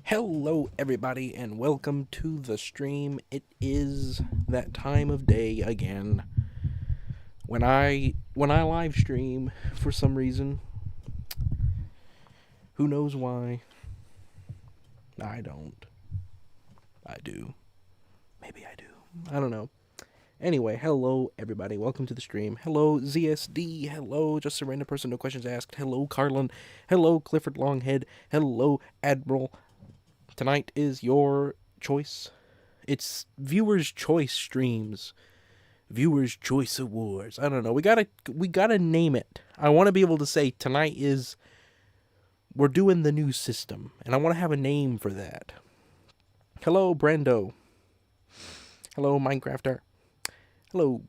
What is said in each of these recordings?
Hello everybody and welcome to the stream. It is that time of day again when I live stream for some reason. Who knows why? I don't. I do. Maybe I do. I don't know. Anyway, hello everybody. Welcome to the stream. Hello ZSD. Hello Just a Random Person No Questions Asked. Hello Carlin. Hello Clifford Longhead. Hello Admiral. Tonight is your choice. It's viewers' choice streams. Viewers' choice awards. I don't know. We gotta name it. I want to be able to say tonight is we're doing the new system, and I want to have a name for that. Hello Brando. Hello Minecrafter. Hello.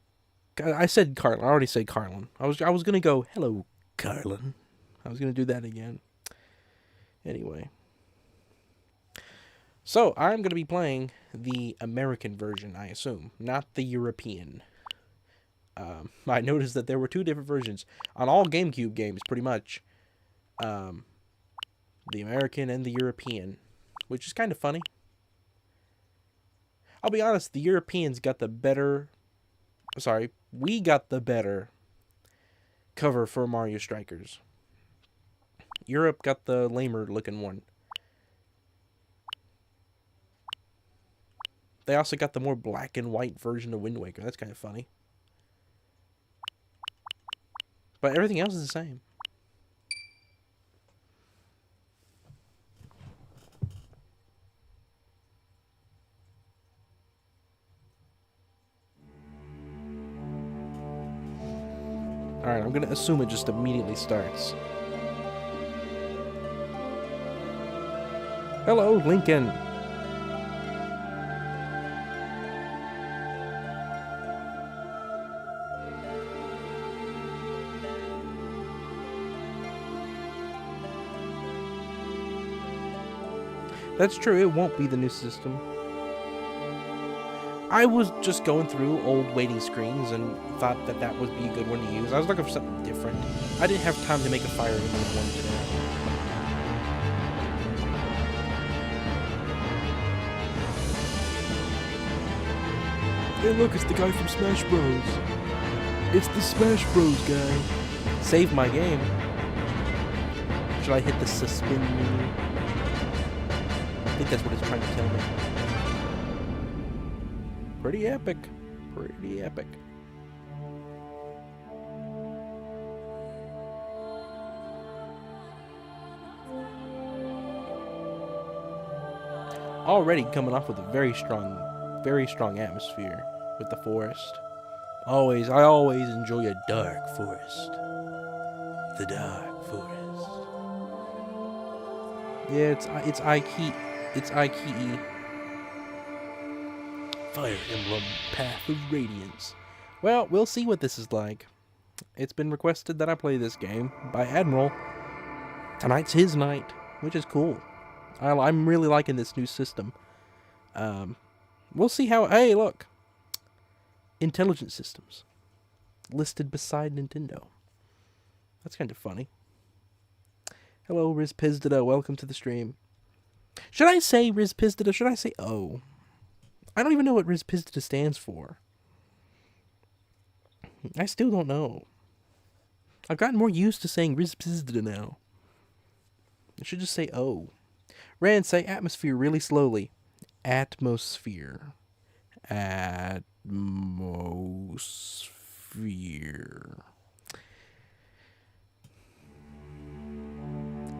I said Carlin. I already said Carlin. I was gonna go hello Carlin. I was gonna do that again. Anyway. So, I'm going to be playing the American version, I assume, not the European. I noticed that there were two different versions on all GameCube games, pretty much. The American and the European, which is kind of funny. I'll be honest, the Europeans got the better... Sorry, we got the better cover for Mario Strikers. Europe got the lamer looking one. They also got the more black and white version of Wind Waker. That's kind of funny. But everything else is the same. Alright, I'm going to assume it just immediately starts. Hello, Lincoln. That's true, it won't be the new system. I was just going through old waiting screens and thought that that would be a good one to use. I was looking for something different. I didn't have time to make a Fire Emblem one today. Hey look, it's the guy from Smash Bros. It's the Smash Bros guy. Save my game. Should I hit the suspend menu? I think that's what it's trying to tell me. Pretty epic. Pretty epic. Already coming off with a very strong atmosphere with the forest. I always enjoy a dark forest. The dark forest. Yeah, it's Ikea. It's Ikea. Fire Emblem Path of Radiance. Well, we'll see what this is like. It's been requested that I play this game by Admiral. Tonight's his night, which is cool. I'm really liking this new system. We'll see how... Hey, look! Intelligent systems. Listed beside Nintendo. That's kind of funny. Hello, Riz Pizdada. Welcome to the stream. Should I say Riz Pizdada? Should I say O? I don't even know what Riz Pizdada stands for. I still don't know. I've gotten more used to saying Riz Pizdada now. I should just say O. Rand, say atmosphere really slowly. Atmosphere. Atmosphere.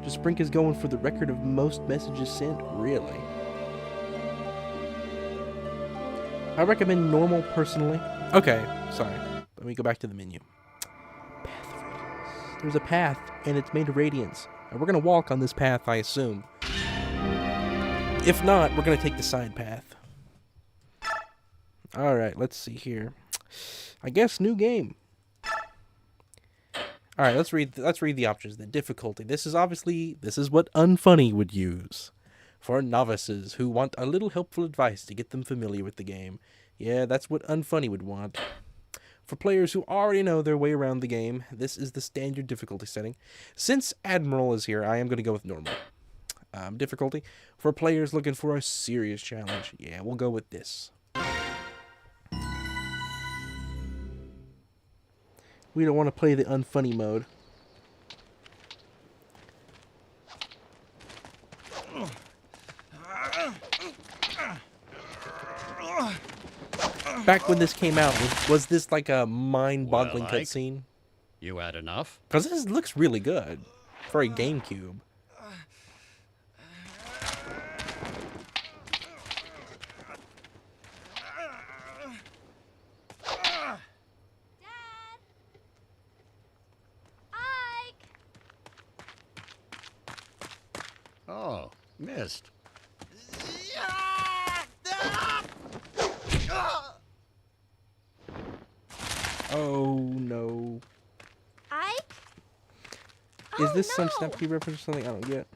Just Brink is going for the record of most messages sent. Really? I recommend normal personally. Okay, sorry. Let me go back to the menu. Path of Radiance. There's a path, and it's made of radiance. And we're going to walk on this path, I assume. If not, we're going to take the side path. Alright, let's see here. I guess new game. Alright, let's read the options. The difficulty. This is what Unfunny would use. For novices who want a little helpful advice to get them familiar with the game. Yeah, that's what Unfunny would want. For players who already know their way around the game, this is the standard difficulty setting. Since Admiral is here, I am going to go with normal. difficulty for players looking for a serious challenge. Yeah, we'll go with this. We don't want to play the unfunny mode. Back when this came out, was this like a mind-boggling cutscene? You had enough? Because this looks really good for a GameCube. Oh, missed. Oh no. Ike? Is this some no. Snappy reference or something I don't get?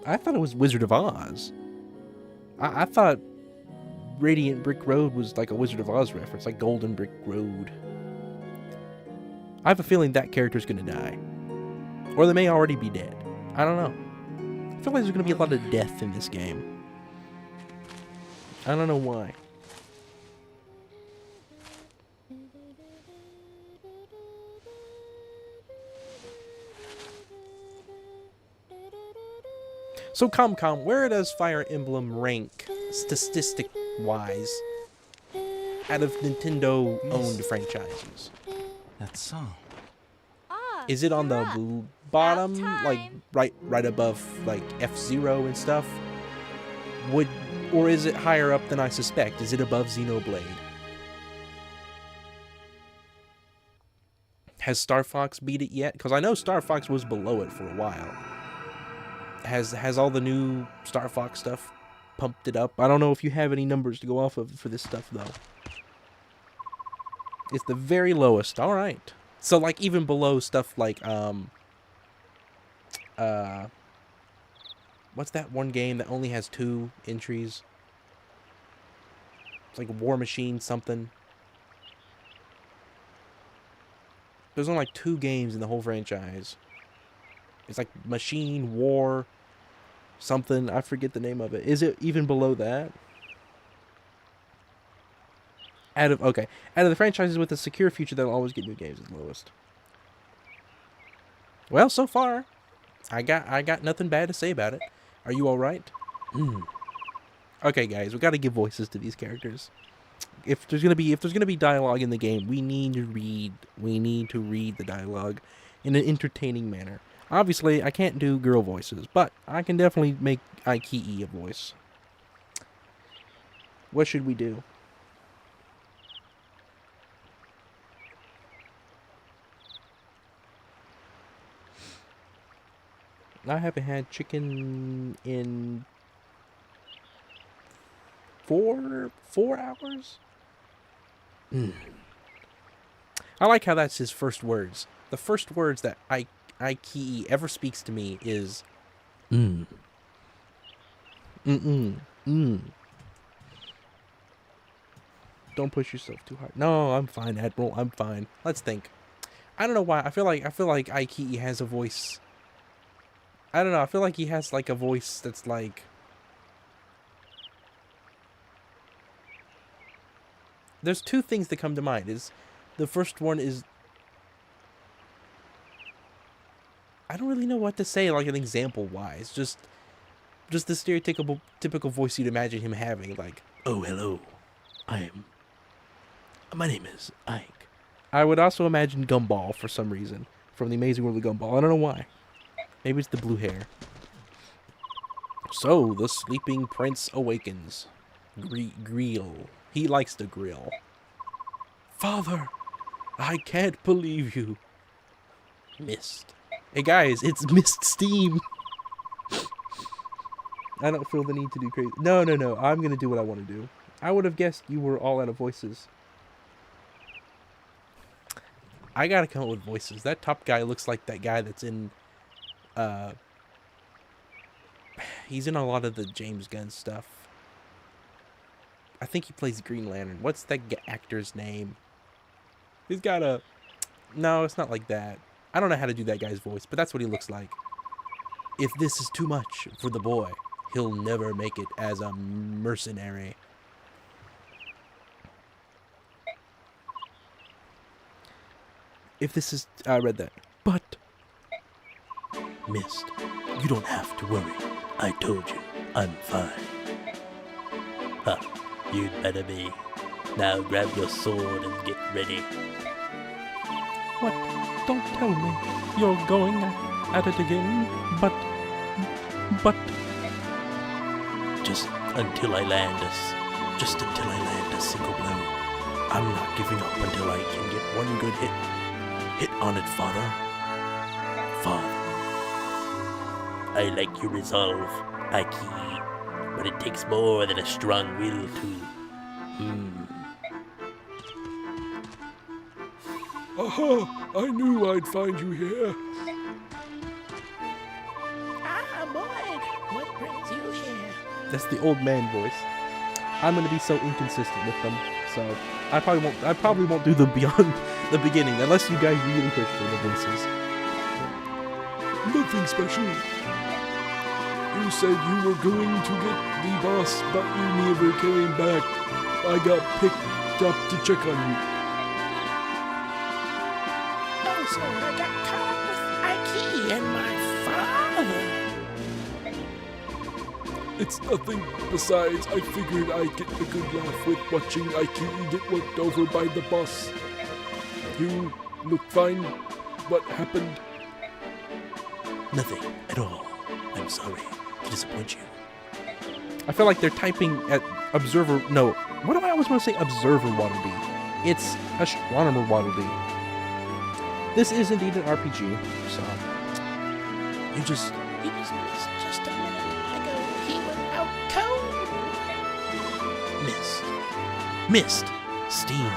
I thought it was Wizard of Oz. I thought Radiant Brick Road was like a Wizard of Oz reference, like Golden Brick Road. I have a feeling that character's gonna die. Or they may already be dead. I don't know. I feel like there's gonna be a lot of death in this game. I don't know why. So Comcom, where does Fire Emblem rank statistic-wise out of Nintendo-owned franchises? That song. Is it on the bottom, like right above like F-Zero and stuff? Or is it higher up than I suspect? Is it above Xenoblade? Has Star Fox beat it yet? Because I know Star Fox was below it for a while. Has all the new Star Fox stuff pumped it up? I don't know if you have any numbers to go off of for this stuff though. It's the very lowest. All right. So like even below stuff like what's that one game that only has 2 entries? It's like War Machine something. There's only like 2 games in the whole franchise. It's like Machine, War, something. I forget the name of it. Is it even below that? Out of the franchises with a secure future that'll always get new games is the lowest. Well, so far, I got nothing bad to say about it. Are you all right? Okay, guys, we got to give voices to these characters. If there's gonna be dialogue in the game, we need to read the dialogue in an entertaining manner. Obviously, I can't do girl voices, but I can definitely make Ike a voice. What should we do? I haven't had chicken in 4 hours? I like how that's his first words. The first words that Ike ever speaks to me is Don't push yourself too hard. No, I'm fine, Admiral. I'm fine. Let's think. I don't know why. I feel like Ike has a voice. I don't know. I feel like he has like a voice that's like. There's 2 things that come to mind. The first one is. I don't really know what to say, like an example wise. Just the stereotypical voice you'd imagine him having, like, "Oh, hello, my name is Ike." I would also imagine Gumball for some reason from the Amazing World of Gumball. I don't know why. Maybe it's the blue hair. So the sleeping prince awakens. Grill. He likes to grill. Father, I can't believe you. Mist. Hey guys, it's Mist Steam. I don't feel the need to do crazy. No. I'm going to do what I want to do. I would have guessed you were all out of voices. I got to come up with voices. That top guy looks like that guy that's in... he's in a lot of the James Gunn stuff. I think he plays Green Lantern. What's that actor's name? He's got a... No, it's not like that. I don't know how to do that guy's voice, but that's what he looks like. If this is too much for the boy, he'll never make it as a mercenary. If this is... I read that. But... Mist, you don't have to worry. I told you, I'm fine. Huh, you'd better be. Now grab your sword and get ready. What? Don't tell me you're going at it again, but... Just until I land a single blow. I'm not giving up until I can get one good hit. Hit on it, father. Father. I like your resolve, Aki, but it takes more than a strong will to... Aha! I knew I'd find you here. Ah, Boyd, what brings you here? That's the old man voice. I'm gonna be so inconsistent with them, so I probably won't do them beyond the beginning unless you guys really push for the voices. Nothing special. You said you were going to get the boss, but you never came back. I got picked up to check on you. Oh, so I got caught up with Ike and my father. It's nothing. Besides, I figured I'd get a good laugh with watching Ike get worked over by the boss. You look fine. What happened? Nothing at all. I'm sorry to disappoint you. I feel like they're typing at Observer... No, what do I always want to say? Observer Waddle Dee. It's Astronomer Waddle Dee. This is indeed an RPG, so... You just missed just a minute ago. He went out cold. Mist. Steam.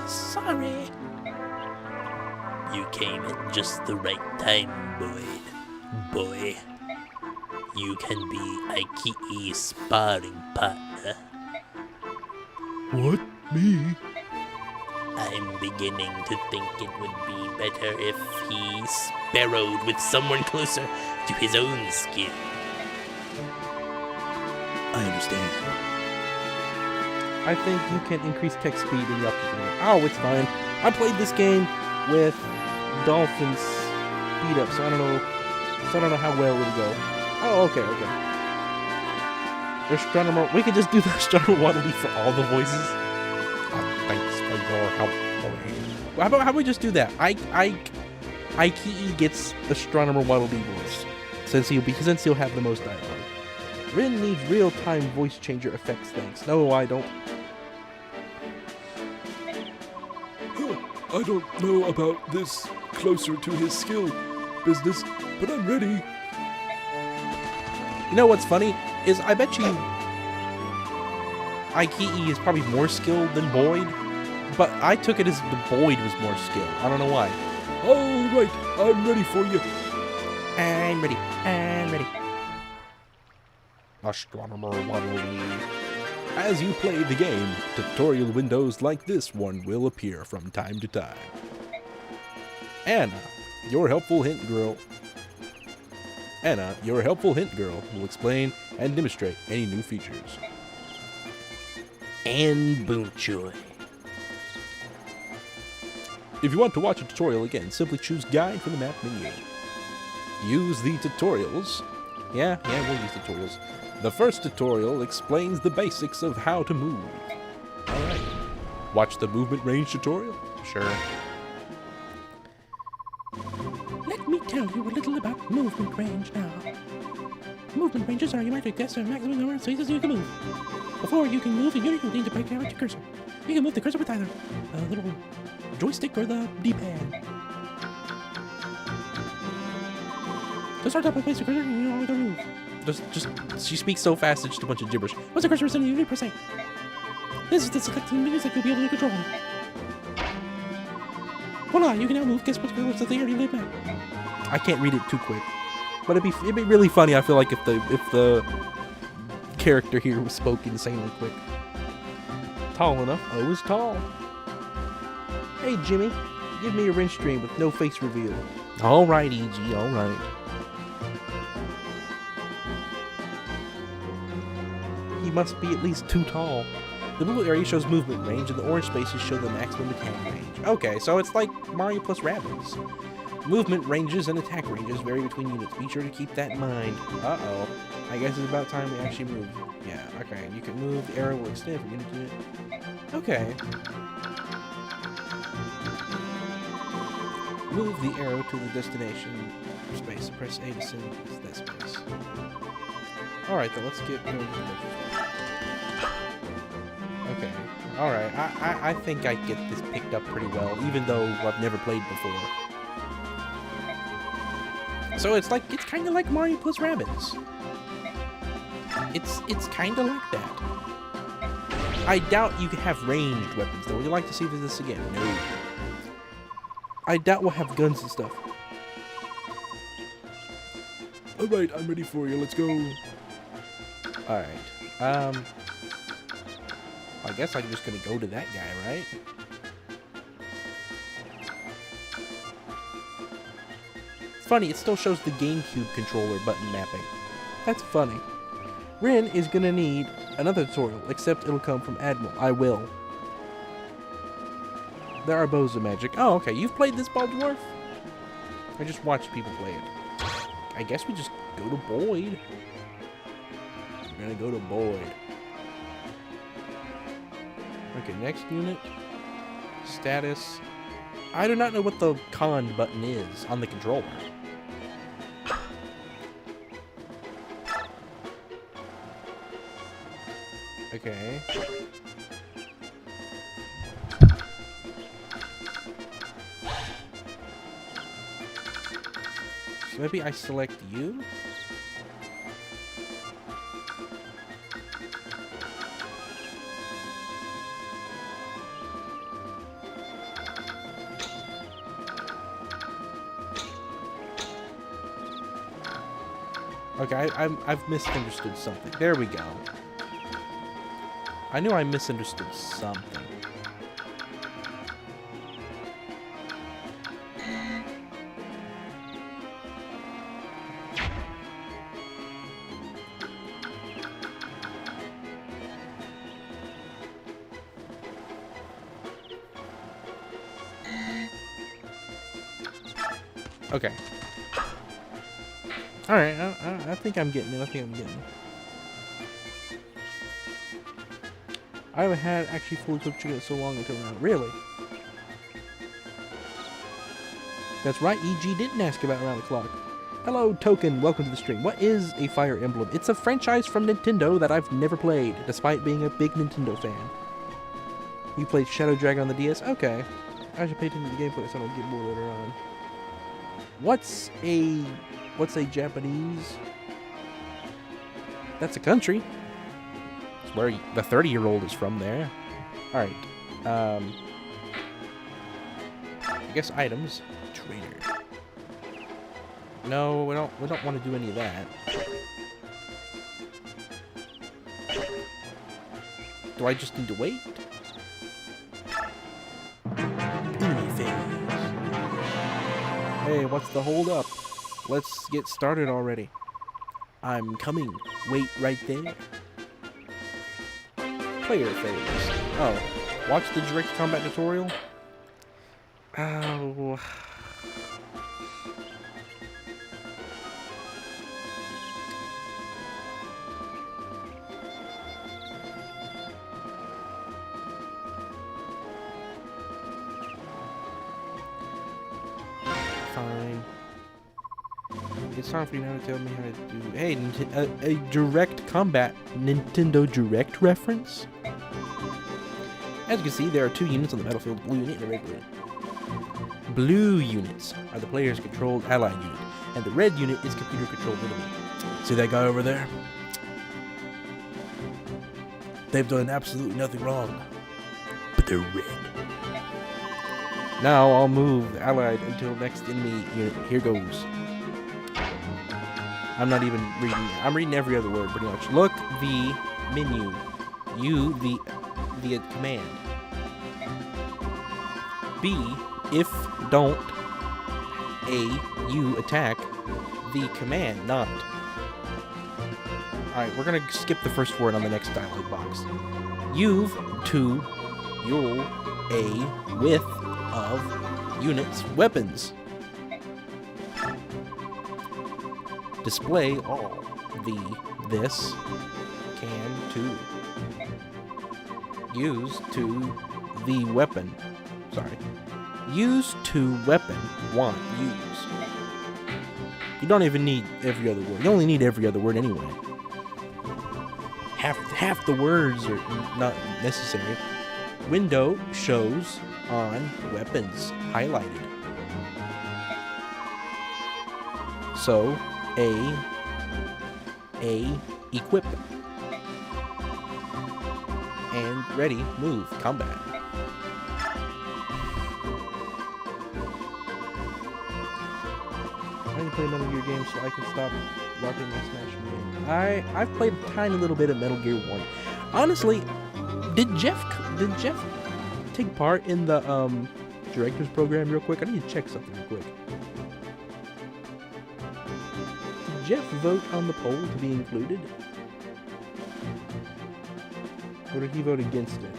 Sorry. You came at just the right time, Boyd. Boy, you can be Aiki's sparring partner. What? Me? I'm beginning to think it would be better if he sparrowed with someone closer to his own skill. I understand. I think you can increase text speed in the upper. Oh, it's fine. I played this game with Dolphin's speed up, so I don't know how well it'll go. Oh, okay. Astronomer, we could just do the Astronomer Waddle Dee for all the voices. Thanks for your help, boy. How about we just do that? Ikei gets Astronomer Waddle Dee voice, since he'll have the most dialogue. Rin needs real-time voice changer effects, thanks. No, I don't. I don't know about this closer to his skill business, but I'm ready. You know what's funny is I bet you Ikei is probably more skilled than Boyd, but I took it as the Boyd was more skilled. I don't know why. All right, I'm ready for you. I'm ready. Astronomer Waddle Dee. As you play the game, tutorial windows like this one will appear from time to time. Anna, your helpful hint girl, will explain and demonstrate any new features. And Boonchoy. If you want to watch a tutorial again, simply choose Guide from the map menu. Use the tutorials. Yeah, we'll use tutorials. The first tutorial explains the basics of how to move. Alright. Watch the movement range tutorial? Sure. Let me tell you a little about movement range now. Movement ranges are, you might guess, a maximum number of spaces you can move. Before you can move, you need to break out your cursor. You can move the cursor with either a little joystick or the D-pad. To start up and place your cursor, you know how to move. She speaks so fast, it's just a bunch of gibberish. Once the cursor is in, you press A. This is the selecting menus that you'll be able to control. Voila, you can now move. Guess what's the area you live at? I can't read it too quick, but it'd be really funny. I feel like if the character here was spoke insanely quick. Tall enough. I was tall. Hey, Jimmy, give me a wrench stream with no face reveal. All right, EG, all right. He must be at least too tall. The blue area shows movement range, and the orange spaces show the maximum attack range. Okay, so it's like Mario plus Rabbids. Movement ranges and attack ranges vary between units. Be sure to keep that in mind. Uh-oh. I guess it's about time we actually move. Yeah, okay. You can move. The arrow will extend from unit to unit. Okay. Move the arrow to the destination space. Press A to send it to that space. Alright, then let's get going. Okay. Alright, I think I get this picked up pretty well, even though I've never played before. So it's kind of like Mario plus Rabbids. It's kind of like that. I doubt you can have ranged weapons, though. Would you like to see this again? No. I doubt we'll have guns and stuff. Alright, I'm ready for you. Let's go. Alright. I guess I'm just gonna go to that guy, right? It's funny, it still shows the GameCube controller button mapping. That's funny. Rin is gonna need another tutorial, except it'll come from Admiral. I will. There are bows of magic. Oh, okay. You've played this, Bald Dwarf? I just watched people play it. I guess we just go to Boyd. We're gonna go to Boyd. Okay, next unit. Status. I do not know what the con button is on the controller. Okay. So maybe I select you? Okay, I've misunderstood something. There we go. I knew I misunderstood something. Okay. Alright, I think I'm getting it. I think I'm getting it. I haven't had actually fully cooked chicken in so long until now. Really? That's right, EG didn't ask about around the clock. Hello, Token. Welcome to the stream. What is a Fire Emblem? It's a franchise from Nintendo that I've never played, despite being a big Nintendo fan. You played Shadow Dragon on the DS? Okay. I should pay attention to the gameplay so I don't get bored later on. What's a Japanese? That's a country. It's where the 30-year-old is from there. Alright. I guess items. Trader. No, we don't want to do any of that. Do I just need to wait? Hey, what's the hold up? Let's get started already. I'm coming. Wait right there. Player phase. Oh, watch the direct combat tutorial? Oh. Fine. It's time for you now to tell me how to do. Hey, a direct combat Nintendo Direct reference? As you can see, there are two units on the battlefield, blue unit and a red unit. Blue units are the player's controlled allied unit, and the red unit is computer controlled enemy. See that guy over there? They've done absolutely nothing wrong, but they're red. Now I'll move the allied until next enemy unit. Here goes. I'm not even reading. I'm reading every other word pretty much. Look, the menu. U, the command. B, if don't, A, you attack the command, not. Alright, we're gonna skip the first word on the next dialog box. You've, to, you'll, a, with, of, units, weapons. Display all, the, this, can, to. Use, to, the weapon. Sorry. Use, to, weapon, want, use. You don't even need every other word. You only need every other word anyway. Half the words are not necessary. Window shows on weapons highlighted. So, A, equip. And ready, move, combat. I need to play a Metal Gear game so I can stop rocking my Smash game. I've played a tiny little bit of Metal Gear 1. Honestly, did Jeff take part in the director's program real quick? I need to check something real quick. Did Jeff vote on the poll to be included? Or did he vote against it?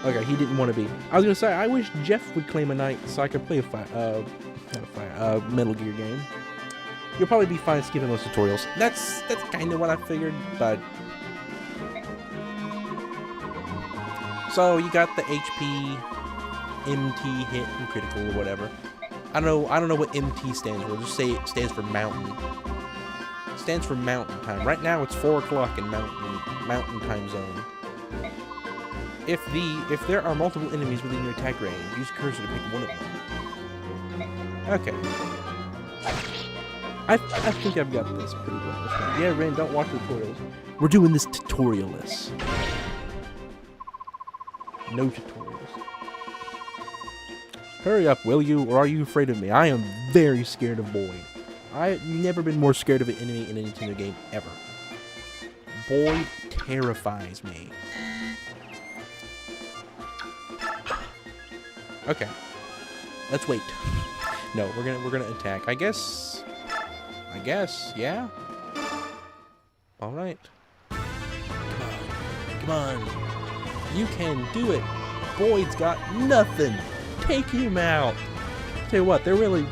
Okay, he didn't want to be. I was gonna say, I wish Jeff would claim a night so I could play a Metal Gear game. You'll probably be fine skipping those tutorials. That's kind of what I figured, but... So, you got the HP, MT, hit, and critical, or whatever. I don't know what MT stands for. Just say it stands for mountain. It stands for mountain time. Right now, it's 4 o'clock in mountain time zone. If there are multiple enemies within your attack range, use cursor to pick one of them. Okay. I think I've got this pretty well. Yeah, Ren, don't watch the tutorials. We're doing this tutorialless. No tutorials. Hurry up, will you? Or are you afraid of me? I am very scared of Boyd. I've never been more scared of an enemy in a Nintendo game ever. Boyd terrifies me. Okay. Let's wait. No, we're gonna attack. I guess, yeah? Alright. Come on. You can do it. Boyd's got nothing. Take him out. Tell you what, we're really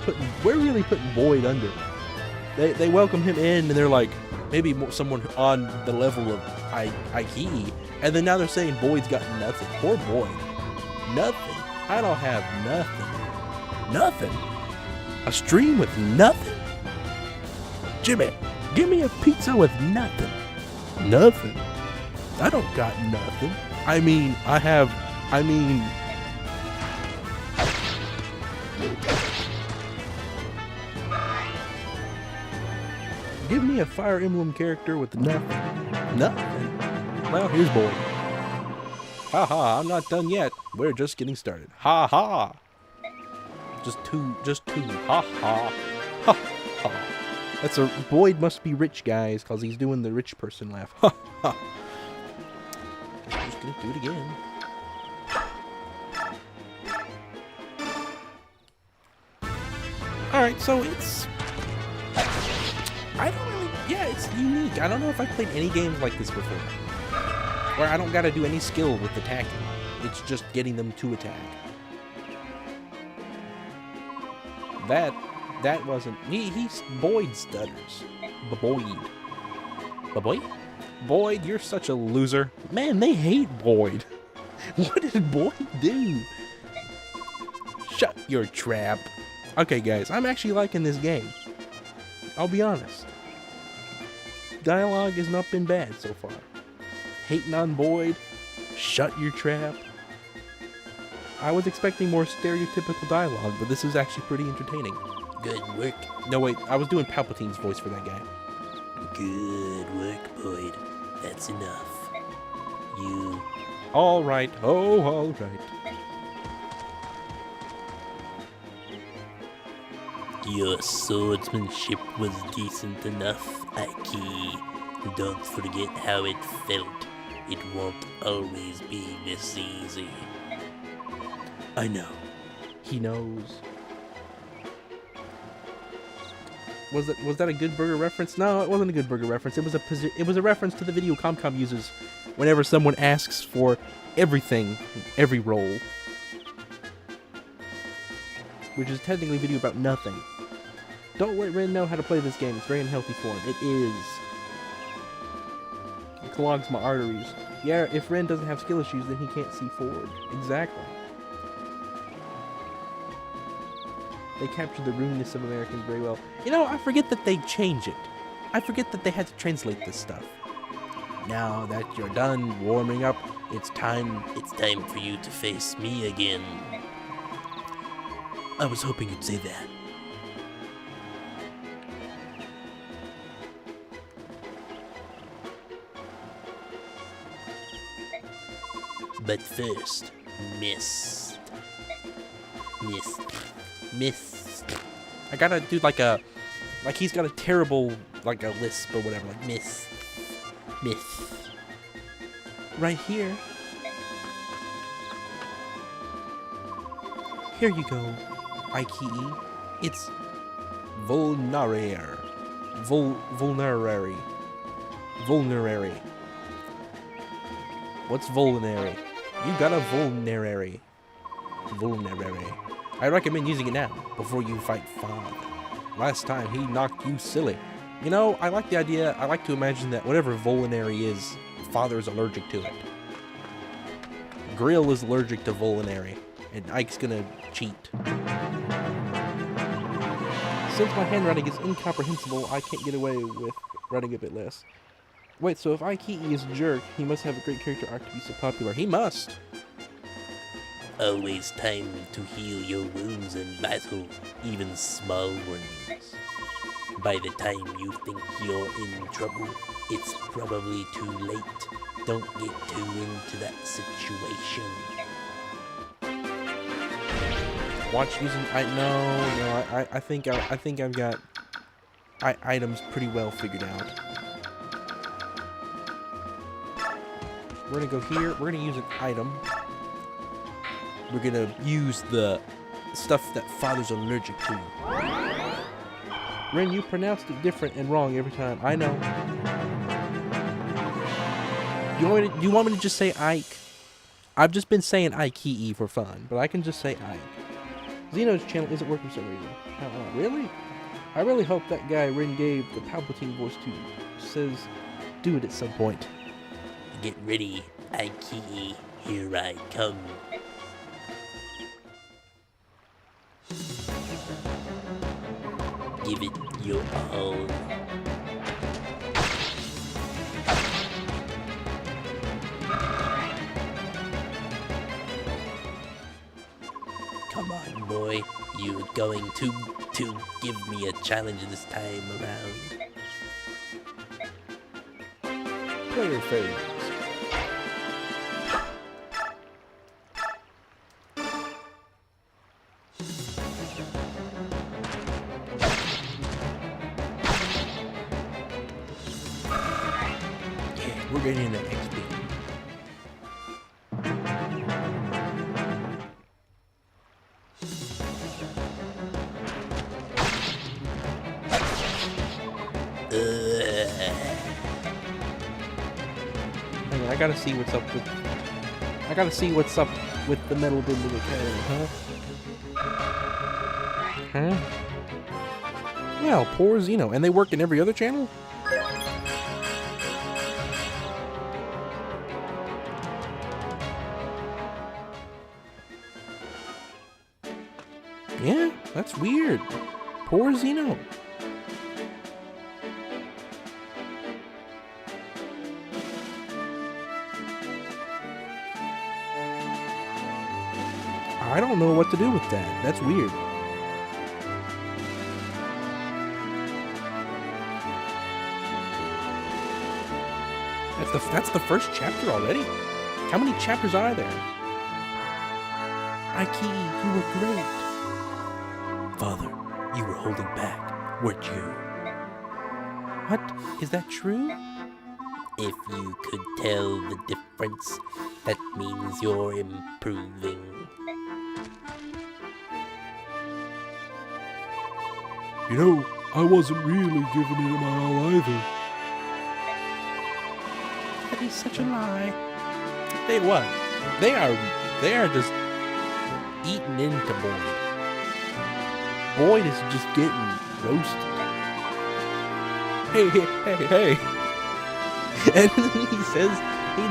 putting Boyd under. They welcome him in and they're like, maybe someone on the level of Ikea, and then now they're saying Boyd's got nothing. Poor Boyd. Nothing. I don't have nothing. Nothing? A stream with nothing? Jimmy, give me a pizza with nothing. Nothing? I don't got nothing. Give me a Fire Emblem character with nothing. Nothing? Well, here's Boyd. Haha, I'm not done yet. We're just getting started. Ha ha. Just two. Ha ha. Ha ha. That's a Boyd must be rich, guys, because he's doing the rich person laugh. Ha ha. I'm just gonna do it again. Alright, so it's... it's unique. I don't know if I've played any games like this before. Where I don't gotta do any skill with attacking. It's just getting them to attack. That wasn't... He's... Boyd stutters. Boyd? Boyd, you're such a loser. Man, they hate Boyd. What did Boyd do? Shut your trap. Okay, guys, I'm actually liking this game. I'll be honest. Dialogue has not been bad so far. Hating on Boyd. Shut your trap. I was expecting more stereotypical dialogue, but this is actually pretty entertaining. Good work. No, wait, I was doing Palpatine's voice for that guy. Good work, Boyd. That's enough. You... Alright. Oh, alright. Your swordsmanship was decent enough, Ike. Don't forget how it felt. It won't always be this easy. I know. He knows. Was that a Good Burger reference? No, it wasn't a Good Burger reference. It was a reference to the video Comcom uses whenever someone asks for everything, every role, which is technically a video about nothing. Don't let Ren know how to play this game. It's very unhealthy for him. It is. It clogs my arteries. Yeah, if Ren doesn't have skill issues, then he can't see forward. Exactly. They captured the rudeness of Americans very well. You know, I forget that they change it. I forget that they had to translate this stuff. Now that you're done warming up, it's time for you to face me again. I was hoping you'd say that. But first, Mist. I gotta do like he's got a terrible, like a lisp or whatever, like Mist. right here. Here you go, Ikee. It's vulnerary. Vulnerary. What's vulnerary? You got a vulnerary. I recommend using it now, before you fight Father. Last time he knocked you silly. You know, I like the idea. I like to imagine that whatever vulnerary is, Father is allergic to it. Grill is allergic to vulnerary, and Ike's gonna cheat. Since my handwriting is incomprehensible, I can't get away with writing a bit less. Wait, so if Ikee is a jerk, he must have a great character arc to be so popular. He must! Always time to heal your wounds in battle, even small ones. By the time you think you're in trouble, it's probably too late. Don't get too into that situation. Watch using I think I've got items pretty well figured out. We're gonna go here. We're gonna use an item. We're gonna use the stuff that Father's allergic to. Ren, you pronounced it different and wrong every time. I know. Do you want me to just say Ike? I've just been saying Ikee for fun, but I can just say Ike. Xeno's channel isn't working for some reason. Really? I really hope that guy Ren gave the Palpatine voice to says do it at some point. Get ready, Ikee. Here I come. Give it your all. Come on, boy. You're going to give me a challenge this time around. Player phase. Yeah, we're getting that XP. Hang on, I gotta see what's up with the Metal Binding Academy, huh? Well, poor Xeno. And they work in every other channel? Yeah, that's weird. Poor Xeno. I don't know what to do with that. That's weird. That's the first chapter already? How many chapters are there? Ikee, you were great. Father, you were holding back, weren't you? What? Is that true? If you could tell the difference, that means you're improving. You know, I wasn't really giving it my all either. That is such a lie. They what? They are just eating into Boyd. Boyd is just getting roasted. Hey. And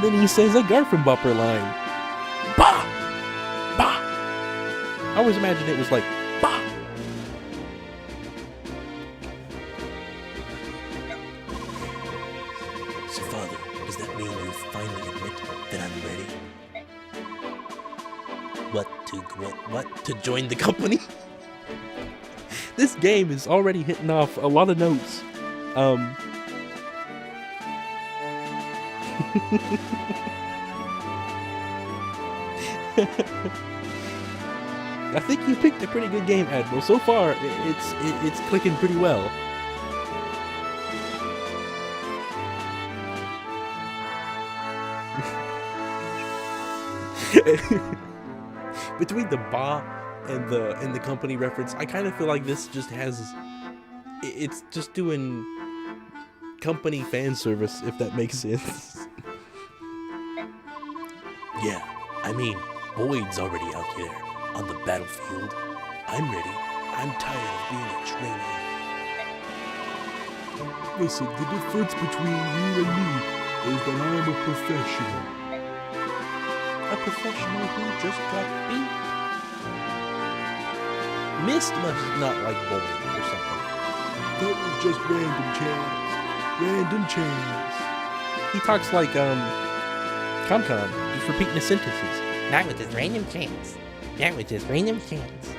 then he says a Garfenbopper line. Bah! Bah! I always imagined it was like, bah! So, Father, does that mean you finally admit that I'm ready? What? To join the company? This game is already hitting off a lot of notes. I think you picked a pretty good game, Admiral. So far, it's clicking pretty well. Between the ba and the company reference, I kind of feel like this just has, it's just doing company fan service, if that makes sense. Yeah, I mean, Boyd's already out there on the battlefield. I'm ready. I'm tired of being a trainee. Listen, the difference between you and me is that I'm a professional. A professional who just got beat. Mist must not like Boyd or something. That was just random chance. Random chance. He talks like Comcom, just repeating his sentences. That was just random chance. That was just random chance.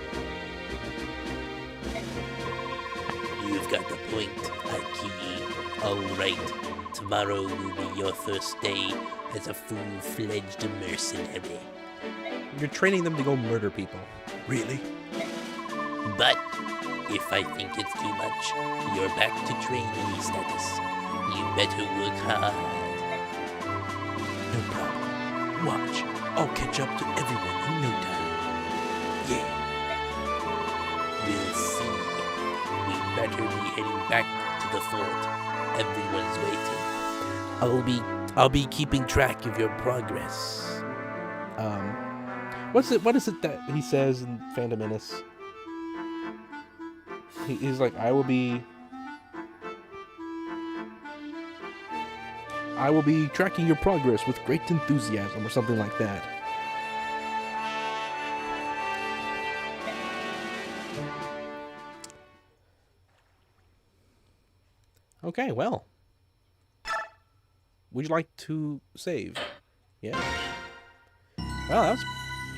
You've got the point, Ikii. All right. Tomorrow will be your first day as a full-fledged mercenary. You're training them to go murder people. Really? But if I think it's too much, you're back to trainee status. You better work hard. No problem. Watch. I'll catch up to everyone in no time. Yeah. We'll see. We better be heading back to the fort. Everyone's waiting. I'll be keeping track of your progress. What is it that he says in Phantom Menace? He's like, I will be tracking your progress with great enthusiasm, or something like that. Okay, well. Would you like to save? Yeah. Well, that's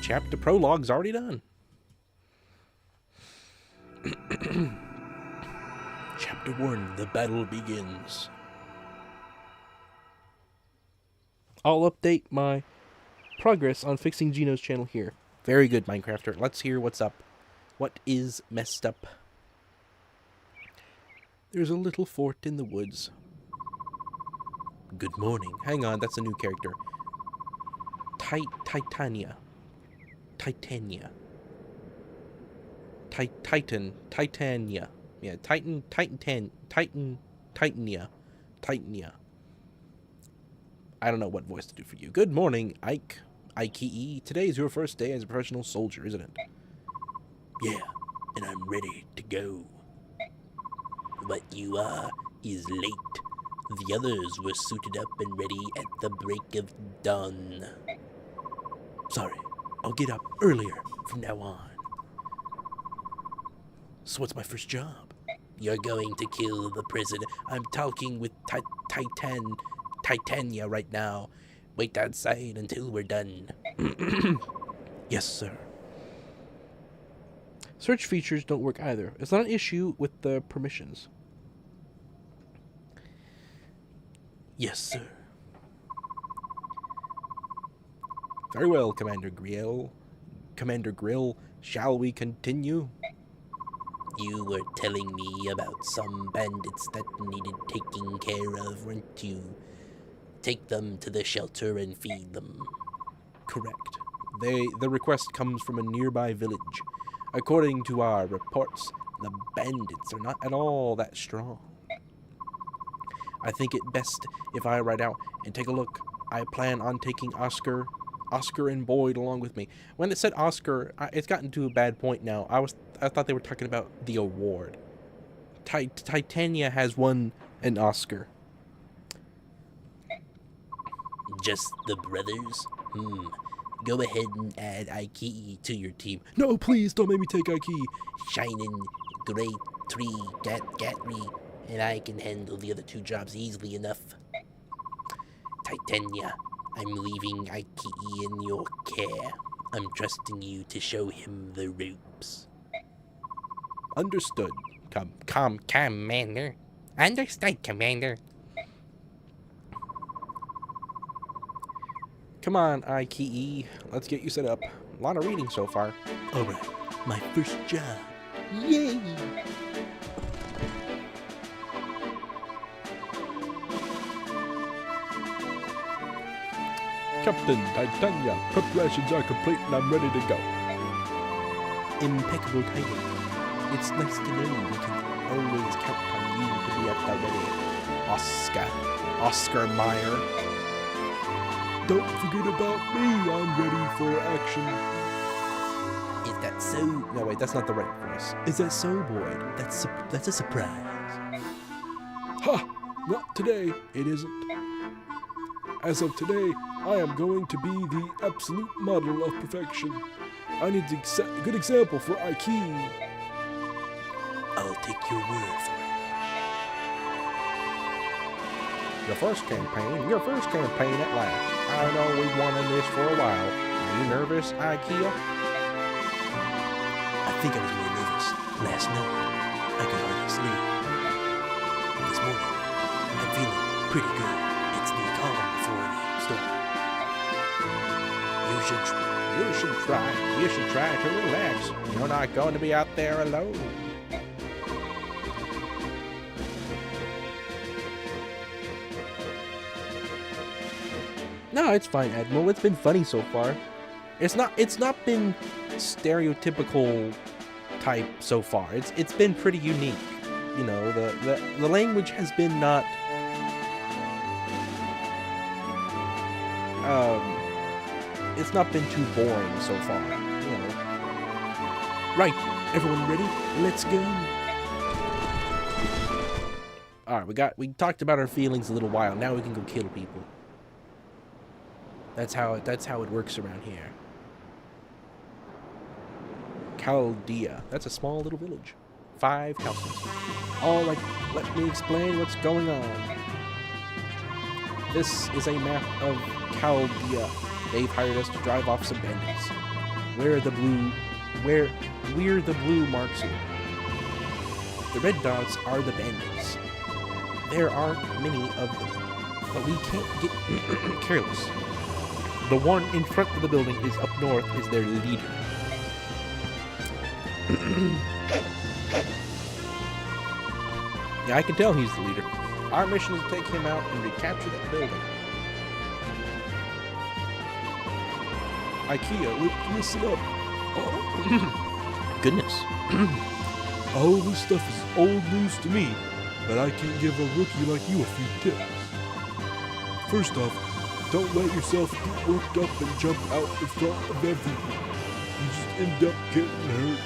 chapter prologue's already done. Chapter 1, the battle begins. I'll update my progress on fixing Gino's channel here. Very good, Minecrafter. Let's hear what's up. What is messed up? There's a little fort in the woods. Good morning. Hang on, that's a new character. Titania. Titania. Titania. Yeah, Titania. I don't know what voice to do for you. Good morning, Ikei. Today is your first day as a professional soldier, isn't it? Yeah, and I'm ready to go. What you are is late. The others were suited up and ready at the break of dawn. Sorry, I'll get up earlier from now on. So what's my first job? You're going to kill the president. I'm talking with Titania right now. Wait outside until we're done. Yes, sir. Search features don't work either. It's not an issue with the permissions. Yes, sir. Very well, Commander Grill. Commander Grill, shall we continue? You were telling me about some bandits that needed taking care of, weren't you? Take them to the shelter and feed them. Correct. The request comes from a nearby village. According to our reports, The bandits are not at all that strong. I think it best if I ride out and take a look. I plan on taking Oscar and Boyd along with me. When it said Oscar, it's gotten to a bad point now. I thought they were talking about the award. Titania has won an Oscar. Just the brothers? Go ahead and add Ikei to your team. No, please don't make me take Ikei. Shining, Gray Tree, Gatry, and I can handle the other 2 jobs easily enough. Titania, I'm leaving Ikei in your care. I'm trusting you to show him the ropes. Understood. Commander. Understood, Commander. Come on, Ikei. Let's get you set up. A lot of reading so far. Alright, my first job. Yay! Captain Titania, preparations are complete and I'm ready to go. Impeccable timing. It's nice to know we can always count on you to be at the ready. Oscar Meyer. Don't forget about me, I'm ready for action. Is that so? No, wait, that's not the right voice. Is that so, Boyd? That's a surprise. Ha! Not today, it isn't. As of today, I am going to be the absolute model of perfection. I need to set a good example for Ikei. I'll take your word for it. Your first campaign at last. I know we've wanted this for a while. Are you nervous, Ikea? I think I was more nervous last night. I could hardly sleep. This morning, I'm feeling pretty good. It's the calm before the storm. You should try to relax. You're not going to be out there alone. No, it's fine, Admiral. It's been funny so far. It's not been stereotypical type so far. It's been pretty unique. You know, the language has been not it's not been too boring so far, you know. Right, everyone ready? Let's go. Alright, we talked about our feelings a little while. Now we can go kill people. That's how it works around here. Chaldea. That's a small little village. 5 houses. All right, let me explain what's going on. This is a map of Chaldea. They've hired us to drive off some bandits. We're the blue marks here. The red dots are the bandits. There are many of them, but we can't get careless. The one in front of the building is up north, is their leader. Yeah, I can tell he's the leader. Our mission is to take him out and recapture that building. Ikea, listen up. Goodness. All this stuff is old news to me, but I can give a rookie like you a few tips. First off, don't let yourself get worked up and jump out in front of everyone. You just end up getting hurt.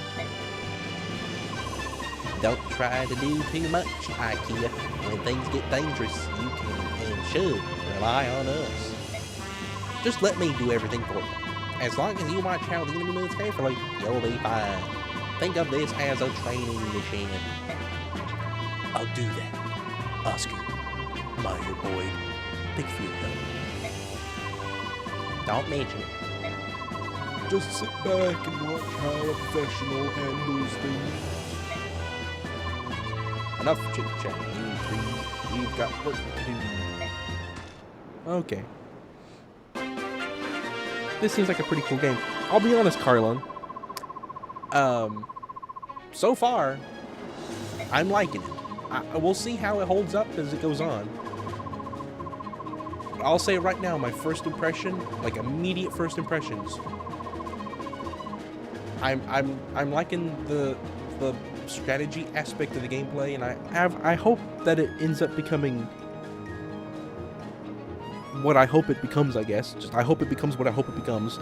Don't try to do too much, Ikea. When things get dangerous, you can and should rely on us. Just let me do everything for you. As long as you watch how the enemy moves carefully, you'll be fine. Think of this as a training machine. I'll do that. Oscar, Meyer, Boyd, thank you for your help. Don't mention it. Just sit back and watch how a professional handles things. Enough chit-chat, you three. We've got work to do. Okay. This seems like a pretty cool game. I'll be honest, Carlin. So far, I'm liking it. We'll see how it holds up as it goes on. I'll say right now, my first impression, like immediate first impressions, I'm liking the strategy aspect of the gameplay, and I hope that it ends up becoming what I hope it becomes, I guess. Just I hope it becomes what I hope it becomes.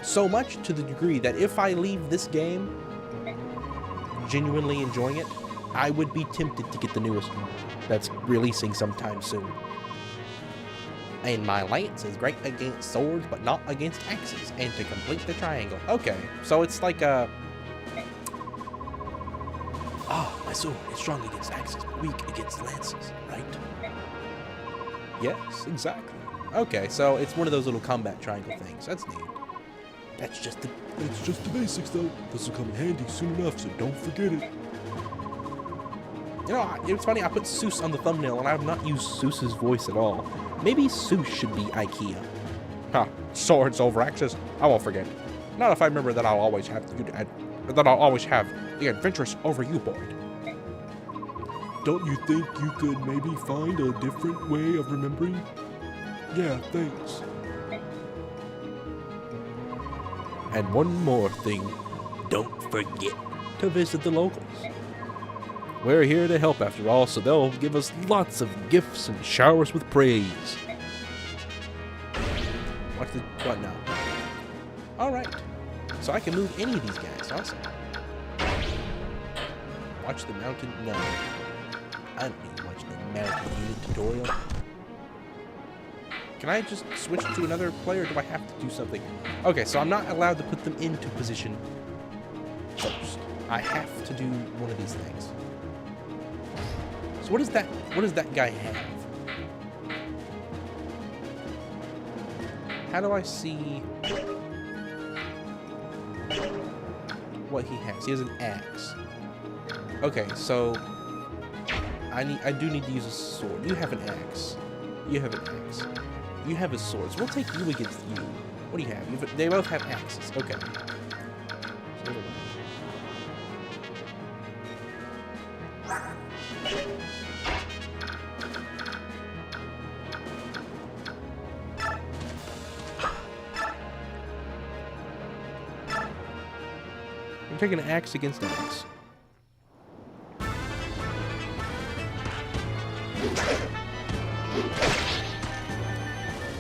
So much to the degree that if I leave this game genuinely enjoying it, I would be tempted to get the newest one that's releasing sometime soon. And my lance is great against swords, but not against axes. And to complete the triangle. Okay, so it's like a... Ah, my sword is strong against axes, but weak against lances, right? Yes, exactly. Okay, so it's one of those little combat triangle things. That's neat. That's just the... It's just the basics, though. This will come in handy soon enough, so don't forget it. You know, it's funny, I put Seuss on the thumbnail, and I have not used Seuss's voice at all. Maybe Seuss should be IKEA. Huh, swords over axes? I won't forget. Not if I remember that I'll always have the adventurous over you, boy. Don't you think you could maybe find a different way of remembering? Yeah, thanks. And one more thing, Don't forget. to visit the locals. We're here to help after all, so they'll give us lots of gifts and shower us with praise. What's the what now? Alright. So I can move any of these guys. Awesome. Watch the mountain? No. I don't need to watch the mountain unit tutorial. Can I just switch to another player, or do I have to do something? Okay, so I'm not allowed to put them into position first. I have to do one of these things. So what does that guy have? How do I see what he has? He has an axe. Okay, so I do need to use a sword. You have an axe. You have an axe. You have a sword. So we'll take you against you. What do you have? They both have axes. Okay. So I'm taking an axe against an axe.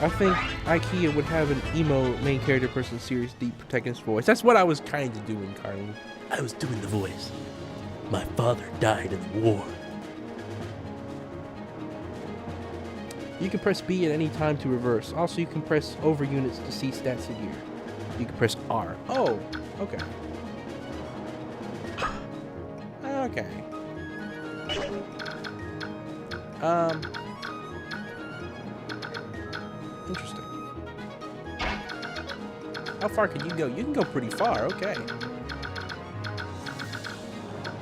I think IKEA would have an emo main character person serious deep protagonist voice. That's what I was kind of doing, Carlin. I was doing the voice. My father died in the war. You can press B at any time to reverse. Also, you can press over units to see stats of gear. You can press R. Oh, okay. Okay. Interesting. How far can you go? You can go pretty far, okay.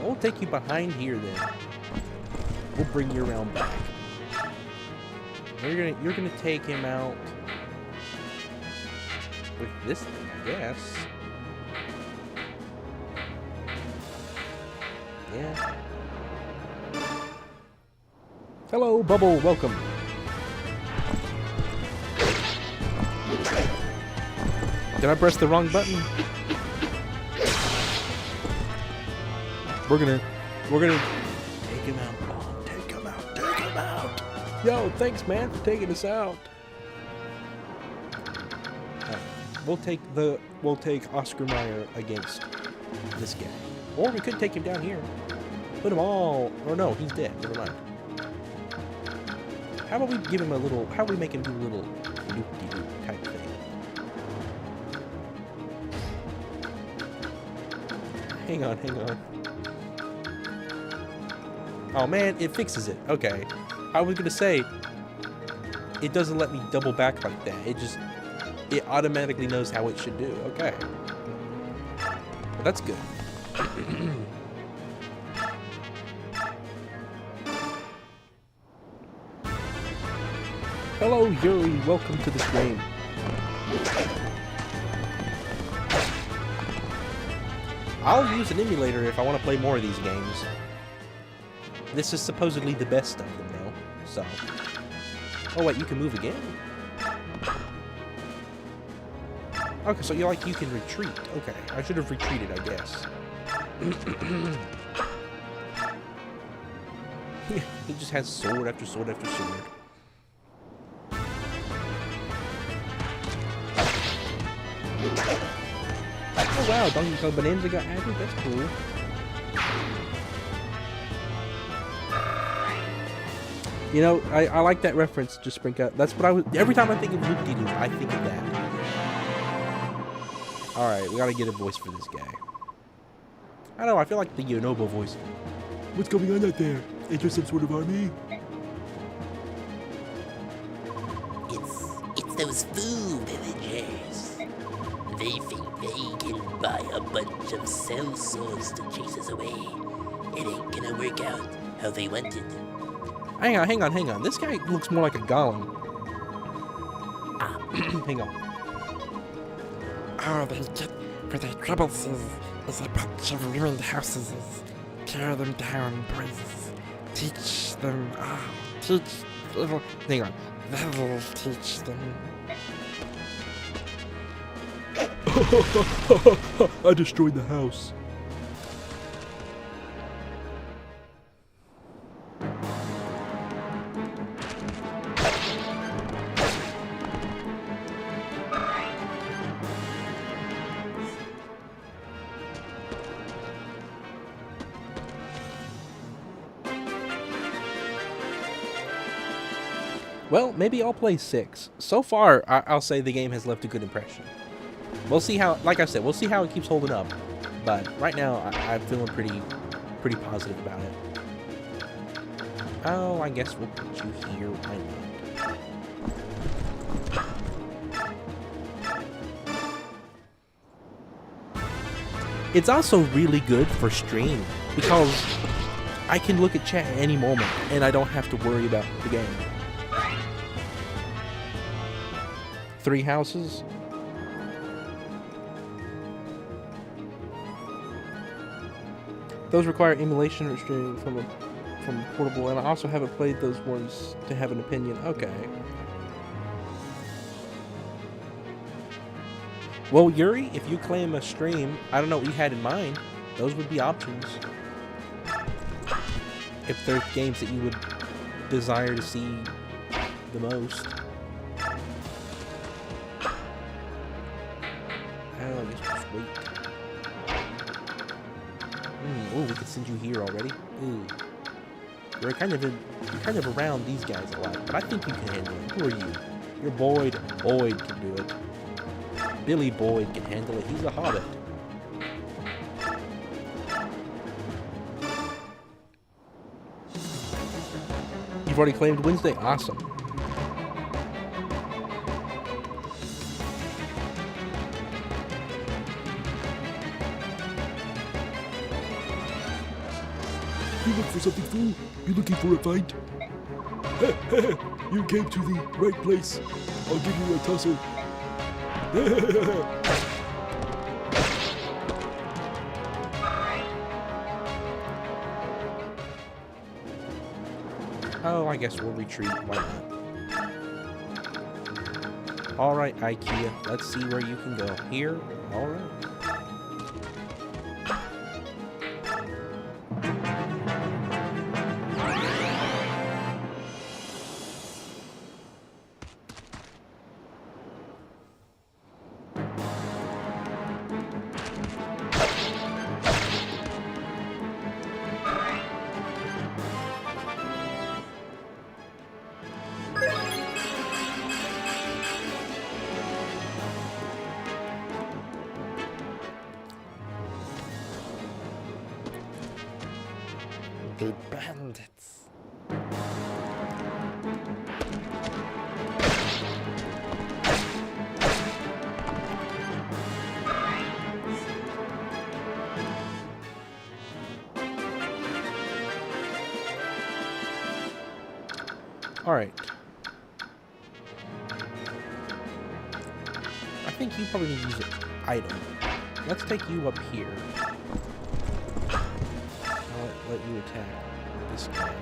We'll take you behind here then. We'll bring you around back. You're gonna take him out with this thing, I guess. Yeah. Hello, Bubble, welcome. Did I press the wrong button? We're gonna Take him out, Bob. Take him out. Take him out. Yo, thanks, man, for taking us out. We'll take Oscar Mayer against this guy, or we could take him down here. Put them all. Or no, he's dead. Never mind. How about we give him a little? How about we make him do a little loop-de-loop type thing? Hang on, hang on. Oh man, it fixes it. Okay. I was gonna say, it doesn't let me double back like that. It automatically knows how it should do. Okay. Well, that's good. Hello, Yuri. Welcome to the stream. I'll use an emulator if I want to play more of these games. This is supposedly the best of them, though. So. Oh wait, you can move again? Okay, so you can retreat. Okay, I should have retreated, I guess. He just has sword after sword after sword. Oh wow, Donkey Kong Bonanza got added? That's cool. You know, I like that reference, just Sprink Up. That's what I was. Every time I think of Loop-De-Loop, I think of that. Alright, we gotta get a voice for this guy. I don't know, I feel like the Yonobo voice. What's going on out there? Is there some sort of army? It's those fool villagers. They think they can buy a bunch of cell swords to chase us away. It ain't gonna work out how they wanted. Hang on. This guy looks more like a golem. Hang on. All they get for their troubles is a bunch of ruined houses. Tear them down, boys. Teach them. Hang on. That'll teach them. I destroyed the house. Well, maybe I'll play 6. So far, I'll say the game has left a good impression. We'll see how, like I said, we'll see how it keeps holding up. But right now, I'm feeling pretty positive about it. Oh, I guess we'll put you here. Why not? It's also really good for stream because I can look at chat at any moment and I don't have to worry about the game. 3 houses. Those require emulation or streaming from portable, and I also haven't played those ones to have an opinion. Okay. Well, Yuri, if you claim a stream, I don't know what you had in mind. Those would be options. If there's games that you would desire to see the most. Oh, I guess we'll just wait. Oh, we could send you here already. Ooh. You're kind of around these guys a lot, but I think you can handle it. Who are you? You're Boyd. Boyd can do it. Billy Boyd can handle it. He's a hobbit. You've already claimed Wednesday? Awesome. You look for something, fool? You looking for a fight? You came to the right place. I'll give you a tussle. Oh, I guess we'll retreat. Why not? Alright, IKEA. Let's see where you can go. Here? Alright. The bandits. Alright. I think you probably need to use an item. Let's take you up here. I'll let you attack this guy.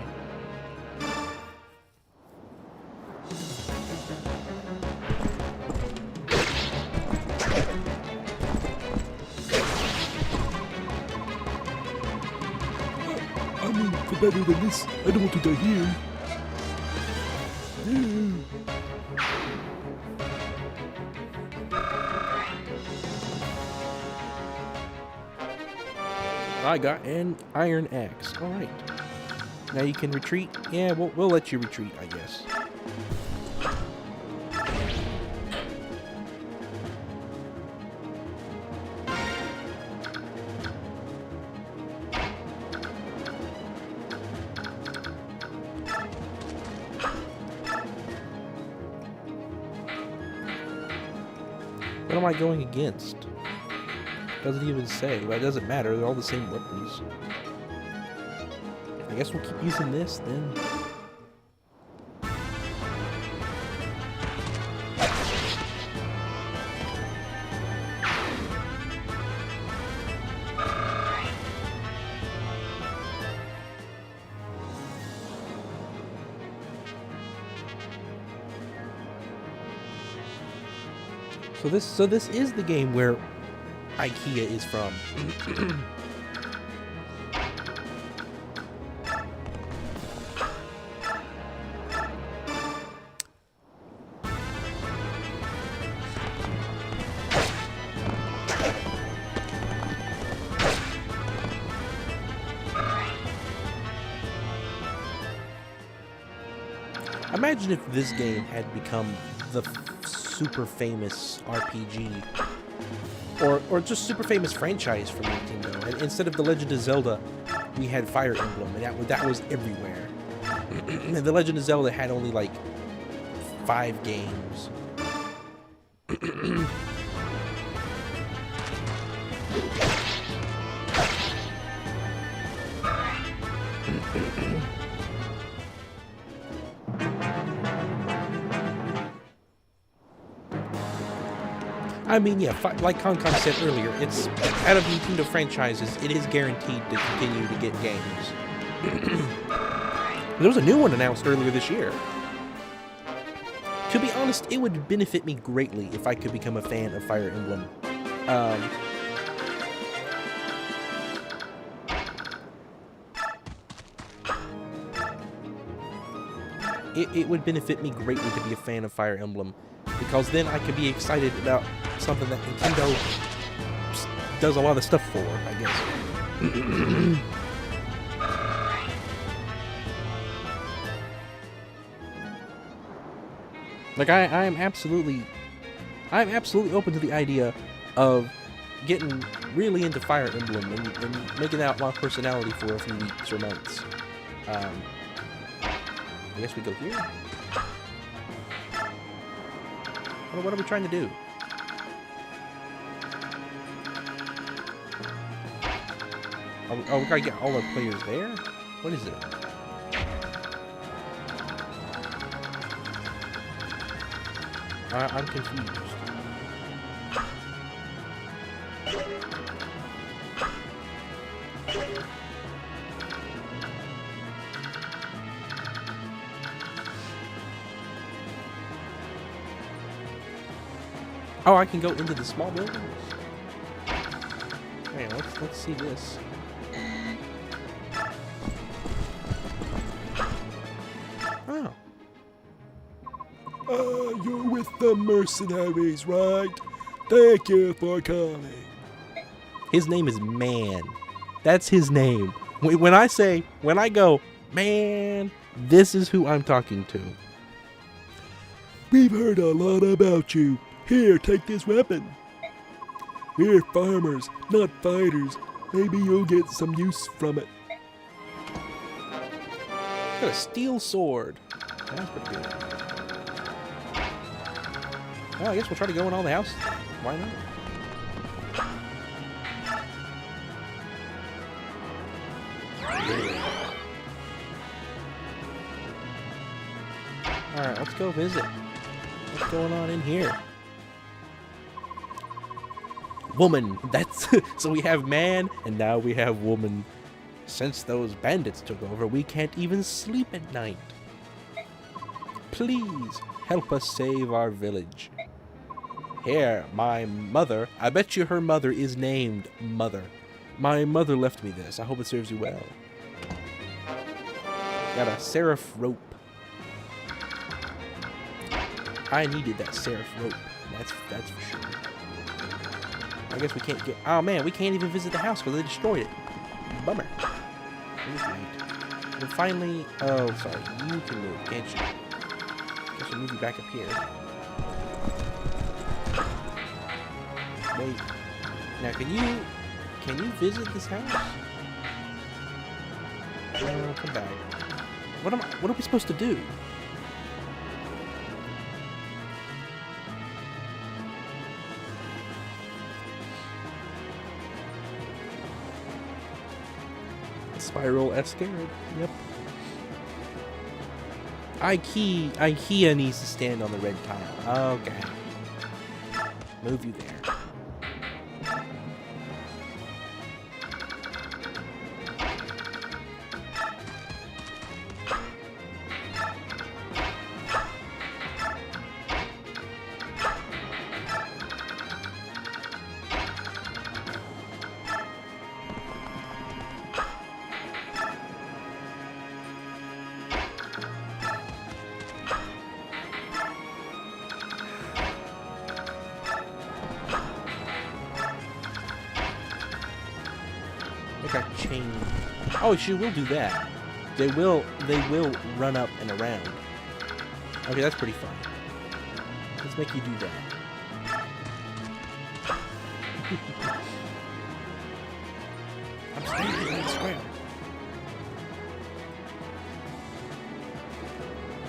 for better than this. I don't want to die here. Yeah. I got an iron axe. All right. Now you can retreat. Yeah, we'll let you retreat, I guess. What am I going against? Doesn't even say, but it doesn't matter. They're all the same weapons. I guess we'll keep using this then. So this is the game where IKEA is from. Imagine if this game had become the super famous RPG or just super famous franchise from Nintendo. And instead of The Legend of Zelda, we had Fire Emblem, and that was everywhere. And The Legend of Zelda had only like 5 games. I mean, yeah, like Concom said earlier, it's out of Nintendo franchises, it is guaranteed to continue to get games. There was a new one announced earlier this year. To be honest, it would benefit me greatly if I could become a fan of Fire Emblem. It would benefit me greatly to be a fan of Fire Emblem, because then I could be excited about something that Nintendo does a lot of stuff for, I guess. Like I'm absolutely open to the idea of getting really into Fire Emblem and making that my personality for a few weeks or months. I guess we go here. What are we trying to do? Oh, we gotta get all our players there? What is it? I'm confused. Oh, I can go into the small buildings. Hey, let's see this. Oh. You're with the mercenaries, right? Thank you for coming. His name is Man. That's his name. When I go, Man, this is who I'm talking to. We've heard a lot about you. Here, take this weapon. We're farmers, not fighters. Maybe you'll get some use from it. Got a steel sword. That's pretty good. Well, I guess we'll try to go in all the houses. Why not? Alright, let's go visit. What's going on in here? Woman. That's so we have man and now we have woman. Since those bandits took over, we can't even sleep at night. Please help us save our village. Here, my mother. I bet you her mother is named Mother. My mother left me this. I hope it serves you well. Got a seraph rope. I needed that seraph rope. That's for sure. I guess we can't get... Oh, man, we can't even visit the house because they destroyed it. Bummer. And finally... Oh, sorry. You can move, can't you? I guess we'll move you back up here. Wait. Now, can you visit this house? No, come back. What are we supposed to do? Spiral Escarab. Yep. IKEA needs to stand on the red tile. Okay. Move you there. Look at chain. Oh, she will do that. They will run up and around. Okay, that's pretty fun. Let's make you do that. I'm standing on the square.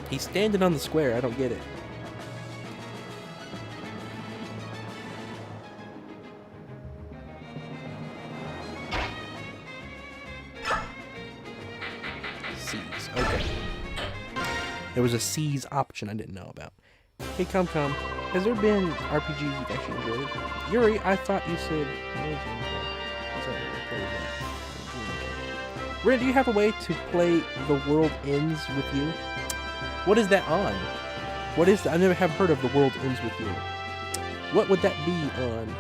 He's standing on the square. I don't get it. Seize. Okay. There was a seize option I didn't know about. Hey, come. Has there been RPGs you've actually enjoyed? Yuri, I thought you said... Ren, do you have a way to play The World Ends with You? What is that on? What is that? I never have heard of The World Ends with You. What would that be on?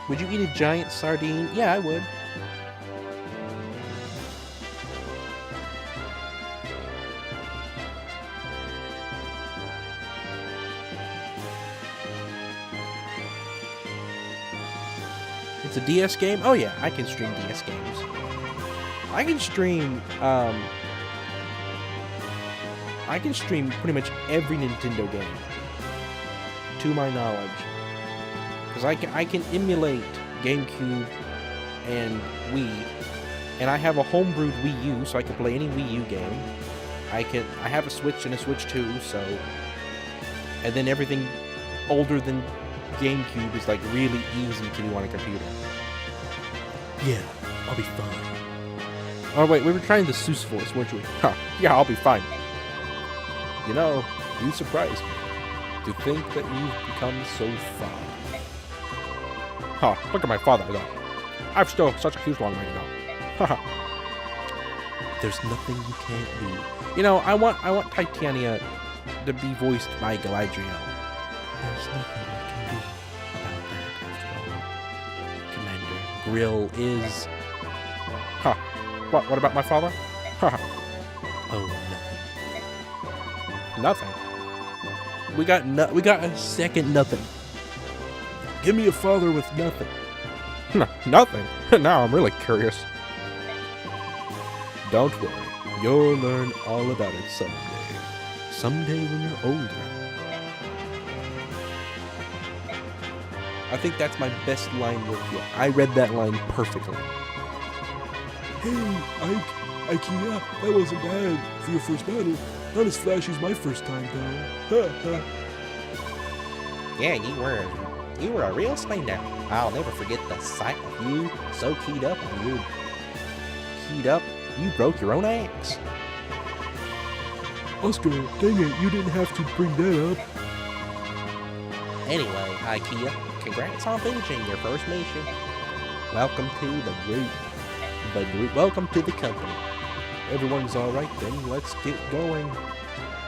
Would you eat a giant sardine? Yeah, I would. It's a DS game? Oh yeah, I can stream DS games. I can stream pretty much every Nintendo game, to my knowledge. Because I can emulate GameCube and Wii, and I have a homebrewed Wii U, so I can play any Wii U game. I have a Switch and a Switch 2, so... And then everything older than GameCube is like really easy to do on a computer. Yeah, I'll be fine. Oh wait, we were trying the Seuss voice, weren't we? Huh, yeah, I'll be fine. You know, you surprise me. To think that you've become so far. Huh, look at my father though. I've still such a huge long way to go. Haha. There's nothing you can't do. You know, I want Titania to be voiced by Galadriel. There's nothing I can do about that after all. Commander Grill is... Huh. What about my father? Haha. Oh, nothing. Nothing? We got a second nothing. Give me a father with nothing. Nothing? Now I'm really curious. Don't worry. You'll learn all about it someday. Someday when you're older. I think that's my best line with you. I read that line perfectly. Hey, IKEA, that wasn't bad for your first battle. Not as flashy as my first time, though. Yeah, you were a real spender. I'll never forget the sight of you so keyed up on you. Keyed up? You broke your own axe. Oscar, dang it, you didn't have to bring that up. Anyway, IKEA, congrats on finishing your first mission. Welcome to the group. Welcome to the company. Everyone's alright then, let's get going.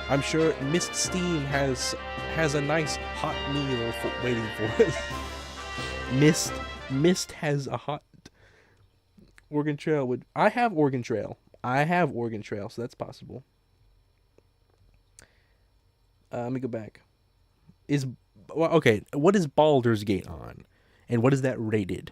I'm sure Mist Steam has a nice hot meal waiting for us. Mist Mist has a hot Oregon Trail. I have Oregon Trail. So that's possible. Let me go back. Okay, what is Baldur's Gate on? And what is that rated?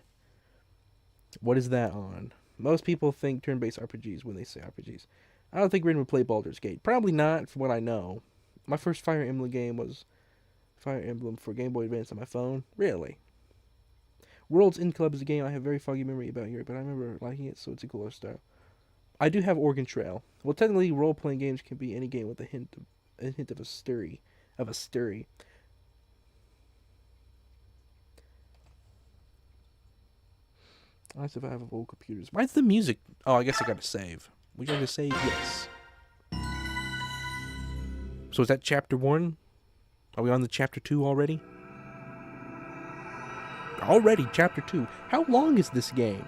What is that on? Most people think turn-based RPGs when they say RPGs. I don't think Rin would play Baldur's Gate. Probably not, from what I know. My first Fire Emblem game was Fire Emblem for Game Boy Advance on my phone. Really? World's End Club is a game I have very foggy memory about here, but I remember liking it, so it's a cooler style. I do have Oregon Trail. Well, technically, role-playing games can be any game with a hint of a story. I survive of old computers. Why's the music? Oh, I guess I gotta save. We gotta save? Yes. So is that chapter 1? Are we on the chapter 2 already? Already, chapter 2. How long is this game?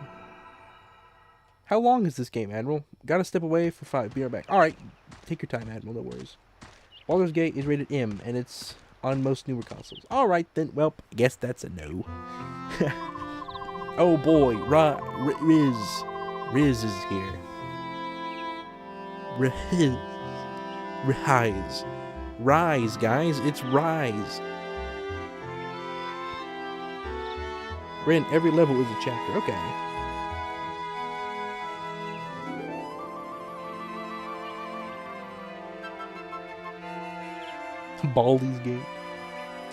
Admiral? Gotta step away for 5. Be right back. Alright, take your time, Admiral, no worries. Baldur's Gate is rated M, and it's on most newer consoles. Alright then, well, I guess that's a no. Oh boy, Riz is here. Rise, guys, it's Rise. Rin, every level is a chapter, okay. Baldi's Gate.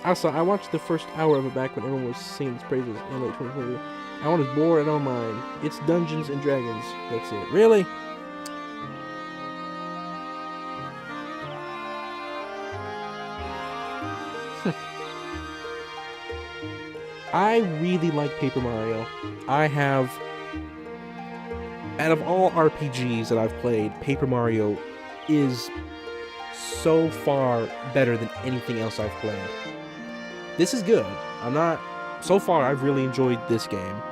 Also, I watched the first hour of it back when everyone was singing its praises in late 2020. I was bored, I don't mind. It's Dungeons and Dragons. That's it. Really? I really like Paper Mario. Out of all RPGs that I've played, Paper Mario is so far better than anything else I've played. This is good. So far, I've really enjoyed this game.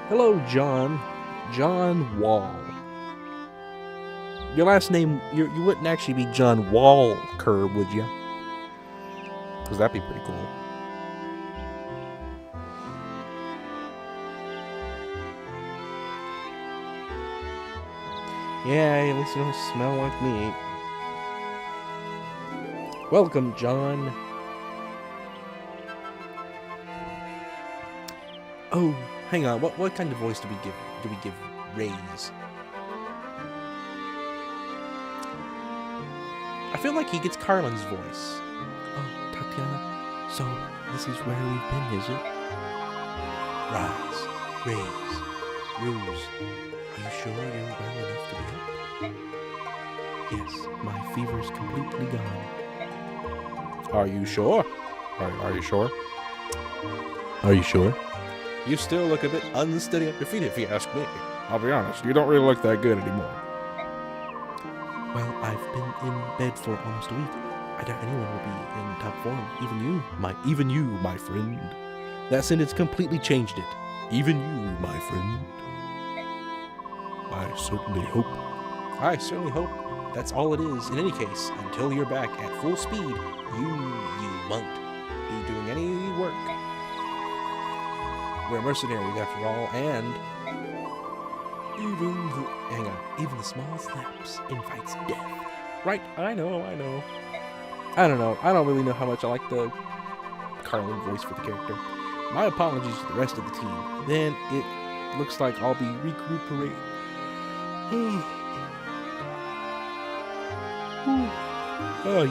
Hello, John. John Wall. Your last name, you wouldn't actually be John Walker, would you? Because that'd be pretty cool. Yeah, at least you don't smell like me. Welcome, John. Oh, hang on. What kind of voice do we give Ray's? I feel like he gets Carlin's voice. Oh, Tatiana. So this is where we've been, is it? Rise, raise, ruse. Are you sure you're well enough to be up? Yes, my fever's completely gone. Are you sure? Are you sure? Are you sure? You still look a bit unsteady on your feet, if you ask me. I'll be honest, you don't really look that good anymore. Well, I've been in bed for almost a week. I doubt anyone will be in top form. Even you, my friend. That sentence completely changed it. Even you, my friend. I certainly hope. That's all it is. In any case, until you're back at full speed, you won't be doing any work. We're mercenaries after all, and even the smallest lapse invites death. Right? I know. I don't know. I don't really know how much I like the Carlin voice for the character. My apologies to the rest of the team. Then it looks like I'll be recuperating.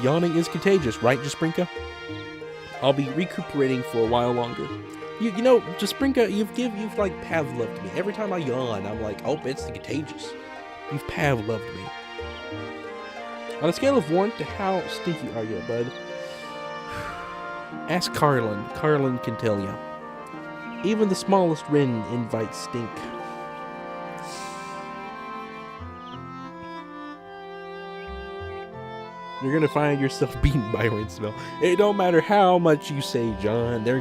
Yawning is contagious, right, Jasprinka? I'll be recuperating for a while longer. You know, Jasprinka, you've like Pavloved me. Every time I yawn, I'm like, oh, it's contagious. You've Pavloved me. On a scale of 1 to how stinky are you, bud? Ask Carlin. Carlin can tell you. Even the smallest Rin invites stink. You're gonna find yourself beaten by Rin smell. It don't matter how much you say, John. They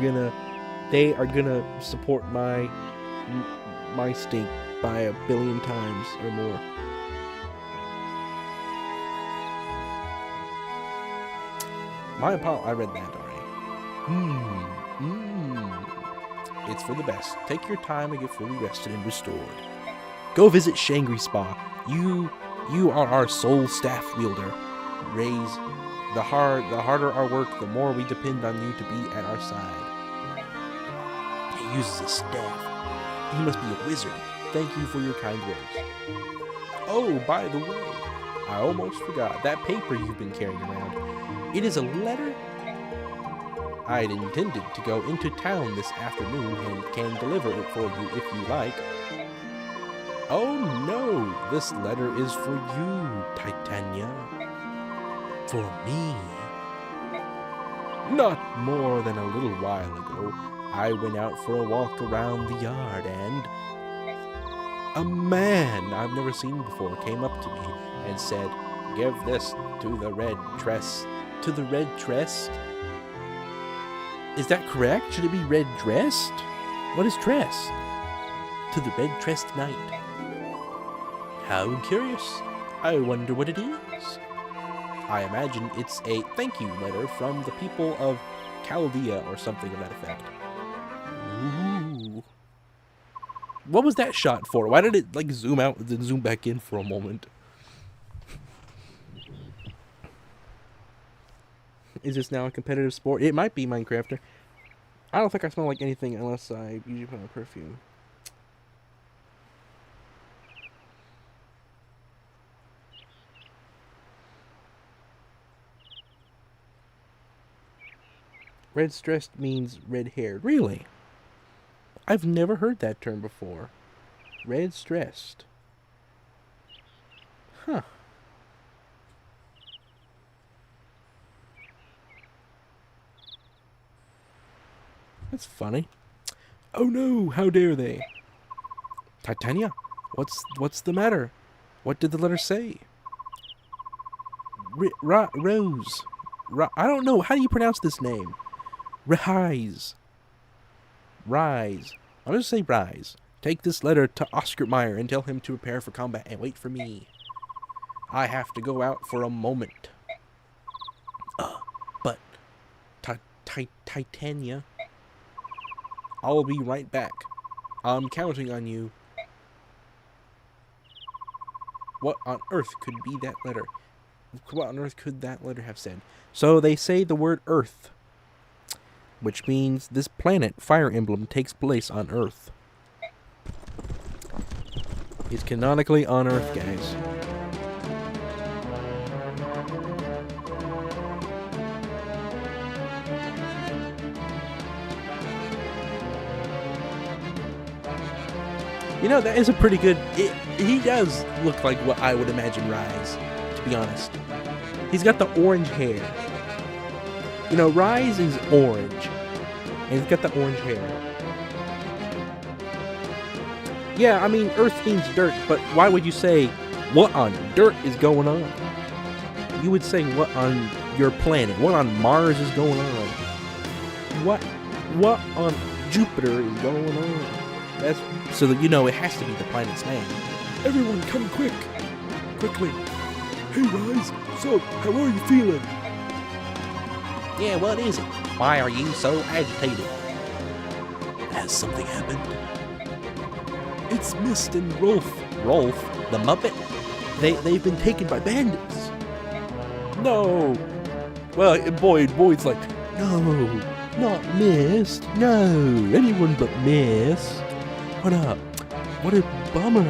are gonna support my stink by 1 billion times or more. I read that already. It's for the best. Take your time and get fully rested and restored. Go visit Shangri Spa. You are our sole staff wielder. Raise the harder our work, the more we depend on you to be at our side. He uses a staff. He must be a wizard. Thank you for your kind words. Oh, by the way, I almost forgot. That paper you've been carrying around, it is a letter? I'd intended to go into town this afternoon and can deliver it for you if you like. Oh no, this letter is for you, Titania. For me. Not more than a little while ago, I went out for a walk around the yard and a man I've never seen before came up to me and said, "Give this to the red tress." To the red tress? Is that correct? Should it be red dressed? What is tress? To the red tressed knight. How curious. I wonder what it is. I imagine it's a thank you letter from the people of Chaldea or something of that effect. Ooh. What was that shot for? Why did it like zoom out and then zoom back in for a moment? Is this now a competitive sport? It might be, Minecrafter. I don't think I smell like anything unless I usually put on perfume. Red stressed means red haired. Really? I've never heard that term before. Red stressed. Huh. That's funny. Oh no, how dare they? Titania, what's the matter? What did the letter say? Rose. I don't know. How do you pronounce this name? Rise. Rise. I'm going to say rise. Take this letter to Oscar Meyer and tell him to prepare for combat and wait for me. I have to go out for a moment. But Titania, I'll be right back. I'm counting on you. What on earth could be that letter? What on earth could that letter have said? So they say the word Earth, which means this planet, Fire Emblem, takes place on Earth. It's canonically on Earth, guys. You know, that is a pretty good... he does look like what I would imagine Rise, to be honest. He's got the orange hair. You know, Rise is orange. And he's got the orange hair. Yeah, I mean, Earth means dirt, but why would you say, what on dirt is going on? You would say, what on your planet? What on Mars is going on? What on Jupiter is going on? That's so that you know it has to be the planet's name. Everyone come quick. Quickly. Hey, Rise. So, how are you feeling? Yeah, what is it? Why are you so agitated? Has something happened? It's Mist and Rolf. Rolf, the Muppet? They've been taken by bandits. No. Well, Boyd's like, no, not Mist. No, anyone but Mist. What up? What a bummer.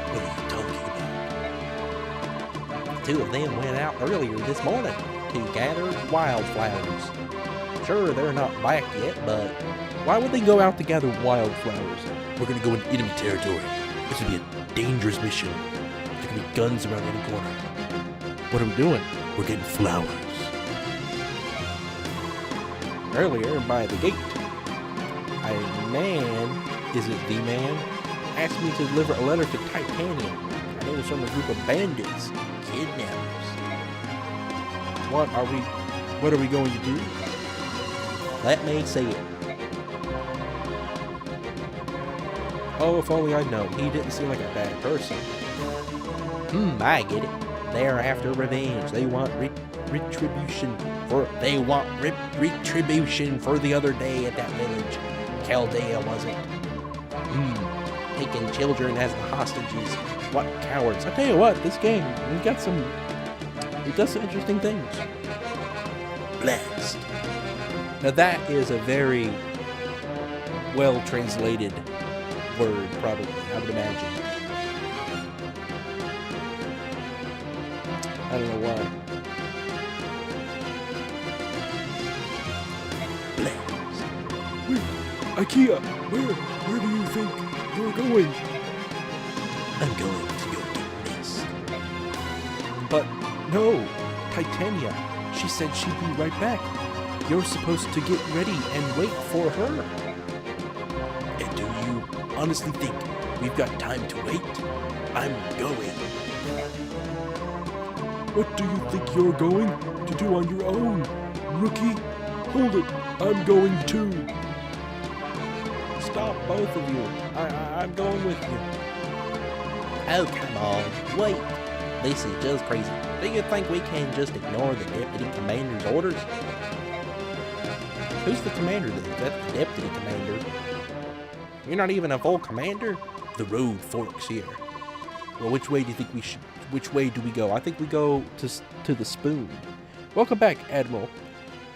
What are you talking about? Two of them went out earlier this morning to gather wildflowers. Sure, they're not back yet, but why would they go out to gather wildflowers? We're gonna go into enemy territory. This would be a dangerous mission. There could be guns around any corner. What are we doing? We're getting flowers. Earlier, by the gate, a man, is it the man, asked me to deliver a letter to Titania. And it was from a group of bandits, kidnappers. What are we going to do? Let me see it. Oh, if only I'd known. He didn't seem like a bad person. I get it. They're after revenge. They want retribution retribution for the other day at that village. Chaldea, was it? Taking children as the hostages. What cowards. I tell you what, this game, it does some interesting things. Blessed. Now that is a very well translated word, probably, I would imagine. I don't know why. IKEA, where do you think you're going? I'm going to go get Mist. But no, Titania. She said she'd be right back. You're supposed to get ready and wait for her. And do you honestly think we've got time to wait? I'm going. What do you think you're going to do on your own, rookie? Hold it, I'm going too. Stop, both of you. I'm going with you. Oh, come on. Wait. This is just crazy. Do you think we can just ignore the deputy commander's orders? Who's the commander then? That's the deputy commander. You're not even a full commander? The road forks here. Well, which way do you think we should? Which way do we go? I think we go to the spoon. Welcome back, Admiral.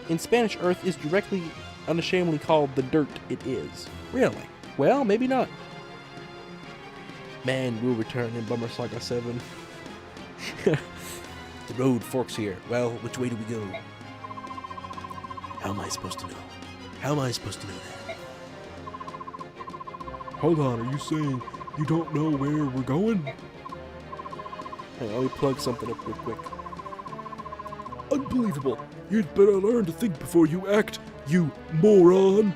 In Spanish, Earth is directly, unashamedly called the dirt it is. Really? Well, maybe not. Man, we'll return in Bummer Saga 7. The road forks here. Well, which way do we go? How am I supposed to know? How am I supposed to know that? Hold on, are you saying you don't know where we're going? Hey, let me plug something up real quick. Unbelievable. You'd better learn to think before you act, you moron.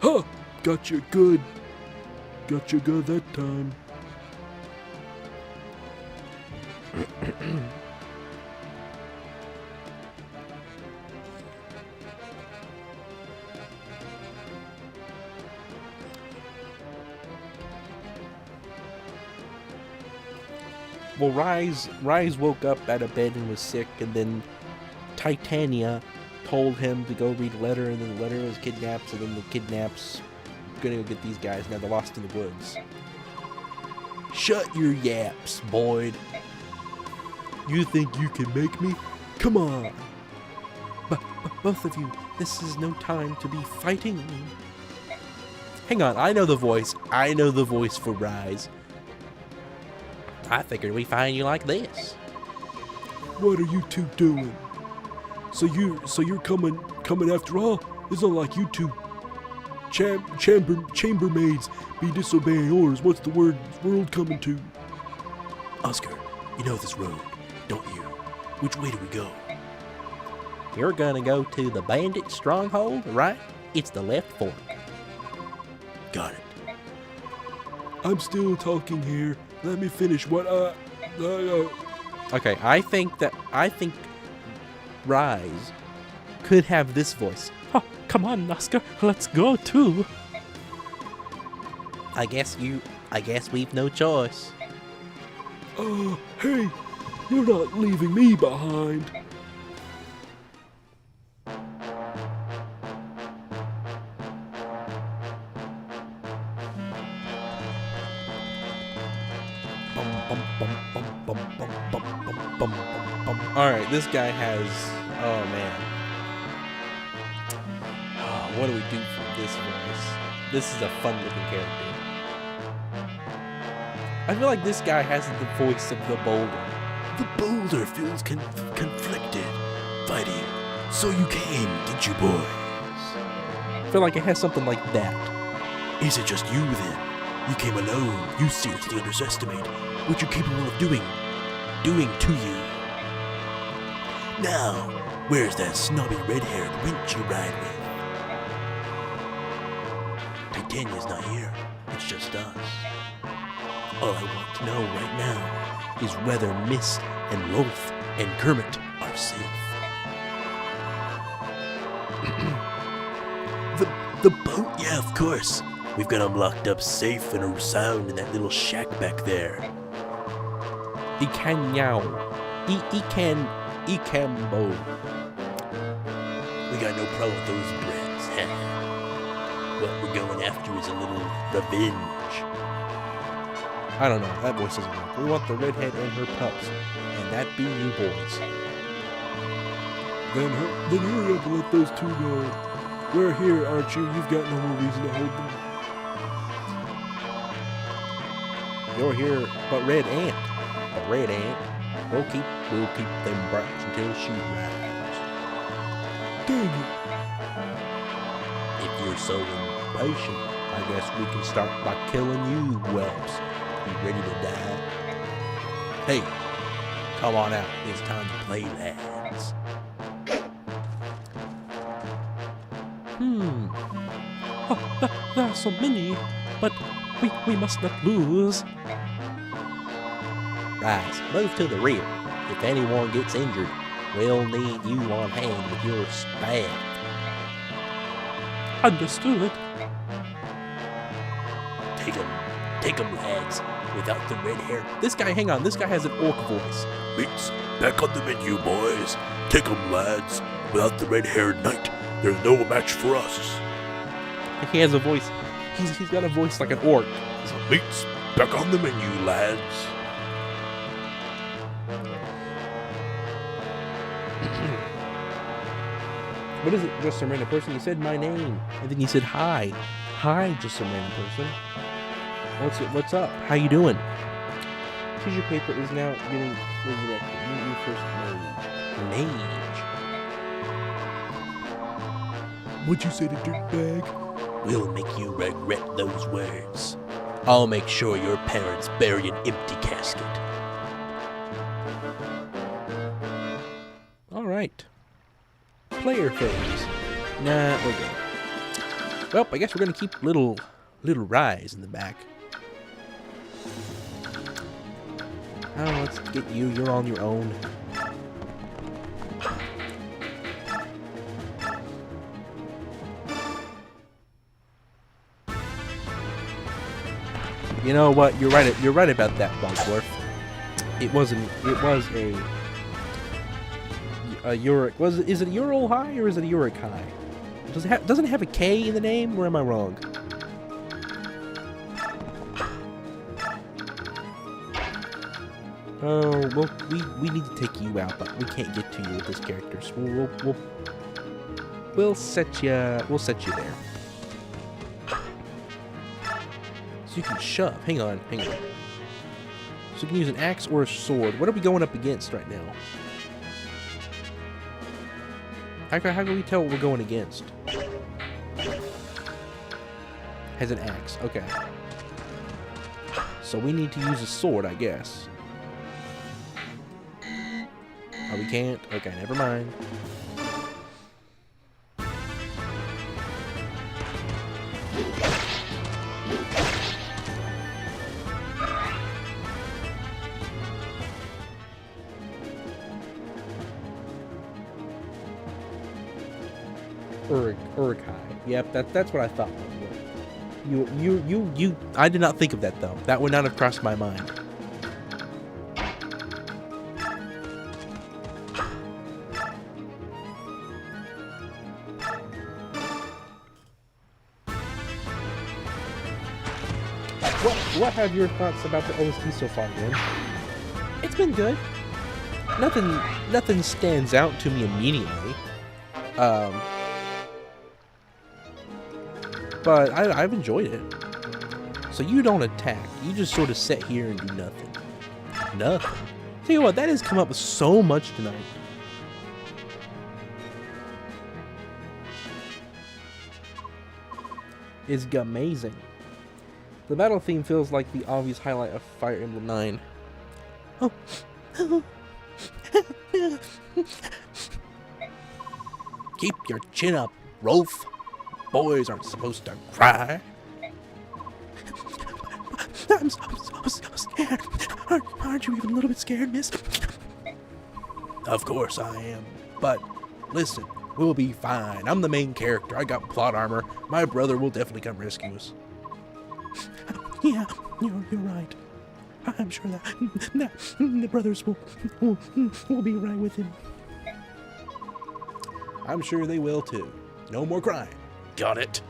Ha! Got you good. Got you good that time. Well, Rise woke up out of bed and was sick, and then Titania told him to go read a letter, and then the letter was kidnapped, and then the kidnaps gonna go get these guys. Now they're lost in the woods. Shut your yaps, Boyd. You think you can make me? Come on. Both of you, this is no time to be fighting. Hang on, I know the voice. I know the voice for Rise. I figured we'd find you like this. What are you two doing? So you're coming after all? It's not like you two chambermaids be disobeying orders. What's the world coming to? Oscar, you know this road, don't you? Which way do we go? You're gonna go to the bandit stronghold, right? It's the left fork. Got it. I'm still talking here. Let me finish what Okay, I think Rise could have this voice. Oh, come on, Oscar, let's go too. I guess we've no choice. Hey, you're not leaving me behind. Alright, this guy has... Oh, man. Oh, what do we do for this voice? This is a fun-looking character. I feel like this guy has the voice of the boulder. The boulder feels conflicted. Fighting. So you came, did you, boys? I feel like it has something like that. Is it just you, then? You came alone. You seriously underestimate what you're capable of doing to you. Now, where's that snobby red-haired wench you ride with? Titania's not here. It's just us. All I want to know right now is whether Mist and Rolf and Kermit are safe. The boat? Yeah, of course. We've got them locked up safe and sound in that little shack back there. The Kanyao. Ecambo. We got no problem with those brats, huh? What we're going after is a little revenge. I don't know. That voice doesn't work. We want the redhead and her pups, and that be you boys. Then hurry up and let those two go. We're here, aren't you? You've got no more reason to hold them. You're here, but Red Ant. But Red Ant. We'll keep them brats until she rides. Dang it. If you're so impatient, I guess we can start by killing you, whelps. You ready to die? Hey, come on out. It's time to play, lads. There are so many, but we must not lose. Rise, move to the rear. If anyone gets injured, we'll need you on hand with your staff. Understood. Take 'em, lads. Without the red hair. This guy, hang on, this guy has an orc voice. Meats, back on the menu, boys. Take 'em, lads. Without the red-haired knight, there's no match for us. He has a voice. He's got a voice like an orc. Meats, back on the menu, lads. What is it? Just some random person. He said my name, and then he said hi. Hi, just some random person. What's up? How you doing? Tissue paper is now getting resurrected. Meet your first mage. Mage. What'd you say to dirtbag? We'll make you regret those words. I'll make sure your parents bury an empty casket. All right. Player phase. Nah, we're good. Well, I guess we're gonna keep little Rise in the back. Oh, let's get you. You're on your own. You know what? You're right. You're right about that, Bogdorf. It was a Uric. Is it Ural High or is it Uric High? Doesn't it have a K in the name, or am I wrong? Oh, well, we need to take you out, but we can't get to you with this character. So we'll set you there. So you can shove. Hang on. So you can use an axe or a sword. What are we going up against right now? How can we tell what we're going against? Has an axe. Okay. So we need to use a sword, I guess. Oh, we can't? Okay, never mind. Urukai. Yep, that's what I thought. You. I did not think of that though. That would not have crossed my mind. What have your thoughts about the OST so far, man? It's been good. Nothing stands out to me immediately. But I've enjoyed it. So you don't attack. You just sort of sit here and do nothing. Nothing. Tell you what, that has come up with so much tonight. It's amazing. The battle theme feels like the obvious highlight of Fire Emblem 9. Oh. Keep your chin up, Rolf. Boys aren't supposed to cry. I'm so scared. Aren't you even a little bit scared, miss? Of course I am. But listen, we'll be fine. I'm the main character. I got plot armor. My brother will definitely come rescue us. Yeah, you're right. I'm sure that the brothers will be right with him. I'm sure they will too. No more crying. Got it.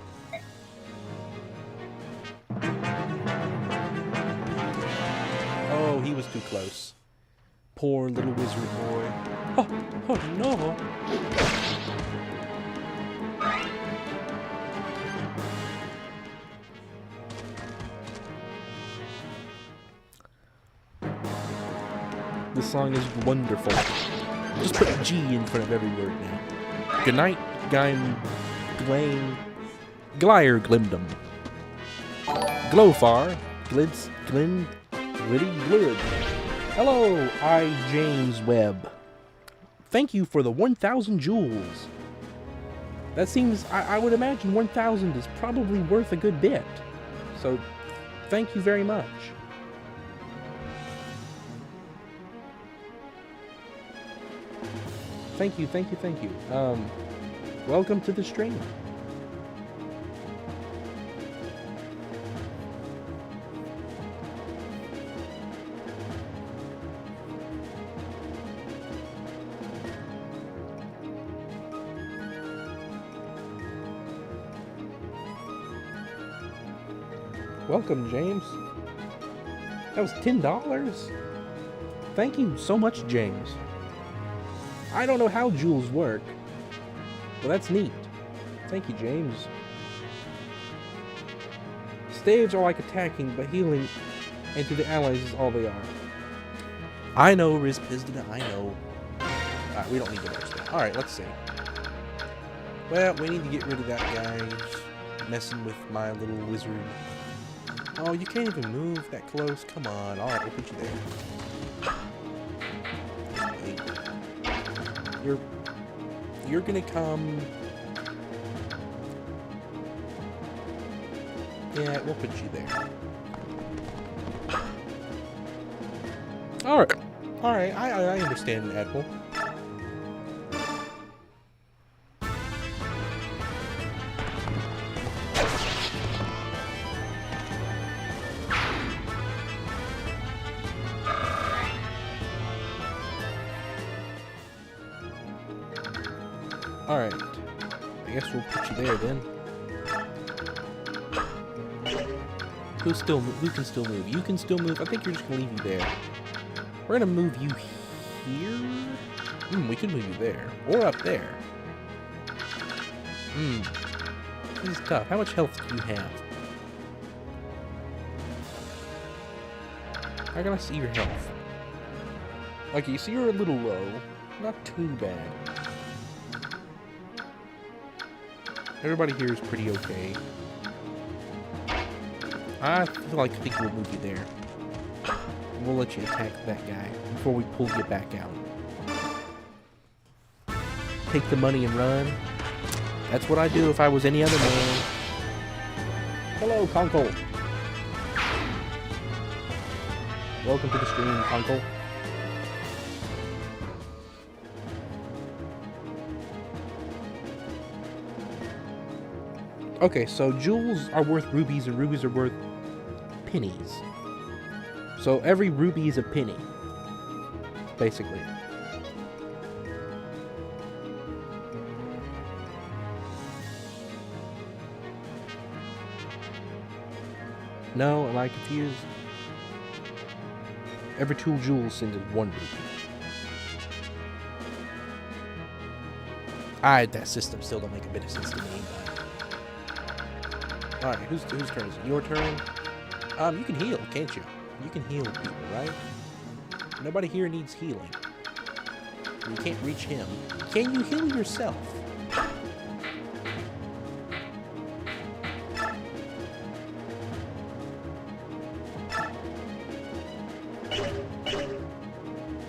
Oh, he was too close. Poor little wizard boy. Oh no! This song is wonderful. Just put a G in front of every word now. Good night, Glyer Glimdom. Glowfar, Glitz, Glin, Glitty Glid. Hello, I, James Webb. Thank you for the 1,000 jewels. That seems, I would imagine 1,000 is probably worth a good bit. So, thank you very much. Thank you, thank you, thank you. Welcome to the stream. Welcome, James. That was $10. Thank you so much, James. I don't know how jewels work. Well, that's neat. Thank you, James. Staves are like attacking, but healing and to the allies is all they are. I know, Riz Pizdina, I know. Alright, we don't need to watch that. Alright, let's see. Well, we need to get rid of that guy who's messing with my little wizard. Oh, you can't even move that close? Come on. Alright, we'll put you there. You're gonna come. Yeah, we'll put you there. Alright, I understand, Admiral. Alright. I guess we'll put you there then. Who can still move? You can still move. I think you're just gonna leave you there. We're gonna move you here. We could move you there. Or up there. This is tough. How much health do you have? How can I see your health? Okay, so you're a little low. Not too bad. Everybody here is pretty okay. I think we'll move you there. We'll let you attack that guy before we pull you back out. Take the money and run. That's what I'd do if I was any other man. Hello, Conkle. Welcome to the stream, Conkle. Okay, so jewels are worth rubies and rubies are worth pennies. So every ruby is a penny, basically. No, am I confused? Every 2 jewels sends 1 ruby. That system still don't make a bit of sense to me, but... Alright, whose turn is it? Your turn? You can heal, can't you? You can heal people, right? Nobody here needs healing. You can't reach him. Can you heal yourself?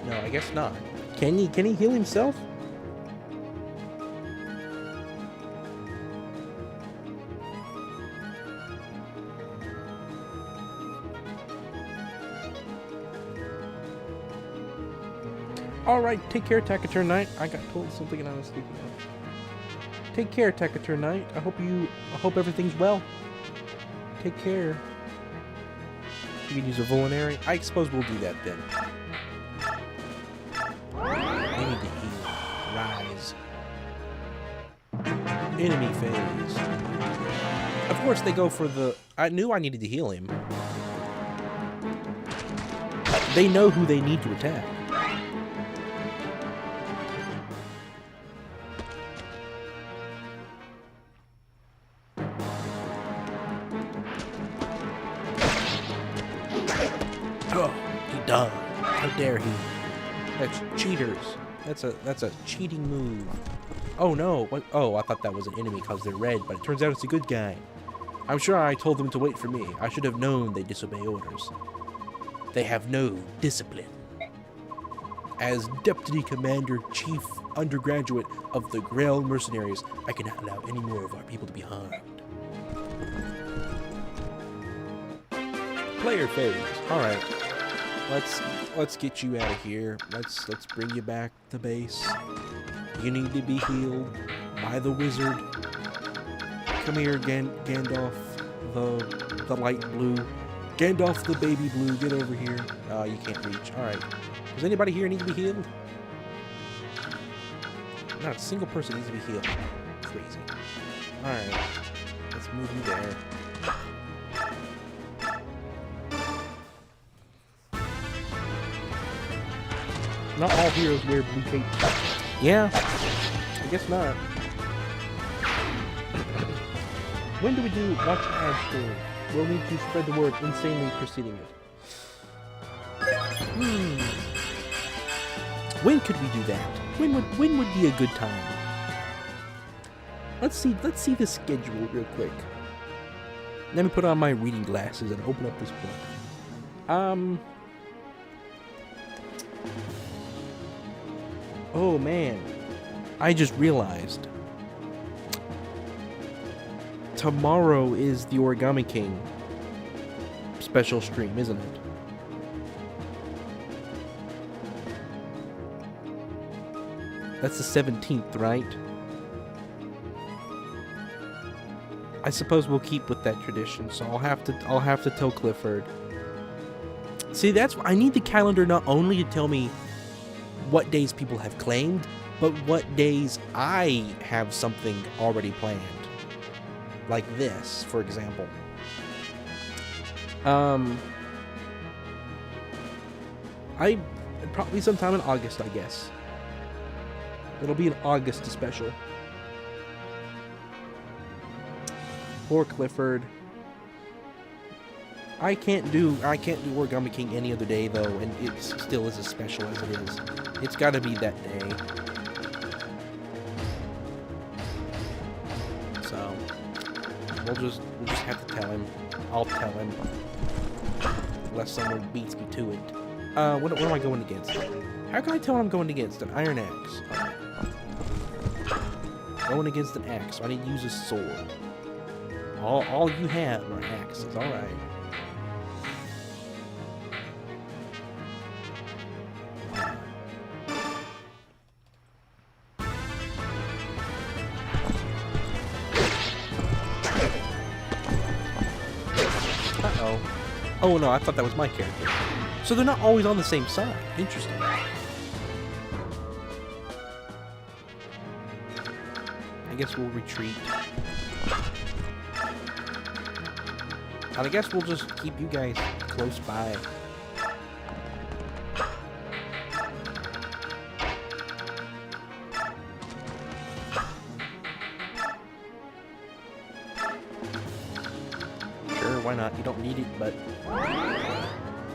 No, I guess not. Can he heal himself? Alright, take care, Takatur Knight. I got told something and I was sleeping. Take care, Takatur Knight. I hope everything's well. Take care. You can use a Vulnerary. I suppose we'll do that then. I need to heal. Rise. Enemy phase. Of course, they go for the... I knew I needed to heal him. They know who they need to attack. Oh, he died. How dare he? That's cheaters. That's a cheating move. Oh no, what? Oh, I thought that was an enemy because they're red, but it turns out it's a good guy. I'm sure I told them to wait for me. I should have known they disobey orders. They have no discipline. As Deputy Commander Chief Undergraduate of the Grail Mercenaries, I cannot allow any more of our people to be harmed. Player phase. Alright. Let's get you out of here. Let's bring you back to base. You need to be healed by the wizard. Come here, Gandalf, the light blue. Gandalf the baby blue, get over here. You can't reach. Alright. Does anybody here need to be healed? Not a single person needs to be healed. Crazy. Alright. Let's move you there. Not all heroes wear blue capes. Yeah, I guess not. When do we do watch ad stream? We'll need to spread the word insanely preceding it. When could we do that? When would be a good time? Let's see the schedule real quick. Let me put on my reading glasses and open up this book. Oh man, I just realized. Tomorrow is the Origami King special stream, isn't it? That's the 17th, right? I suppose we'll keep with that tradition, so I'll have to tell Clifford. See, that's I need the calendar not only to tell me what days people have claimed, but what days I have something already planned. Like this, for example. I probably sometime in August, I guess. It'll be an August special. Poor Clifford. I can't do Origami King any other day though, and it still is as special as it is. It's got to be that day. So we'll just have to tell him. I'll tell him, unless someone beats me to it. What am I going against? How can I tell what I'm going against? An iron axe. Going against an axe, so I need to use a sword. All you have are axes. All right. Oh no, I thought that was my character. So they're not always on the same side. Interesting. I guess we'll retreat. And I guess we'll just keep you guys close by. Why not? You don't need it, but...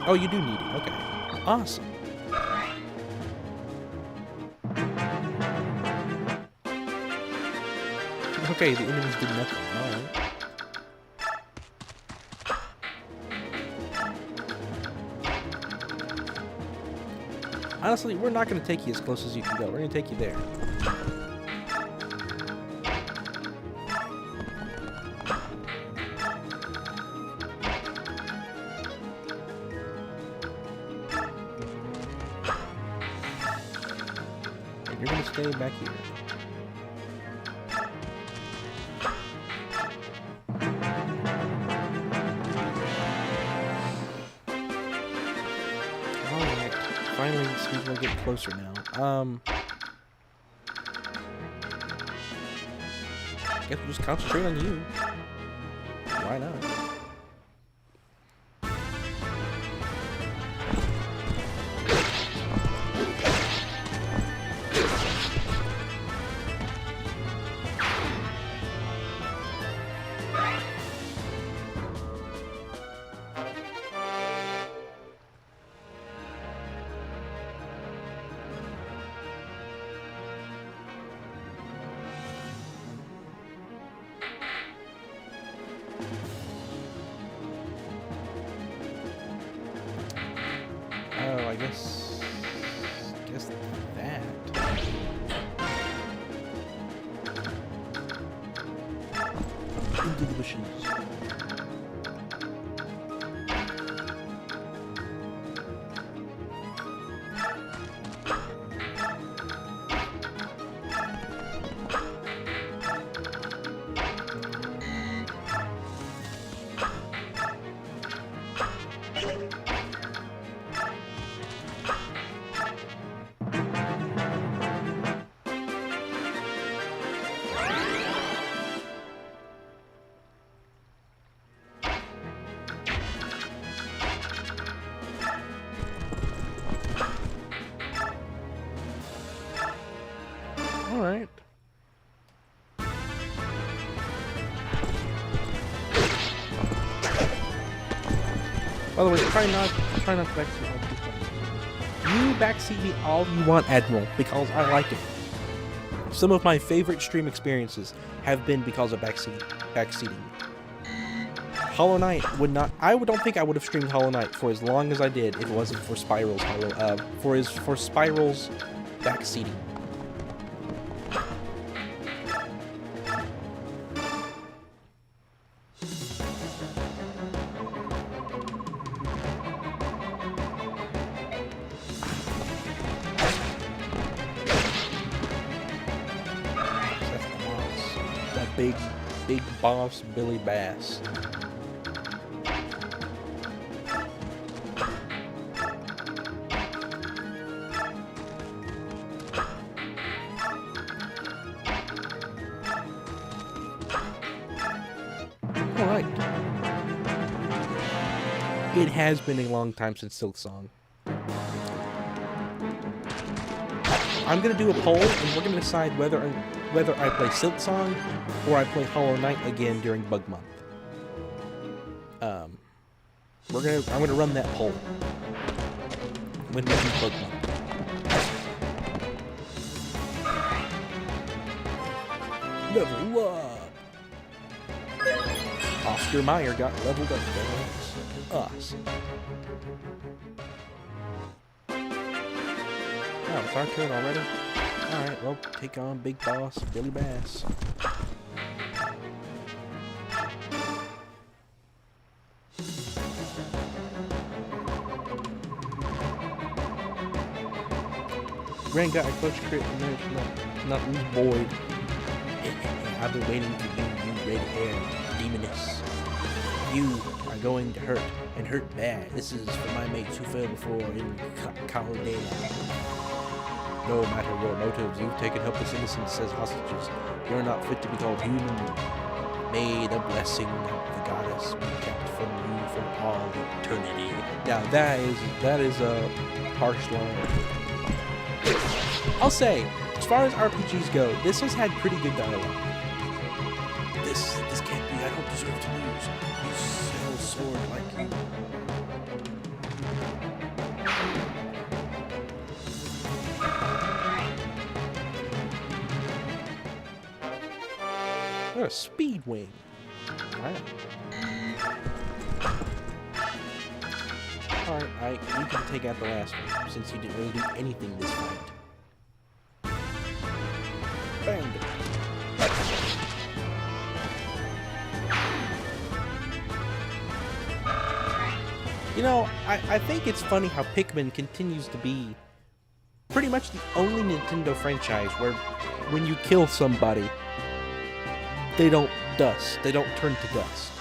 Oh, you do need it. Okay. Awesome. Okay, the enemies did nothing. Alright. Honestly, we're not going to take you as close as you can go. We're going to take you there. You're gonna stay back here. which means we're getting closer now. I guess we'll just concentrate on you. Why not? Oh, I guess that. Into the bushes. All right. By the way, try not to backseat all these times. You backseat me all you want, Admiral, because I like it. Some of my favorite stream experiences have been because of backseating. Hollow Knight would not. Don't think I would have streamed Hollow Knight for as long as I did if it wasn't for Spiral's for Spiral's backseating. Big boss Billy Bass. All right. It has been a long time since Silk Song. I'm gonna do a poll, and we're gonna decide whether I play Silk Song or I play Hollow Knight again during Bug Month. I'm gonna run that poll when we do Bug Month. Level up. Oscar Mayer got leveled up. That's awesome. Oh, it's our turn already? Alright, well, take on Big Boss Billy Bass. Grand got a clutch crit and managed to not lose Boyd. I've been waiting for you, you red-haired demoness. You are going to hurt, and hurt bad. This is for my mates who fell before in Caldea. No matter your motives, you've taken helpless innocents as hostages. You're not fit to be called human. May the blessing of the goddess be kept from you for all eternity. Now that is a harsh line. I'll say, as far as RPGs go, this has had pretty good dialogue. This can't be. I don't deserve to lose. You sell sword like you. Oh, a speed wing. Wow. Alright, you can take out the last one, since you didn't really do anything this fight. Bang! You know, I think it's funny how Pikmin continues to be pretty much the only Nintendo franchise where when you kill somebody, they don't turn to dust.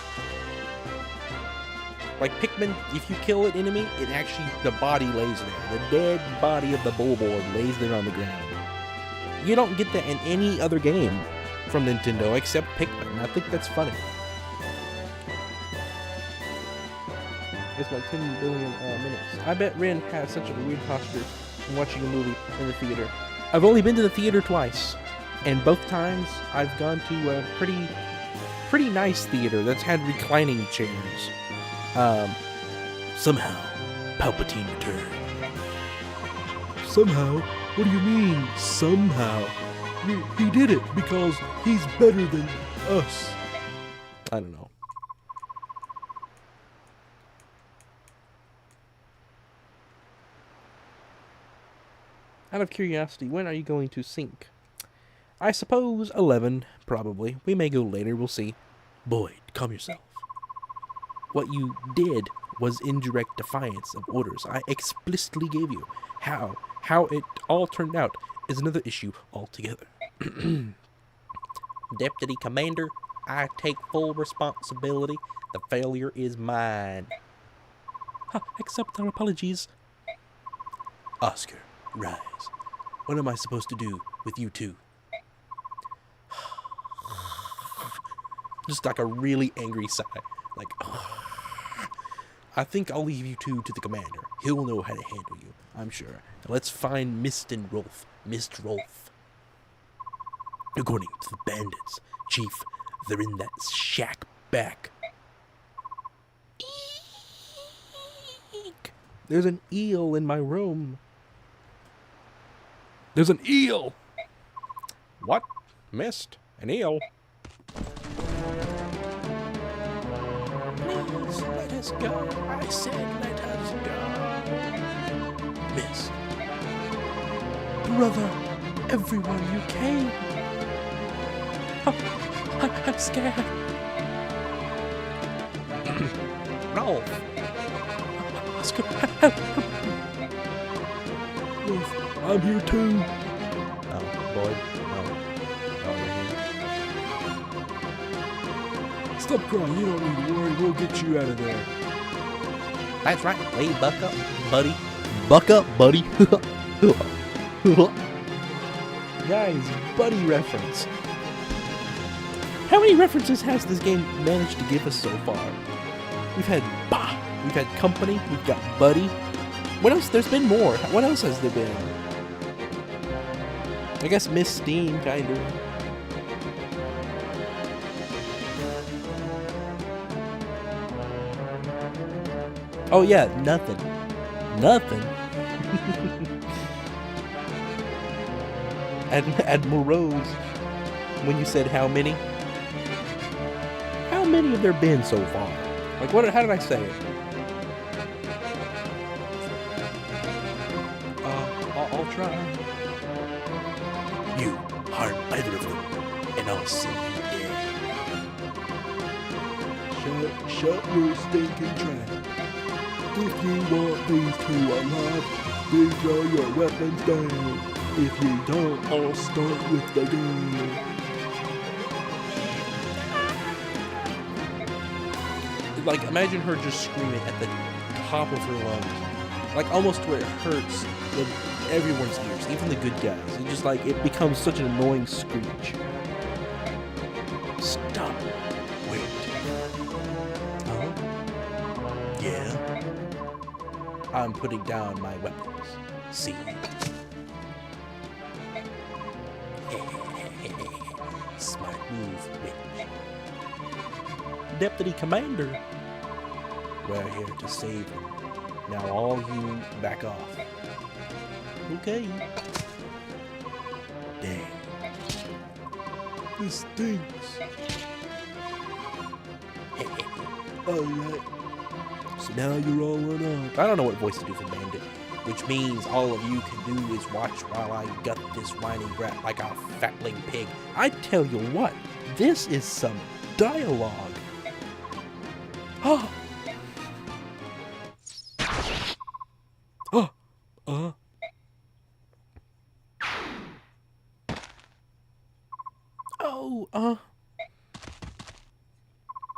Like Pikmin, if you kill an enemy, it actually, the body lays there. The dead body of the bullboard lays there on the ground. You don't get that in any other game from Nintendo except Pikmin. I think that's funny. It's like 10 billion minutes. I bet Ren has such a weird posture when watching a movie in the theater. I've only been to the theater twice, and both times I've gone to a pretty nice theater that's had reclining chairs. Somehow, Palpatine returned. Somehow? What do you mean, somehow? He did it because he's better than us. I don't know. Out of curiosity, when are you going to sync? I suppose 11, probably. We may go later, we'll see. Boyd, calm yourself. What you did was indirect defiance of orders I explicitly gave you. How it all turned out is another issue altogether. Deputy Commander, I take full responsibility. The failure is mine. Accept our apologies. Oscar, rise. What am I supposed to do with you two? Just like a really angry sigh. Like, I think I'll leave you two to the commander. He'll know how to handle you, I'm sure. Now let's find Mist and Rolf. Mist Rolf. According to the bandits, Chief, they're in that shack back. Eek. There's an eel in my room. There's an eel! What? Mist? An eel? Please let us go. I said let us go. Mist. Brother, everyone, you came. I'm scared. Rolf. Oscar, help. Wolf, I'm here too. Oh, Boyd. Oh, you're here. Stop crying, you don't need to worry, we'll get you out of there. That's right. Hey, buck up, buddy. Buck up, buddy. Guys, buddy reference. How many references has This game managed to give us so far. We've had Bah. We've had Company. We've got Buddy. What else? There's been more. What else has there been? I guess Miss Steam, kind of. Oh yeah, nothing. Nothing. Admiral Rose, when you said how many? How many have there been so far? Like what? How did I say it? I'll try. You harm either of them, and I'll see you dead. Shut your stinking trap. If you want these two alive, then throw your weapons down. If you don't, I'll start with the gun. Like imagine her just screaming at the top of her lungs, like almost to where it hurts everyone's ears, even the good guys. It just like it becomes such an annoying screech. Stop. Wait. Huh? Yeah? I'm putting down my weapons. See? Smart move, witch. Deputy Commander. We're here to save him. Now all you back off. Okay. Dang. This stinks. Alright. So now you're all unarmed. I don't know what voice to do for Bandit, which means all of you can do is watch while I gut this whining brat like a fatling pig. I tell you what, this is some dialogue. Oh.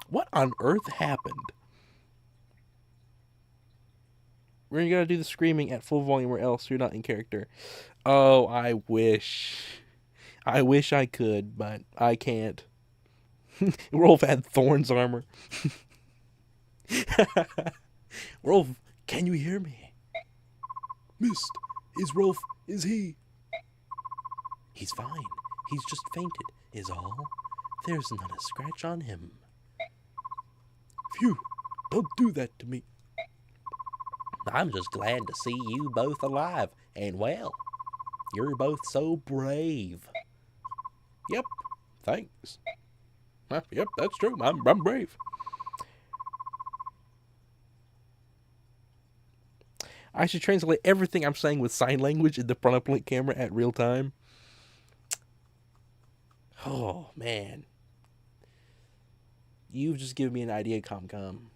What on earth happened? We're gonna gotta do the screaming at full volume, or else you're not in character. Oh, I wish. I wish I could, but I can't. Rolf had Thorn's armor. Rolf, can you hear me? Mist, is he? He's fine. He's just fainted, is all. There's not a scratch on him. Phew, don't do that to me. I'm just glad to see you both alive and well. You're both so brave. Yep, thanks. Yep, that's true. I'm brave. I should translate everything I'm saying with sign language in the front uplink camera at real time. Oh, man. You've just given me an idea, Comcom.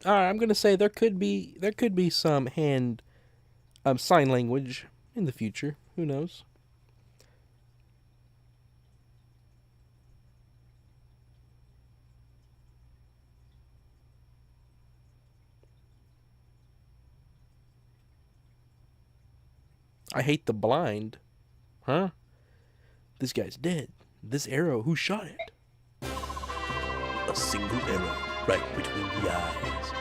I'm gonna say there could be some hand sign language in the future. Who knows? I hate the blind. Huh? This guy's dead. This arrow, who shot it? A single arrow right between the eyes.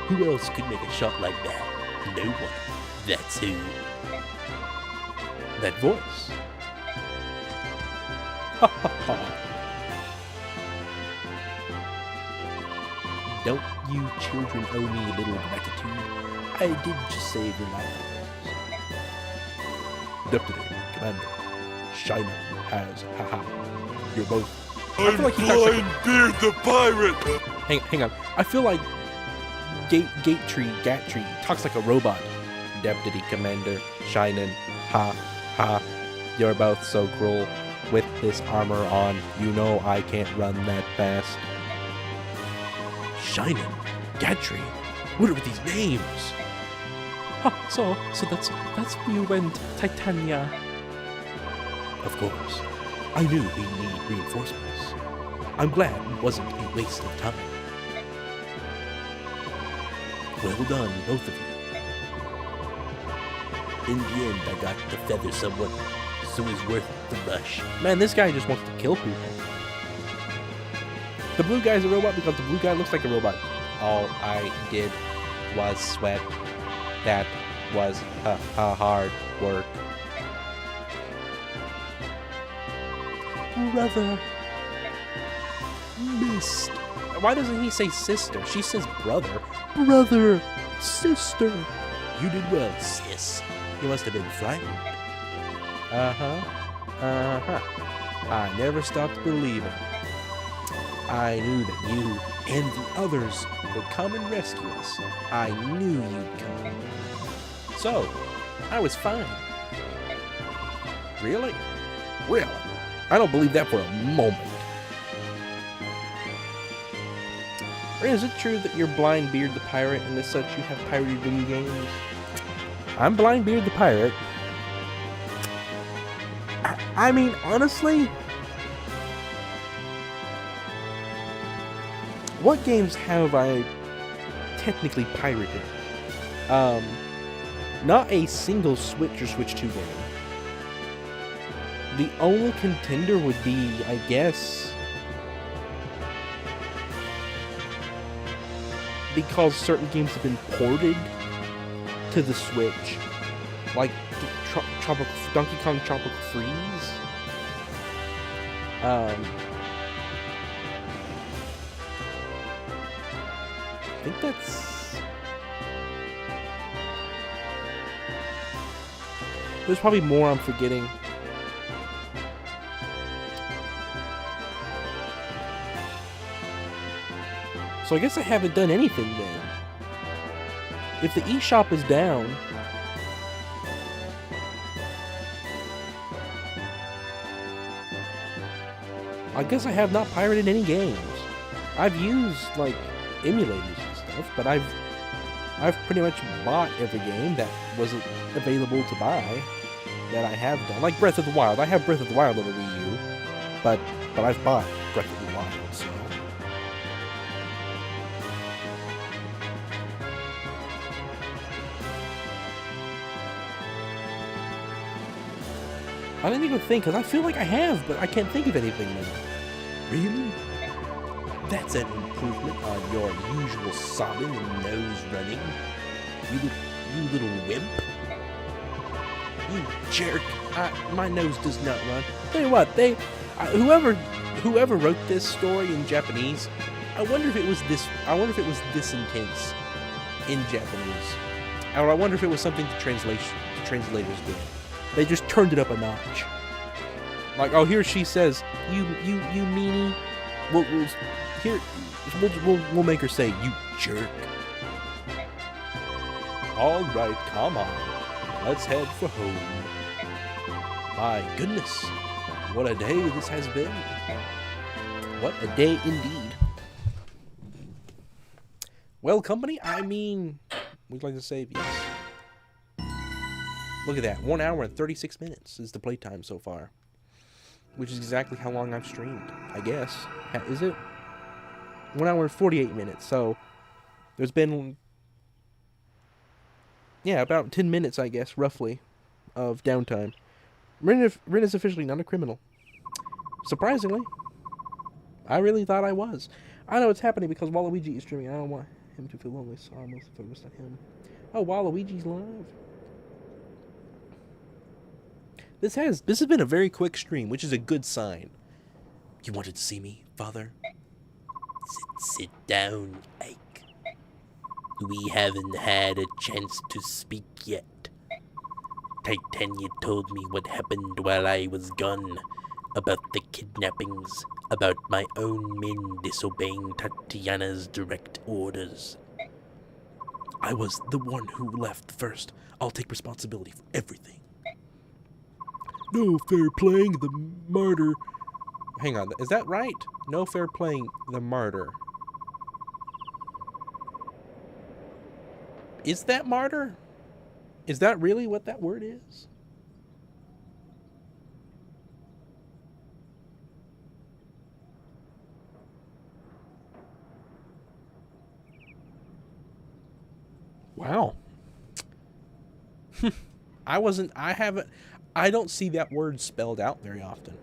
Who else could make a shot like that? No one. That's who. That voice. Don't you children owe me a little gratitude? I did just save your life. Deputy Commander, Shiner has, haha. You're both. I'm like he talks like Blindbeard the pirate! Hang on. I feel like Gattree talks like a robot. Deputy Commander, Shinin, ha. You're both so cruel. With this armor on, you know I can't run that fast. Shinin, Gattree, what are these names? So that's where you went, Titania. Of course. I knew we'd need reinforcements. I'm glad it wasn't a waste of time. Well done, both of you. In the end, I got the feather somewhat, so it's worth the rush. Man, this guy just wants to kill people. The blue guy's a robot because the blue guy looks like a robot. All I did was sweat. That was hard work. Brother. Mist. Why doesn't he say sister? She says brother. Brother. Sister. You did well, sis. You must have been frightened. I never stopped believing. I knew that you and the others would come and rescue us. I knew you'd come. So, I was fine. Really? Really? I don't believe that for a moment. Or is it true that you're Blindbeard the pirate and as such you have pirated video games? I'm Blindbeard the pirate. I mean, honestly, what games have I technically pirated? Not a single Switch or Switch 2 game. The only contender would be, I guess, because certain games have been ported to the Switch, like Donkey Kong Tropical Freeze. I think that's... There's probably more I'm forgetting. So I guess I haven't done anything then. If the eShop is down, I guess I have not pirated any games. I've used like emulators and stuff, but I've pretty much bought every game that wasn't available to buy that I have done. Like Breath of the Wild. I have Breath of the Wild on the Wii U, but I've bought Breath of the Wild. I didn't even think, because I feel like I have, but I can't think of anything now. Really? That's an improvement on your usual sobbing and nose running. You little wimp. You jerk. My nose does not run. Tell you what, whoever wrote this story in Japanese, I wonder if it was this intense in Japanese. Or I wonder if it was something the translators did. They just turned it up a notch. Like, oh, here she says, you meanie. We'll make her say, you jerk. All right, come on. Let's head for home. My goodness, what a day this has been. What a day indeed. Well, company, I mean, we'd like to say yes. Look at that, 1 hour and 36 minutes is the playtime so far. Which is exactly how long I've streamed, I guess. Is it? 1 hour and 48 minutes, so there's been, yeah, about 10 minutes, I guess, roughly, of downtime. Rin is officially not a criminal. Surprisingly. I really thought I was. I know it's happening because Waluigi is streaming. I don't want him to feel lonely, so I'm mostly focused on him. Oh, Waluigi's live. This has been a very quick stream, which is a good sign. You wanted to see me, father? Sit down, Ike. We haven't had a chance to speak yet. Titania told me what happened while I was gone. About the kidnappings. About my own men disobeying Tatiana's direct orders. I was the one who left first. I'll take responsibility for everything. No fair playing the martyr. Hang on, is that right? No fair playing the martyr. Is that martyr? Is that really what that word is? Wow. I don't see that word spelled out very often.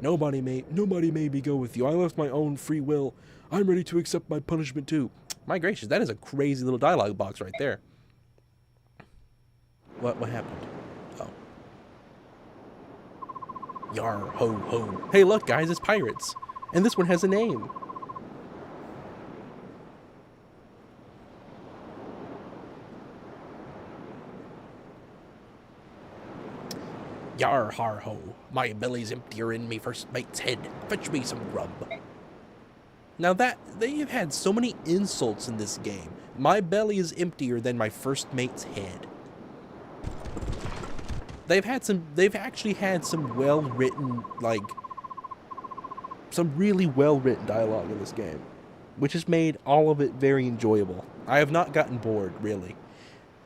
Nobody made me go with you. I left my own free will. I'm ready to accept my punishment too. My gracious, that is a crazy little dialogue box right there. What happened? Oh. Yar ho ho. Hey look guys, it's pirates. And this one has a name. Yar har ho. My belly's emptier in me first mate's head. Fetch me some grub. Now they've had so many insults in this game. My belly is emptier than my first mate's head. They've actually had some well-written, like, some really well-written dialogue in this game, which has made all of it very enjoyable. I have not gotten bored, really.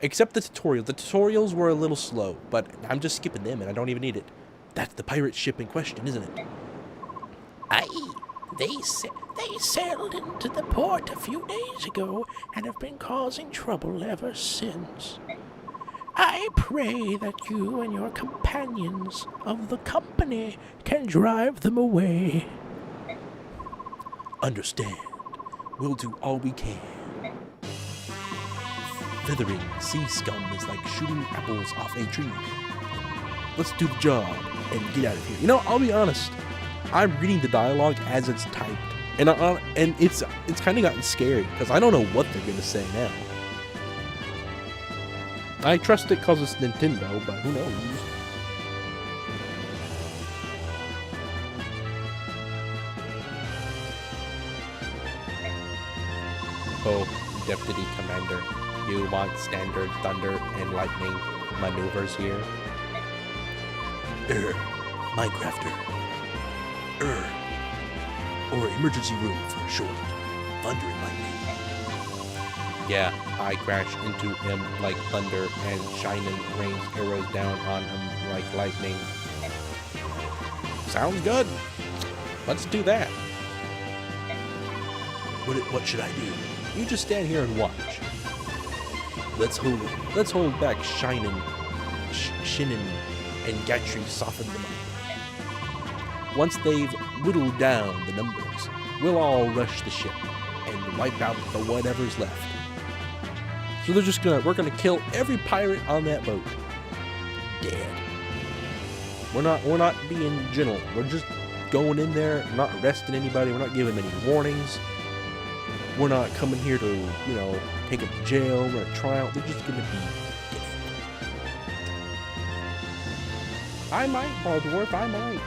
Except the tutorial. The tutorials were a little slow, but I'm just skipping them and I don't even need it. That's the pirate ship in question, isn't it? They sailed into the port a few days ago and have been causing trouble ever since. I pray that you and your companions of the company can drive them away. Understand. We'll do all we can. Feathering sea scum is like shooting apples off a tree. Let's do the job and get out of here. You know, I'll be honest. I'm reading the dialogue as it's typed, and it's kind of gotten scary because I don't know what they're gonna say now. I trust it because it's Nintendo, but who knows? Oh, Deputy Commander, you want standard thunder and lightning maneuvers here? Minecrafter. Or emergency room for short. Thunder and lightning. Yeah, I crash into him like thunder and shining rains arrows down on him like lightning. Sounds good. Let's do that. What should I do? You just stand here and watch. Let's hold back shinin and Gatry soften them up. Once they've whittled down the numbers, we'll all rush the ship and wipe out the whatever's left. So we're gonna kill every pirate on that boat. Dead. We're not being gentle. We're just going in there, not arresting anybody. We're not giving them any warnings. We're not coming here to, take them to jail, run a trial. They're just gonna be dead. I might, Bald Dwarf, I might.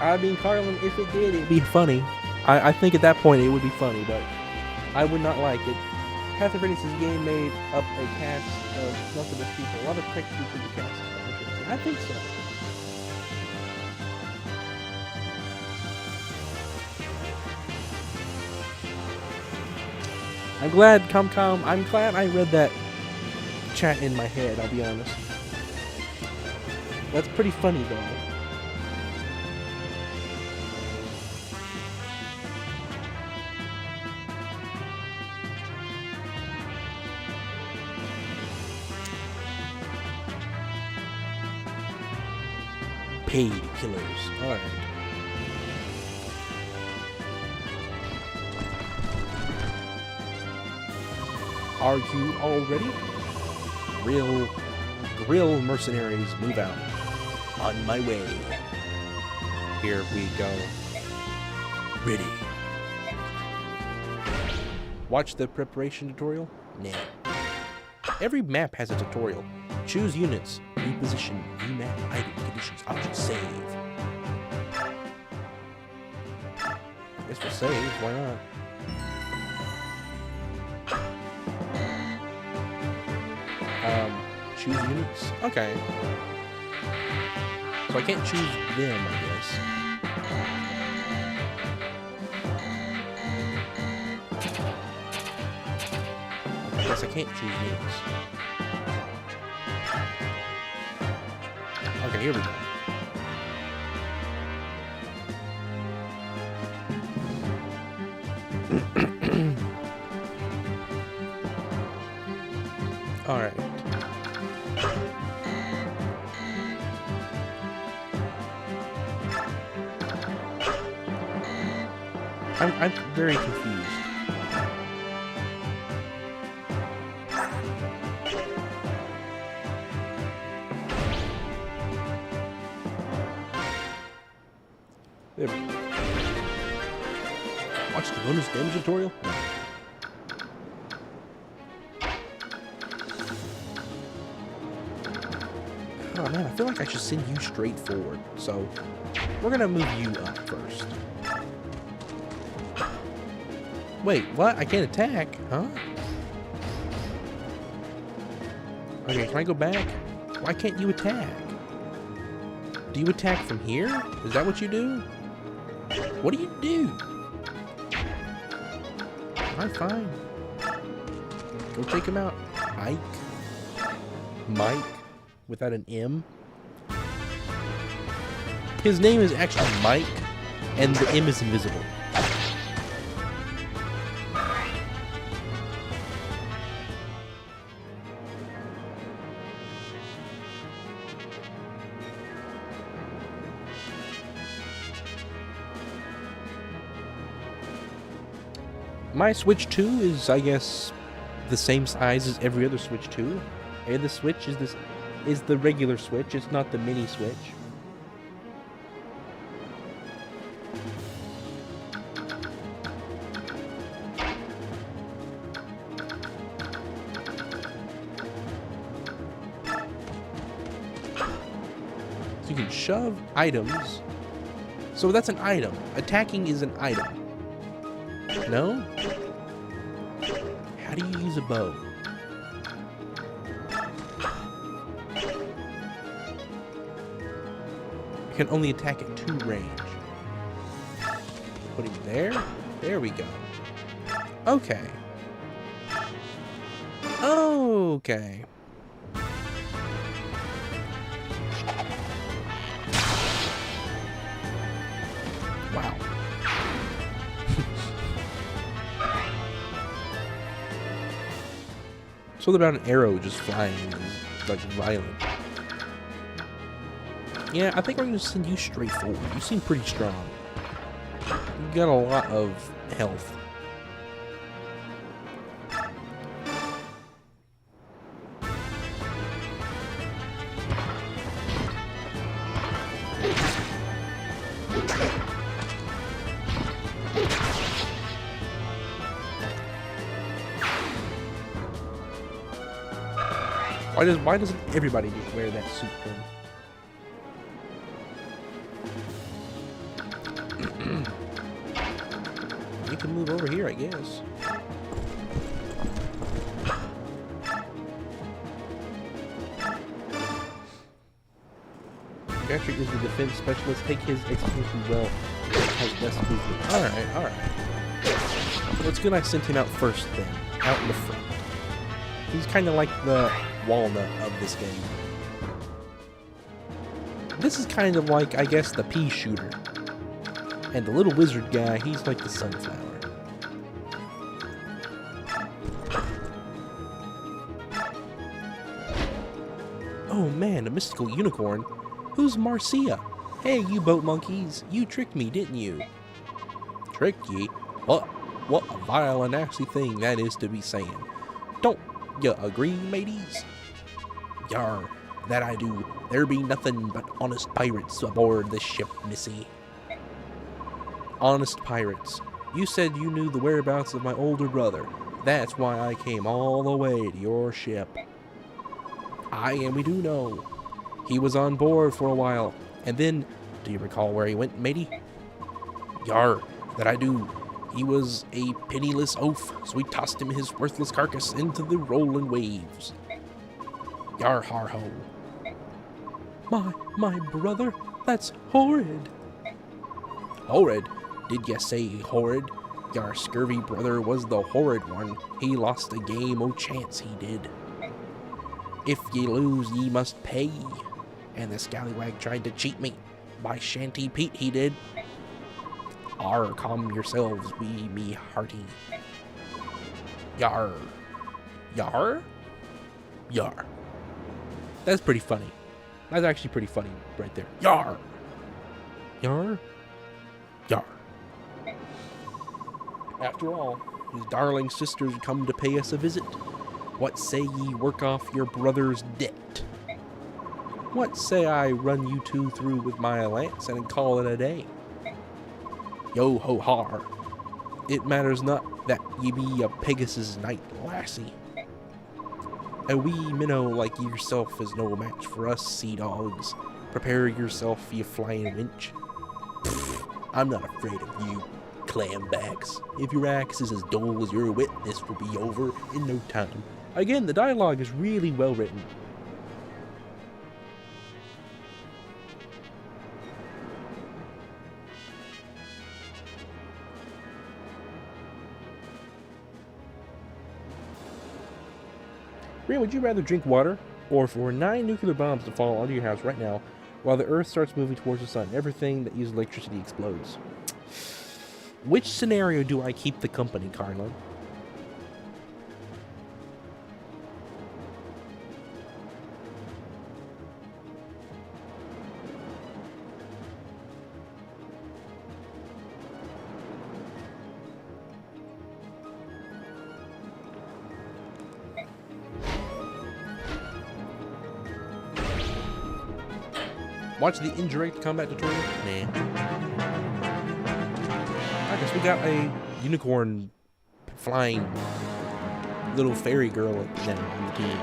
I mean, Carlin, if it did, it'd be funny. I think at that point it would be funny, but I would not like it. Path of Radiance's game made up a cast of nothing but people. A lot of text for the cast. I think so. I'm glad, ComCom, I'm glad I read that chat in my head, I'll be honest. That's pretty funny, though. Paid killers. Alright. Are you all ready? Real mercenaries, move out. On my way. Here we go. Ready. Watch the preparation tutorial? Nah. Every map has a tutorial. Choose units, reposition, view map, item, conditions, options, save. Guess we'll save, why not? Choose units? Okay. So I can't choose them, I guess. I guess I can't choose units. Okay, here we go. All right. I'm very confused. There. Watch the bonus damage tutorial? No. Oh man, I feel like I should send you straight forward. So, we're gonna move you up first. Wait, what? I can't attack? Huh? Okay, can I go back? Why can't you attack? Do you attack from here? Is that what you do? What do you do? Alright, fine. Go take him out. Mike? Without an M? His name is actually Mike, and the M is invisible. My Switch 2 is, I guess, the same size as every other Switch 2. And the Switch is the regular Switch, it's not the mini Switch. So you can shove items. So that's an item. Attacking is an item. No? How do you use a bow? You can only attack at 2 range. Put him there. There we go. Okay. Okay. Wow. Something about an arrow just flying is like violent. Yeah, I think we're gonna send you straight forward. You seem pretty strong. You got a lot of health. Why doesn't everybody just wear that suit then? You can move over here, I guess. Patrick is the defense specialist. Take his execution well. Has best movement. Alright, alright. Well, it's good I sent him out first then. Out in the front. He's kind of like the walnut of this game. This is kind of like, I guess, the pea shooter. And the little wizard guy, he's like the sunflower. Oh man, a mystical unicorn. Who's Marcia? Hey, you boat monkeys. You tricked me, didn't you? Tricked ye? What a vile and nasty thing that is to be saying. Don't you agree, mateys? Yar, that I do. There be nothing but honest pirates aboard this ship, missy. Honest pirates. You said you knew the whereabouts of my older brother. That's why I came all the way to your ship. Aye, and we do know. He was on board for a while, and then, do you recall where he went, matey? Yar, that I do. He was a penniless oaf, so we tossed him his worthless carcass into the rolling waves. Yar har ho. My brother? That's horrid. Horrid? Did ya say horrid? Yar scurvy brother was the horrid one. He lost a game o' chance, he did. If ye lose, ye must pay. And the scallywag tried to cheat me. By Shanty Pete, he did. Arr, calm yourselves, we me hearty. Yar. Yar? Yar. That's pretty funny. That's actually pretty funny right there. Yar! Yar? Yar. After all, his darling sisters come to pay us a visit. What say ye work off your brother's debt? What say I run you two through with my lance and call it a day? Yo ho har. It matters not that ye be a Pegasus knight, lassie. A wee minnow like yourself is no match for us sea dogs. Prepare yourself, ye flying winch. Pfft, I'm not afraid of you, clambacks. If your axe is as dull as your wit, this will be over in no time. Again, the dialogue is really well written. Ray, would you rather drink water or for 9 nuclear bombs to fall onto your house right now while the Earth starts moving towards the sun? Everything that uses electricity explodes. Which scenario do I keep the company, Carla? Watch the indirect combat tutorial? Nah. I guess we got a unicorn flying little fairy girl now on the team.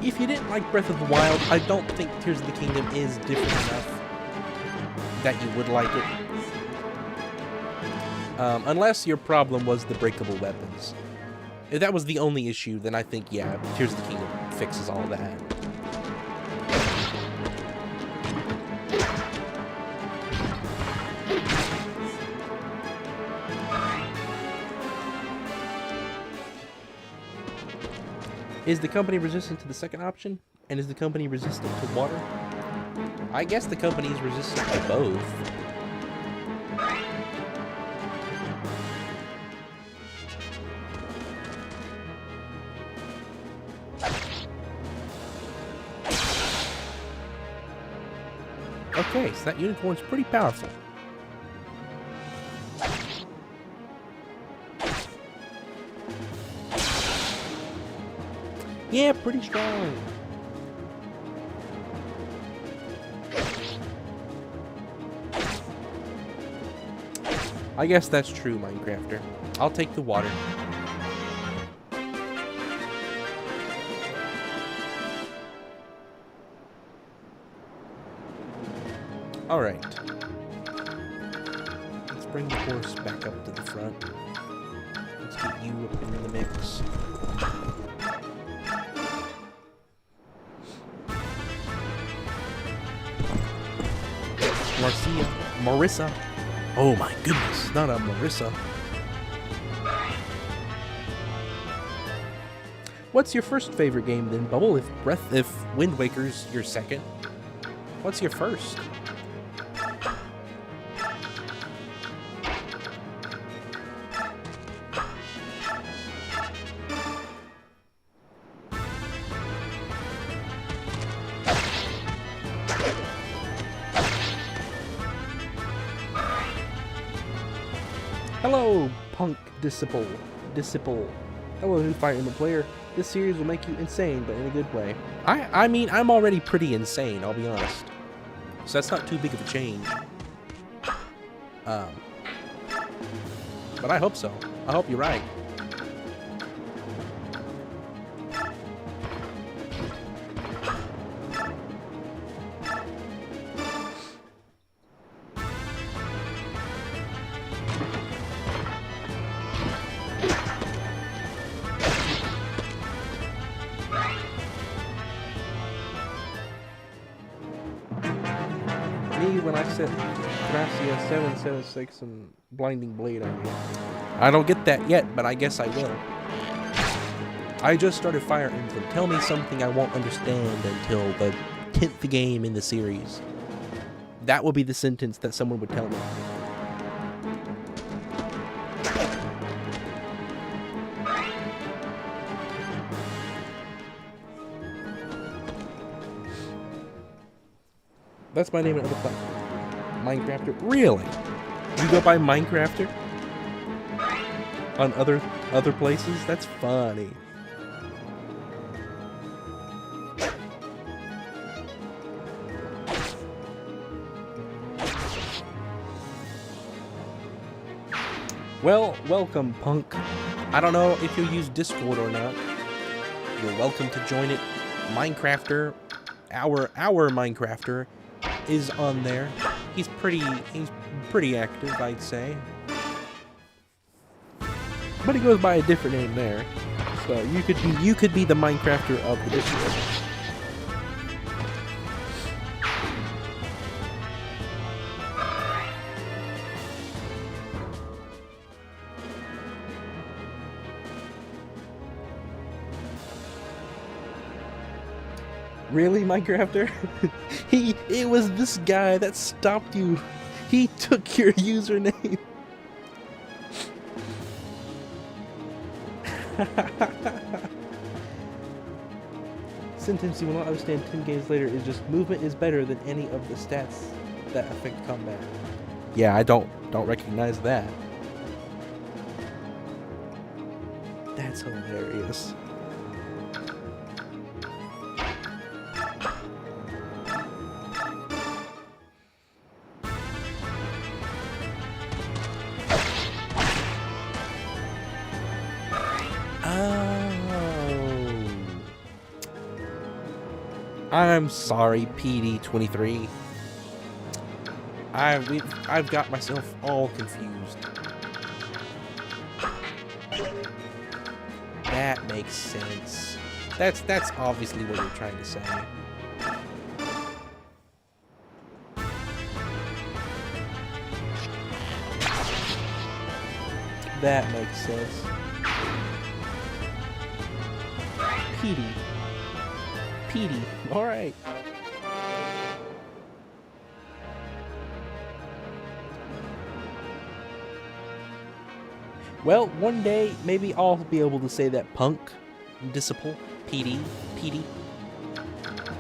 If you didn't like Breath of the Wild, I don't think Tears of the Kingdom is different enough that you would like it. Unless your problem was the breakable weapons. If that was the only issue, then I think, yeah, Tears of the Kingdom fixes all that. Is the company resistant to the second option? And is the company resistant to water? I guess the company is resistant to both. Okay, so that unicorn's pretty powerful. Yeah, pretty strong. I guess that's true, Minecrafter. I'll take the water. Alright. Let's bring the horse back up to the front. Let's get you up in the mix. Marissa. Oh my goodness, not a Marissa. What's your first favorite game then, Bubble? If Wind Waker's your second, what's your first? Hello, Punk Disciple. Hello, new Fire Emblem player. This series will make you insane, but in a good way. I mean, I'm already pretty insane, I'll be honest. So that's not too big of a change. But I hope so. I hope you're right. When I set Gracia 776 and Blinding Blade on you. I don't get that yet, but I guess I will. I just started Fire Emblem. Tell me something I won't understand until the 10th game in the series. That would be the sentence that someone would tell me. That's my name on other platforms. Minecrafter? Really? You go by Minecrafter? On other places? That's funny. Well, welcome, punk. I don't know if you'll use Discord or not. You're welcome to join it. Minecrafter, our Minecrafter, is on there. He's pretty active, I'd say. But he goes by a different name there. So you could be the Minecrafter of the Discord. Really, Minecrafter? It was this guy that stopped you. He took your username. Sentence you will not understand 10 games later is just movement is better than any of the stats that affect combat. Yeah, I don't recognize that. That's hilarious. I'm sorry, PD23. I've got myself all confused. That makes sense. That's obviously what you're trying to say. That makes sense. Petey. All right. Well, one day maybe I'll be able to say that Punk, Disciple, Petey.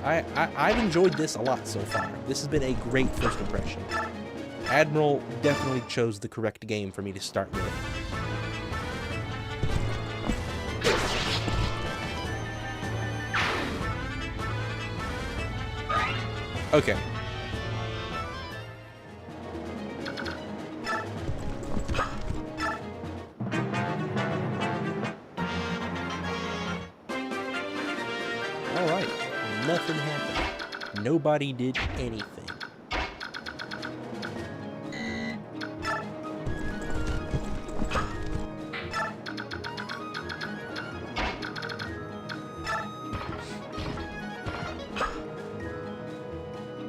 I've enjoyed this a lot so far. This has been a great first impression. Admiral definitely chose the correct game for me to start with. Okay. Alright. Nothing happened. Nobody did anything.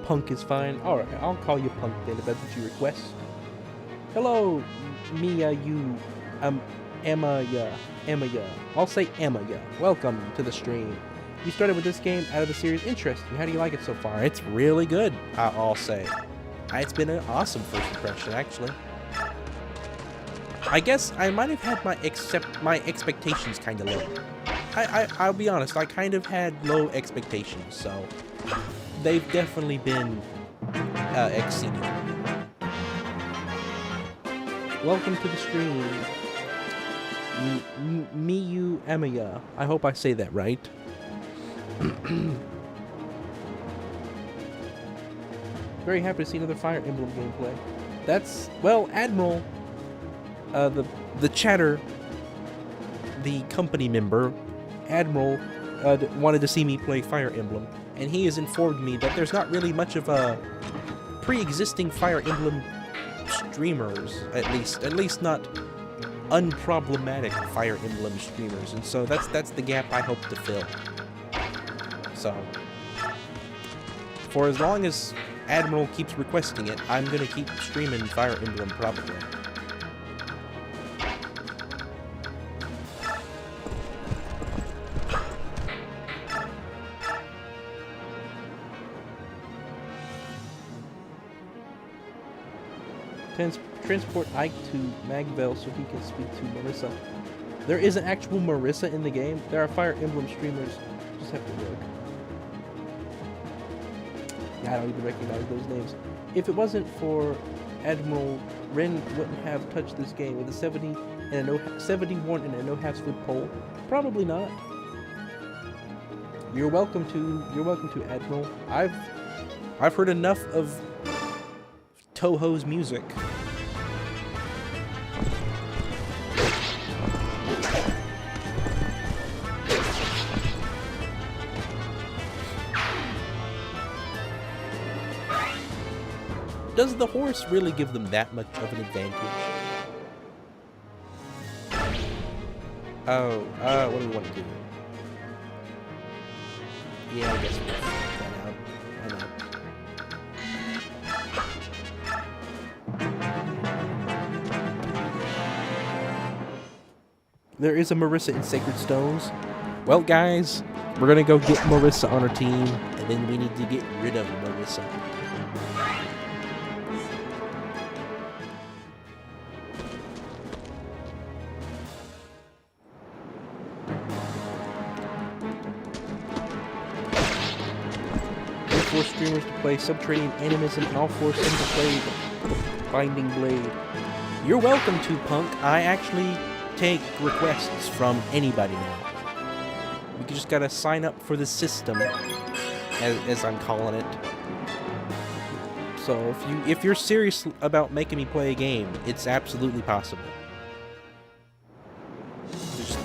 Punk is fine. Alright, I'll call you Punk then if that's what you request. Hello, Emma, ya. I'll say Emma, ya. Welcome to the stream. You started with this game out of the series. Interesting. How do you like it so far? It's really good, I'll say. It's been an awesome first impression, actually. I guess I might have had my expectations kind of low. I'll be honest, I kind of had low expectations, so they've definitely been exceeded. Welcome to the stream. Miyu Amaya. I hope I say that right. Very happy to see another Fire Emblem gameplay. That's, well, Admiral, the chatter, the company member, Admiral, wanted to see me play Fire Emblem, and he has informed me that there's not really much of a pre-existing Fire Emblem streamers, at least not unproblematic Fire Emblem streamers, and so that's the gap I hope to fill. So, for as long as Admiral keeps requesting it, I'm gonna keep streaming Fire Emblem probably. Transport Ike to Magville so he can speak to Marissa. There is an actual Marissa in the game. There are Fire Emblem streamers. Just have to look. Yeah, I don't even recognize those names. If it wasn't for Admiral, Ren wouldn't have touched this game with a 71 and a no half foot pole. Probably not. You're welcome to Admiral. I've heard enough of Toho's music. Does the horse really give them that much of an advantage? Oh, what do we want to do? Yeah, I guess we'll figure that out. I know. There is a Marissa in Sacred Stones. Well, guys, we're gonna go get Marissa on our team, and then we need to get rid of Marissa. Four streamers to play Subterranean Animism, and all four them to play Binding Blade. You're welcome to, Punk. I actually take requests from anybody now. You just gotta sign up for the system, as I'm calling it. So if you're serious about making me play a game, it's absolutely possible.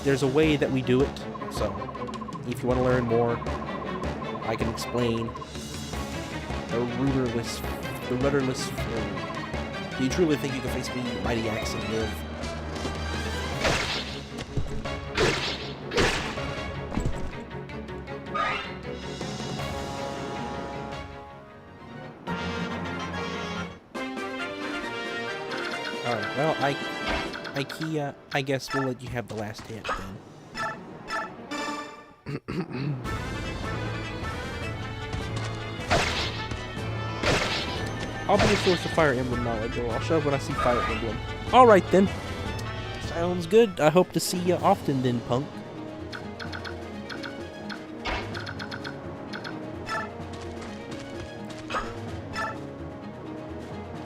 There's a way that we do it. So if you want to learn more, I can explain. The rudderless flow. Do you truly think you can face me, mighty axe, and live? Alright, well, IKEA, I guess we'll let you have the last hit then. I'll be a source of Fire Emblem knowledge, or I'll show up when I see Fire Emblem. Alright then. Sounds good. I hope to see you often then, punk.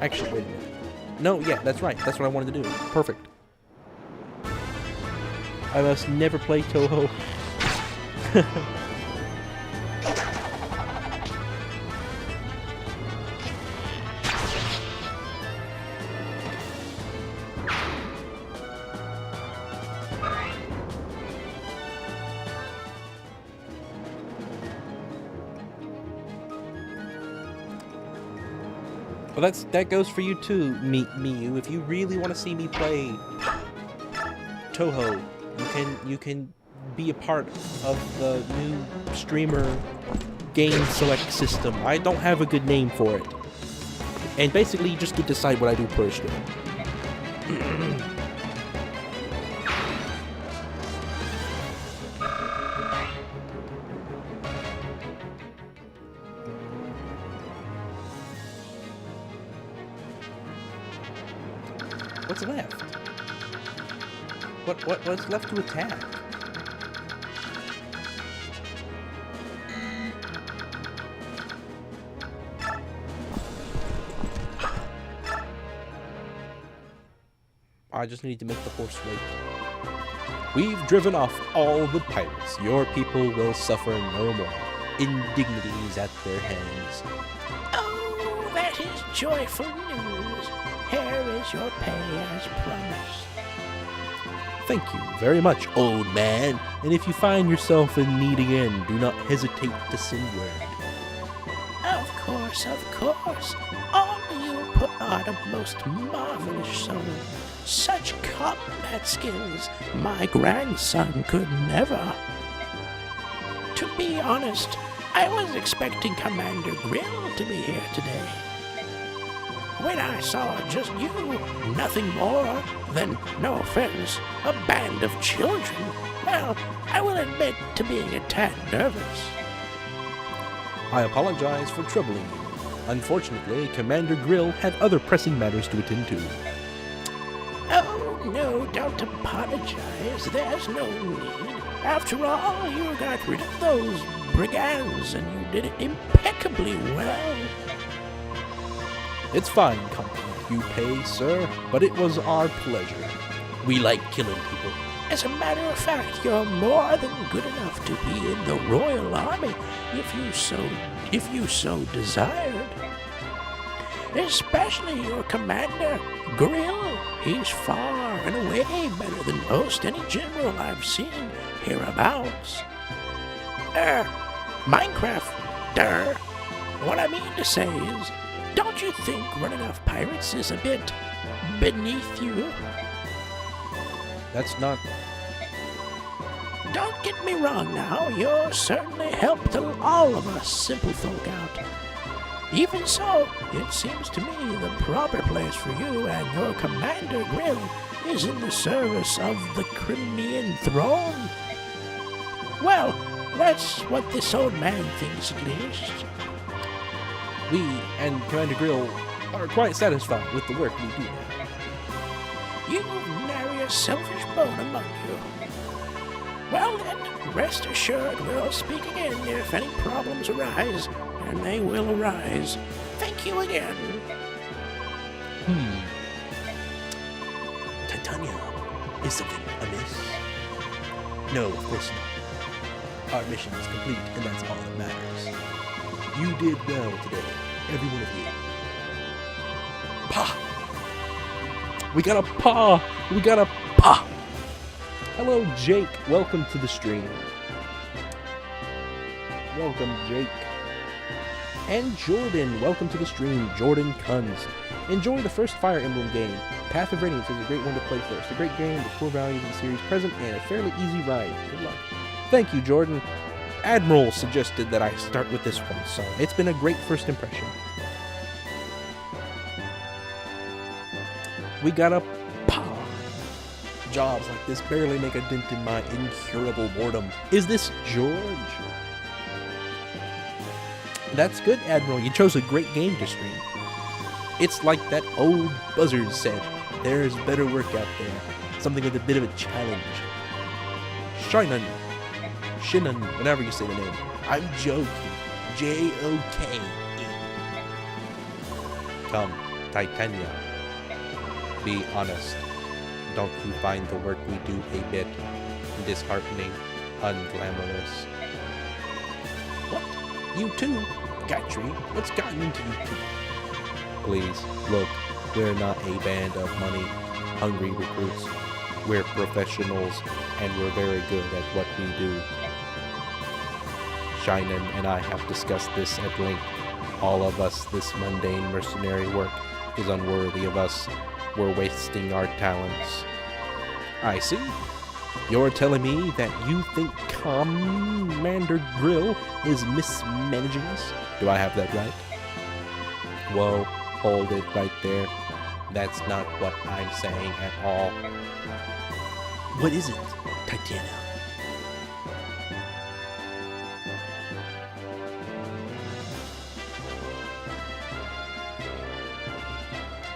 Actually, wait a minute. No, yeah, that's right. That's what I wanted to do. Perfect. I must never play Toho. Well, that goes for you too, Miyu. If you really want to see me play Toho, you can be a part of the new streamer game select system. I don't have a good name for it, and basically you just get to decide what I do per stream. What's left? What's left to attack? I just need to make the horse wait. We've driven off all the pirates. Your people will suffer no more indignities at their hands. Oh, that is joyful news. Here is your pay as promised. Thank you very much, old man. And if you find yourself in need again, do not hesitate to send word. Of course, of course. Only you put on a most marvelous soul. Such combat skills my grandson could never. To be honest, I was expecting Commander Grill to be here today. When I saw just you, nothing more than, no offense, a band of children, well, I will admit to being a tad nervous. I apologize for troubling you. Unfortunately, Commander Grill had other pressing matters to attend to. Oh, no, don't apologize. There's no need. After all, you got rid of those brigands, and you did it impeccably well. It's fine compliment you pay, sir, but it was our pleasure. We like killing people. As a matter of fact, you're more than good enough to be in the Royal Army if you so desired. Especially your commander, Grill. He's far and away better than most any general I've seen hereabouts. Minecraft, what I mean to say is, don't you think running off pirates is a bit beneath you? That's not... Don't get me wrong now, you certainly helped all of us simple folk out. Even so, it seems to me the proper place for you and your Commander Grill is in the service of the Crimean throne. Well, that's what this old man thinks at least. We and Commander Grill are quite satisfied with the work we do. You nary a selfish bone among you. Well then, rest assured we'll speak again if any problems arise, and they will arise. Thank you again. Titania, is something amiss? No, of course not. Our mission is complete, and that's all that matters. You did well today, every one of you. Pa! We got a pa! We got a pa! Hello, Jake. Welcome to the stream. Welcome, Jake. And Jordan. Welcome to the stream, Jordan Kunz. Enjoy the first Fire Emblem game. Path of Radiance is a great one to play first. A great game with core values and series present and a fairly easy ride. Good luck. Thank you, Jordan. Admiral suggested that I start with this one, so it's been a great first impression. We got a pa. Jobs like this barely make a dent in my incurable boredom. Is this George? That's good, Admiral. You chose a great game to stream. It's like that old buzzard said, there's better work out there. Something with a bit of a challenge. Shinan. Shinan, whenever you say the name. I'm joking. J-O-K-E. Come, Titania. Be honest. Don't you find the work we do a bit disheartening, unglamorous? What? You too? Gatry, what's gotten into you two? Please, look, we're not a band of money-hungry recruits. We're professionals, and we're very good at what we do. Shinan and I have discussed this at length. All of us, this mundane mercenary work is unworthy of us. We're wasting our talents. I see. You're telling me that you think Commander Grill is mismanaging us? Do I have that right? Whoa, hold it right there. That's not what I'm saying at all. What is it, Titania?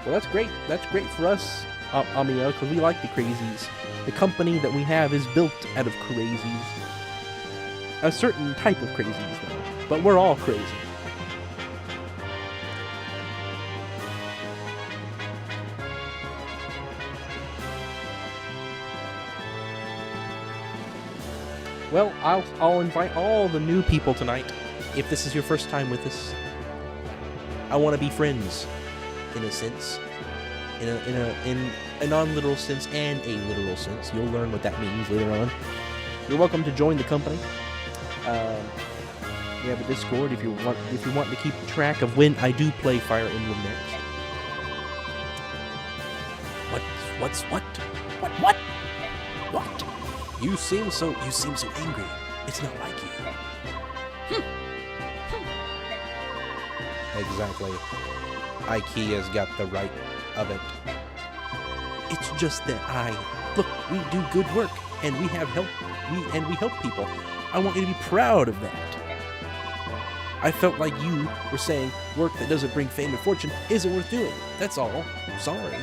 Well, that's great. That's great for us, Amiel, because we like the crazies. The company that we have is built out of crazies. A certain type of crazies, though. But we're all crazy. Well, I'll invite all the new people tonight. If this is your first time with us, I want to be friends, in a sense, in a non-literal sense and a literal sense. You'll learn what that means later on. You're welcome to join the company. We have a Discord if you want to keep track of when I do play Fire Emblem next. What? You seem so angry. It's not like you. Exactly. IKEA's got the right of it. It's just that look, we do good work and we have help. We help people. I want you to be proud of that. I felt like you were saying work that doesn't bring fame and fortune isn't worth doing. That's all. Sorry.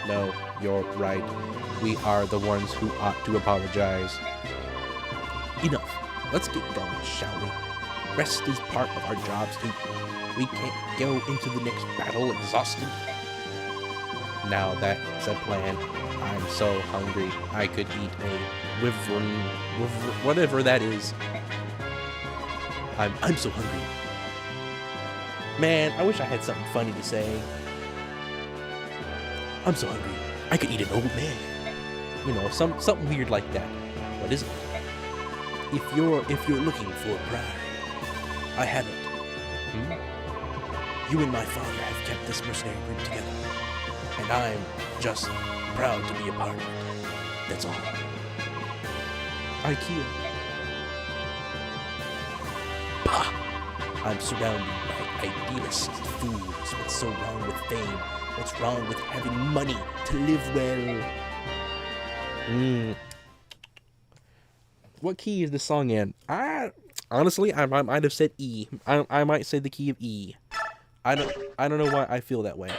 No, you're right. We are the ones who ought to apologize. Enough. Let's get going, shall we? Rest is part of our jobs too. We can't go into the next battle exhausted. Now that's a plan. I'm so hungry. I could eat a wyvern, whatever that is. I'm so hungry. Man, I wish I had something funny to say. I'm so hungry. I could eat an old man. You know, something weird like that. What is it? If you're looking for pride, I have it. You and my father have kept this mercenary group together, and I'm just proud to be a part of it. That's all. IKEA. Pah! I'm surrounded by idealist fools. What's so wrong with fame? What's wrong with having money to live well? What key is the song in? Honestly, I might have said E. I might say the key of E. I don't know why I feel that way.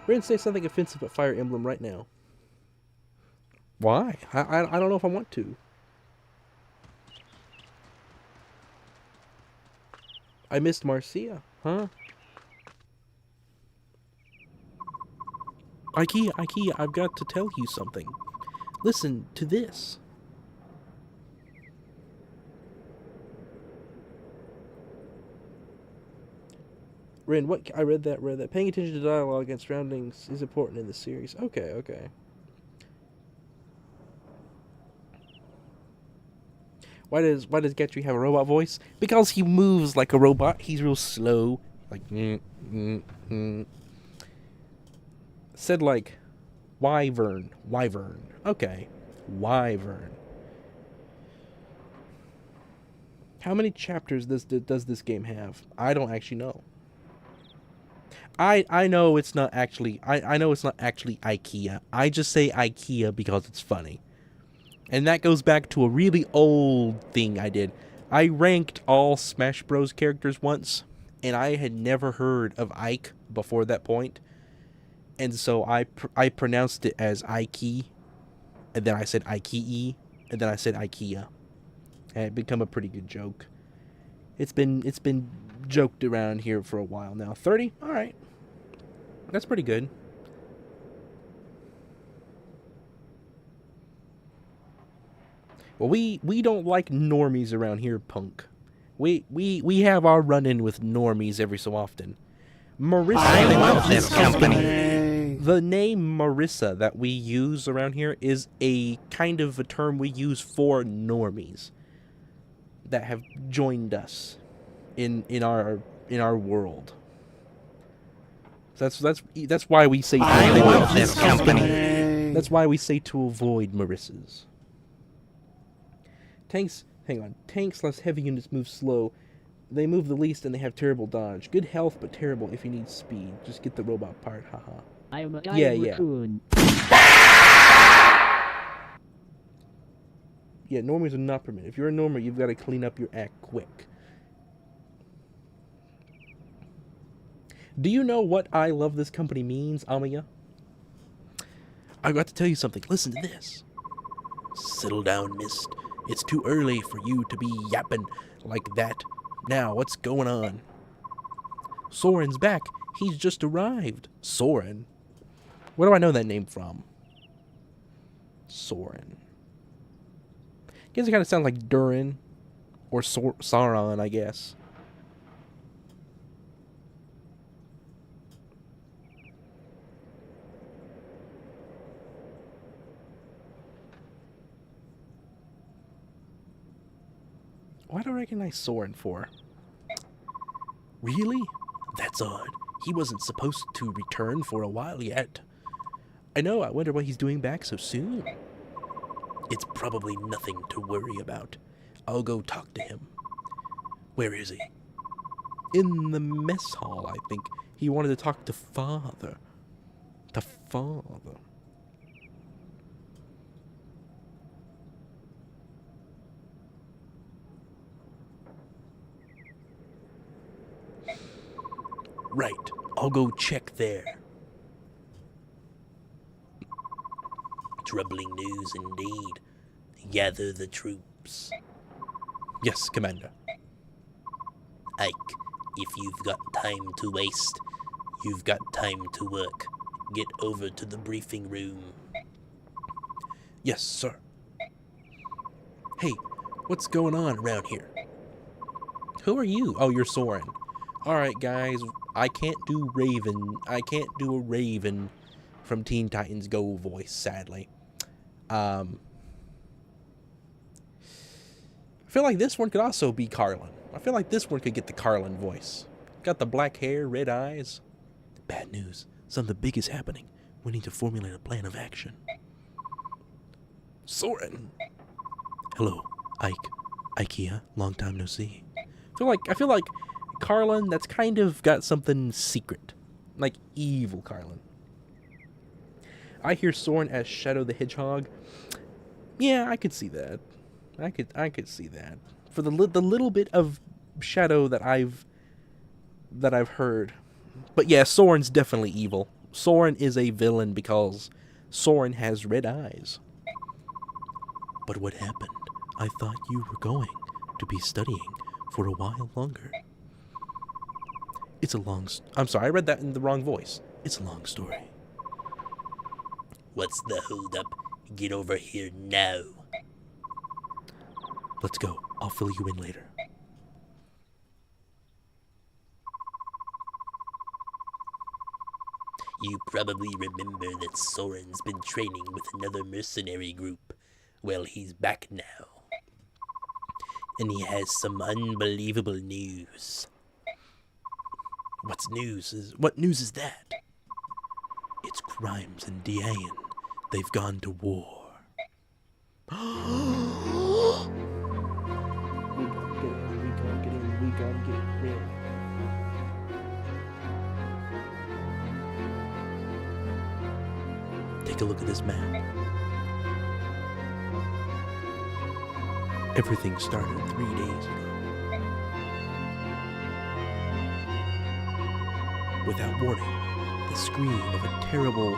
We're gonna say something offensive at Fire Emblem right now. Why? I don't know if I want to. I missed Marcia, huh? IKEA, I've got to tell you something. Listen to this. Ren, what? I read that. Paying attention to dialogue and surroundings is important in this series. Okay. Why does Getry have a robot voice? Because he moves like a robot. He's real slow. Like, Said like, wyvern. Okay, wyvern. How many chapters does this game have? I don't actually know. I know it's not actually I know it's not actually IKEA. I just say IKEA because it's funny. And that goes back to a really old thing I did. I ranked all Smash Bros characters once, and I had never heard of Ike before that point. And so I pronounced it as Ike, and then I said Ikee, and then I said IKEA. And it become a pretty good joke. It's been joked around here for a while now. 30? All right. That's pretty good. Well, we don't like normies around here, punk. We have our run-in with normies every so often. Marissa. I love this company. The name Marissa that we use around here is a kind of a term we use for normies that have joined us in our world. So that's why we say I love this company. That's why we say to avoid Marissas. Tanks, hang on. Tanks less heavy units move slow. They move the least and they have terrible dodge. Good health, but terrible if you need speed. Just get the robot part, haha. I'm a Yeah. raccoon. Yeah, normies are not permitted. If you're a normer, you've got to clean up your act quick. Do you know what I love this company means, Amaya? I got to tell you something. Listen to this. Settle down, Mist. It's too early for you to be yapping like that. Now, what's going on? Soren's back. He's just arrived. Soren? Where do I know that name from? Soren. Guess it kind of sounds like Durin. Or Sauron, I guess. Why do I recognize Soren for? Really? That's odd. He wasn't supposed to return for a while yet. I know, I wonder what he's doing back so soon. It's probably nothing to worry about. I'll go talk to him. Where is he? In the mess hall, I think. He wanted to talk to Father. To Father. Right. I'll go check there. Troubling news indeed. Gather the troops. Yes, Commander. Ike, if you've got time to waste, you've got time to work. Get over to the briefing room. Yes, sir. Hey, what's going on around here? Who are you? Oh, you're Soren. Alright, guys. I can't do a Raven from Teen Titans Go voice, sadly. I feel like this one could also be Carlin. I feel like this one could get the Carlin voice. Got the black hair, red eyes. Bad news. Something big is happening. We need to formulate a plan of action. Soren. Hello, Ike. IKEA. Long time no see. I feel like Carlin, that's kind of got something secret. Like evil Carlin. I hear Soren as Shadow the Hedgehog. Yeah, I could see that. I could see that. For the little bit of Shadow that I've heard. But yeah, Soren's definitely evil. Soren is a villain because Soren has red eyes. But what happened? I thought you were going to be studying for a while longer. It's a long... I'm sorry, I read that in the wrong voice. It's a long story. What's the hold-up? Get over here now. Let's go. I'll fill you in later. You probably remember that Soren's been training with another mercenary group. Well, he's back now. And he has some unbelievable news. What news is that? It's Grimes and Diane. They've gone to war. We gotta get in. Take a look at this map. Everything started 3 days ago. Without warning, the scream of a terrible,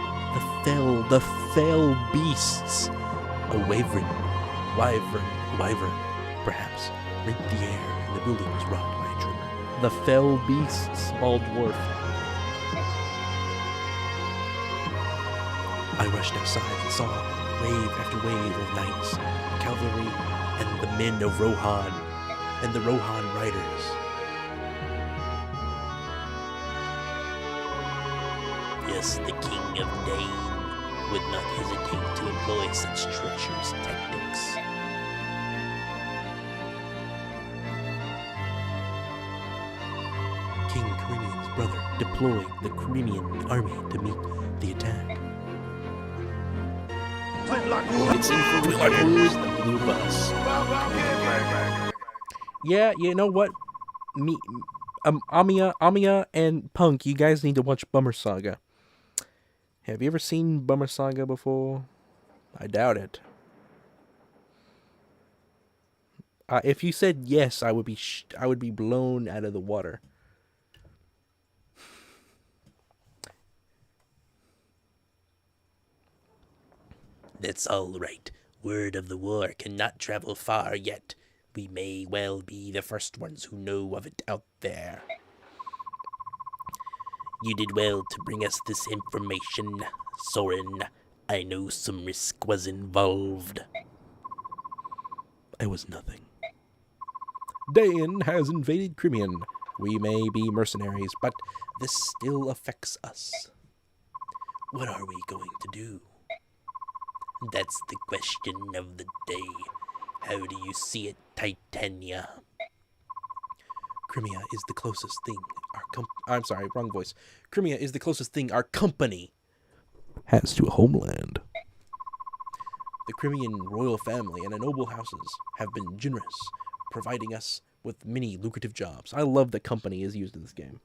the fell beasts, a wyvern, perhaps, rent the air, and the building was rocked by a tremor. The fell beasts, small dwarf. I rushed outside and saw wave after wave of knights, cavalry, and the men of Rohan, and the Rohan riders. Yes, the King of Dane would not hesitate to employ such treacherous tactics. King Cremian's brother deployed the Cremian army to meet the attack. It's in for the blue bus. Yeah, you know what? Amiya, and Punk, you guys need to watch Bummer Saga. Have you ever seen Bummer Saga before? I doubt it. If you said yes, I would be blown out of the water. That's all right. Word of the war cannot travel far yet. We may well be the first ones who know of it out there. You did well to bring us this information, Soren. I know some risk was involved. I was nothing. Dane has invaded Cremian. We may be mercenaries, but this still affects us. What are we going to do? That's the question of the day. How do you see it, Titania? Crimea is the closest thing I'm sorry, wrong voice. Crimea is the closest thing our company has to a homeland. The Crimean royal family and the noble houses have been generous, providing us with many lucrative jobs. I love that company is used in this game.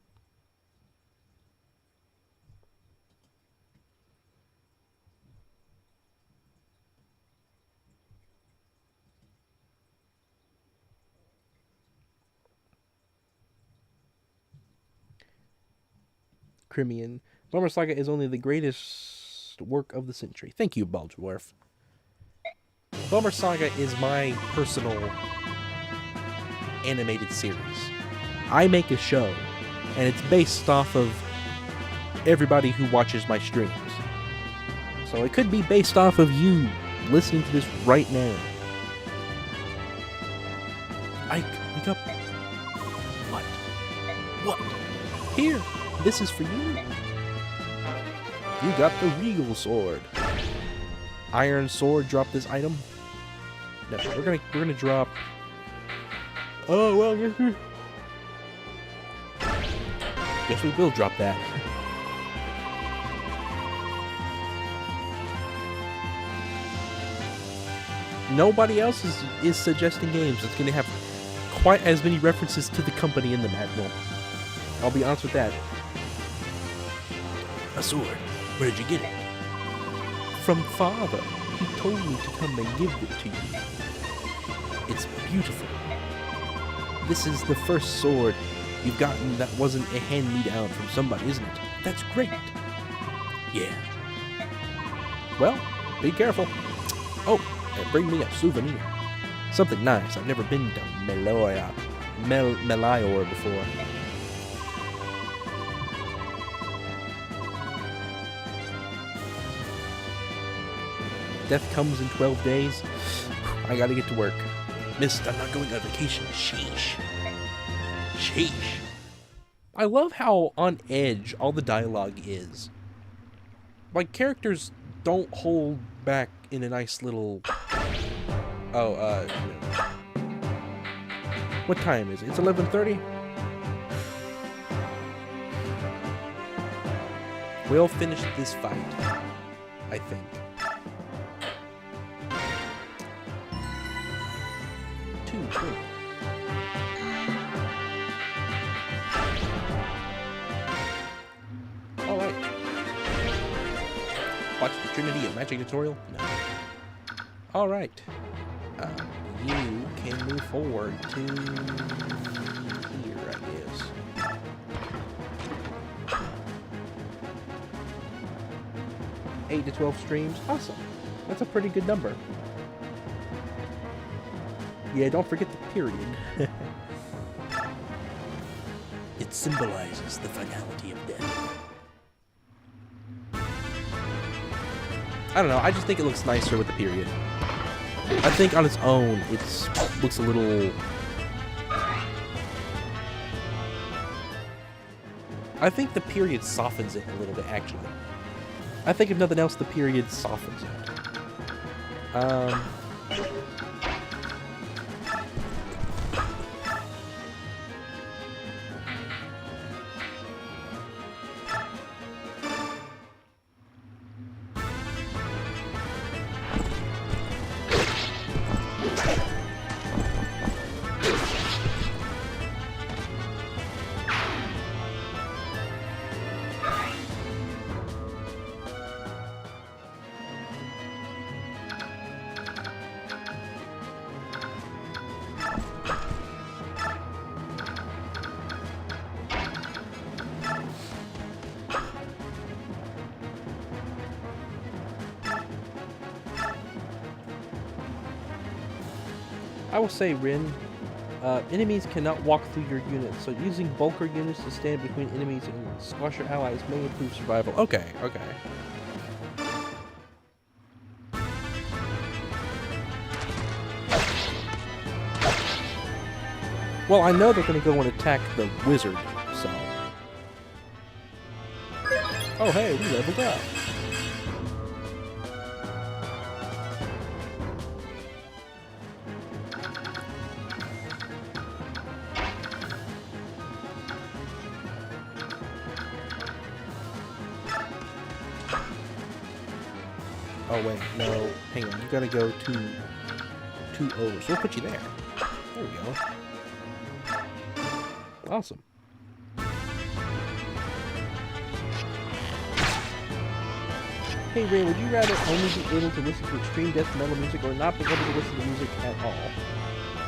Crimean. Bummer Saga is only the greatest work of the century. Thank you, Baldwarf. Bummer Saga is my personal animated series. I make a show, and it's based off of everybody who watches my streams. So it could be based off of you listening to this right now. Ike, wake up. What? What? Here. This is for you. You got the regal sword. Iron sword. Drop this item. No, we're gonna drop. Oh well, guess we will drop that. Nobody else is suggesting games that's gonna have quite as many references to the company in them, Admiral. I'll be honest with that. A sword? Where'd you get it? From Father. He told me to come and give it to you. It's beautiful. This is the first sword you've gotten that wasn't a hand-me-down from somebody, isn't it? That's great. Yeah. Well, be careful. Oh, and bring me a souvenir. Something nice. I've never been to Melior before. Death comes in 12 days. I gotta get to work. Mist, I'm not going on vacation. Sheesh. Sheesh. I love how on edge all the dialogue is. Like, characters don't hold back in a nice little... Oh, what time is it? It's 11:30? We'll finish this fight, I think. watch the Trinity of Magic tutorial? No. Alright. You can move forward to here, I guess. 8 to 12 streams? Awesome. That's a pretty good number. Yeah, don't forget the period. It symbolizes the finality of death. I don't know, I just think it looks nicer with the period. I think on its own, it looks a little... I think the period softens it a little bit, actually. I think if nothing else, the period softens it. I will say, Rin, enemies cannot walk through your units, so using bulker units to stand between enemies and squash your allies may improve survival. Okay, okay. Well, I know they're going to go and attack the wizard, so... Oh, hey, we leveled up. Oh wait, no, hang on, you gotta go to over, so we'll put you there. There we go. Awesome. Hey Ray, would you rather only be able to listen to extreme death metal music or not be able to listen to music at all?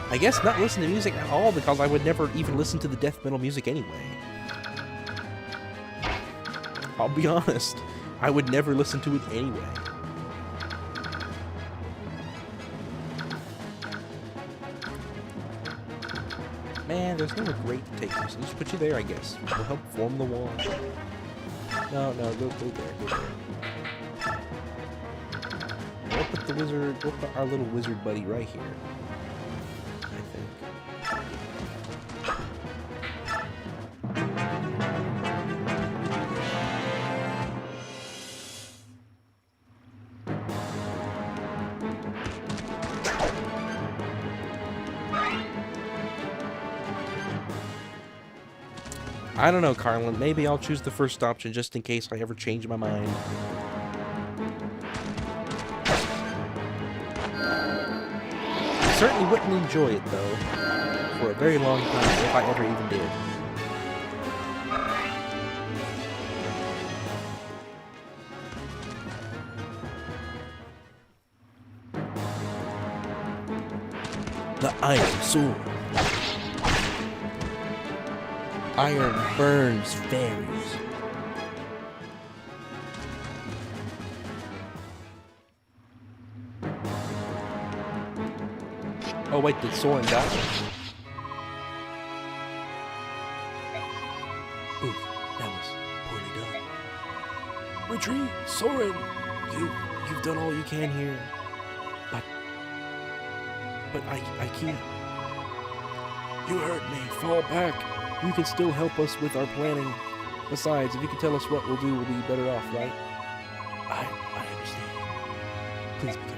I guess not listen to music at all because I would never even listen to the death metal music anyway. I'll be honest, I would never listen to it anyway. Man, there's nowhere great to take you, so just put you there, I guess. We'll help form the wall. No, go there, go there. We'll put the wizard, we'll put our little wizard buddy right here. I think. I don't know, Carlin. Maybe I'll choose the first option just in case I ever change my mind. I certainly wouldn't enjoy it, though, for a very long time, if I ever even did. The Iron Sword. Iron burns fairies. Oh wait, did Soren die? Oof, that was poorly done. Retreat, Soren! You've done all you can here. But I can't. You hurt me. Fall back. You can still help us with our planning. Besides, if you can tell us what we'll do, we'll be better off, right? I understand. Please be careful.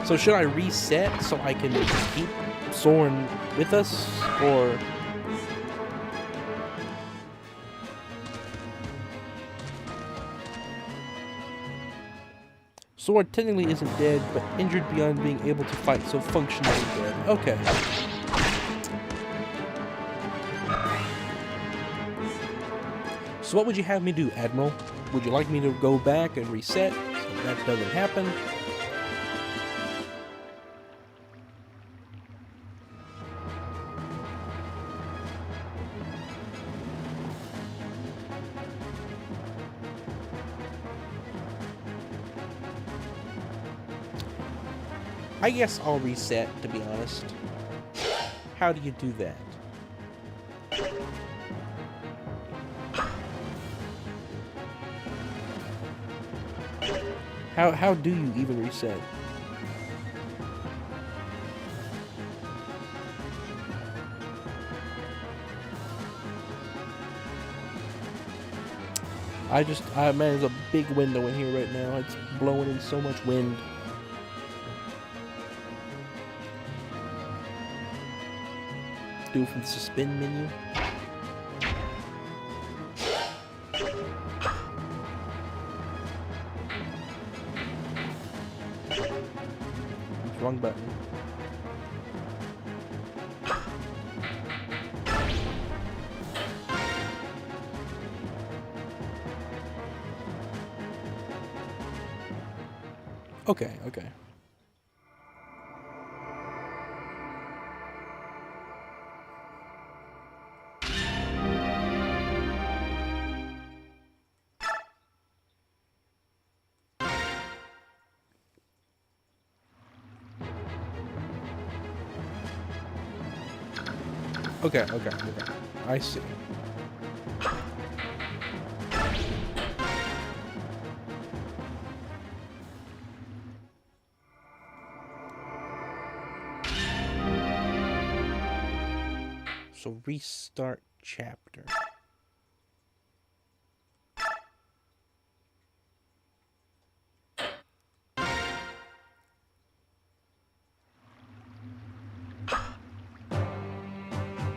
So should I reset so I can keep Soren with us, or... Sword technically isn't dead, but injured beyond being able to fight, so functionally dead. Okay. So what would you have me do, Admiral? Would you like me to go back and reset so that doesn't happen? I guess I'll reset, to be honest. How do you do that? How do you even reset? Man, there's a big window in here right now. It's blowing in so much wind. Do it from the suspend menu. Wrong button. Okay, okay. Okay, okay, okay. I see. So restart chapter.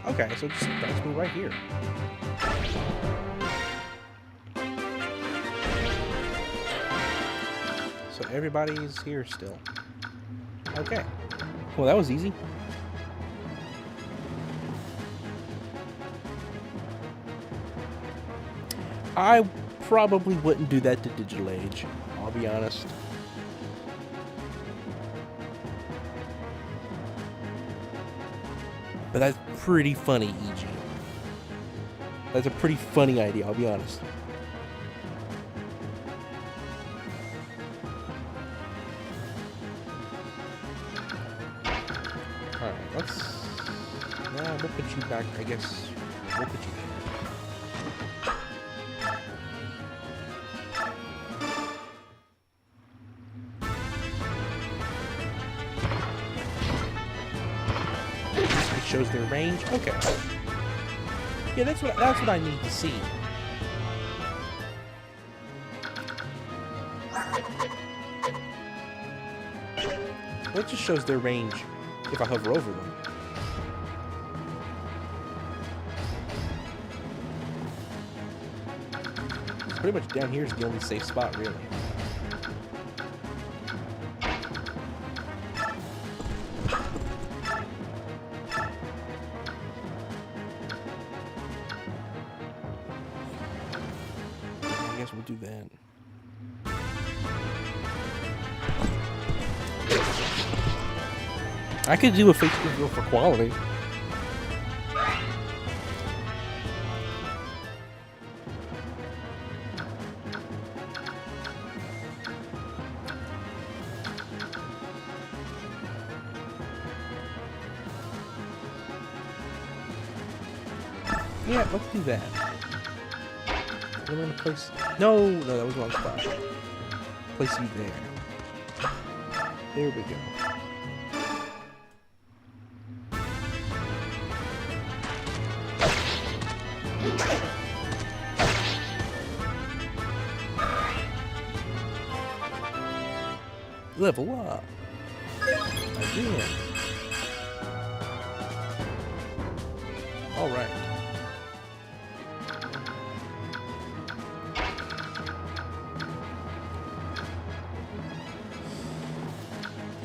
Okay, so it just starts me right here. So everybody's here still. Okay. Well, that was easy. I probably wouldn't do that to Digital Age, I'll be honest. But that's pretty funny, EG. That's a pretty funny idea, I'll be honest. Alright, let's... Nah, we'll put you back, I guess. We'll put you there. Shows their range. Okay. Yeah, that's what I need to see. Well, it just shows their range if I hover over them. Pretty much down here is the only safe spot, really. We'll do that. I could do a Facebook reveal for quality. Yeah, let's do that. I'm gonna place... No, that was the wrong spot. Place you there. There we go. Level up. Again. Alright.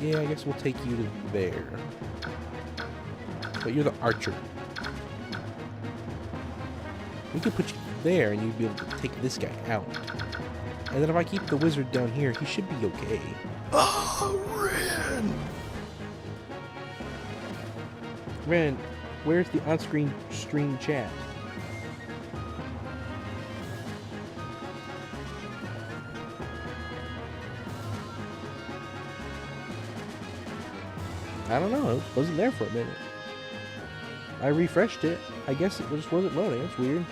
Yeah, I guess we'll take you to there. But you're the archer. We could put you there and you'd be able to take this guy out. And then if I keep the wizard down here, he should be okay. Oh, Ren! Ren, where's the on-screen stream chat? I don't know. It wasn't there for a minute. I refreshed it. I guess it just wasn't loading. That's weird.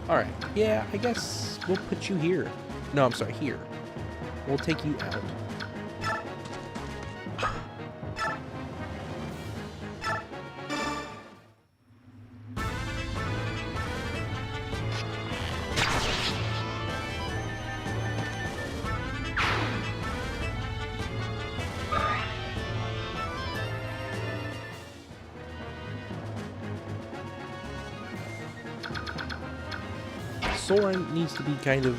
Alright. Yeah, I guess we'll put you here. No, I'm sorry, here. We'll take you out. Soren needs to be kind of...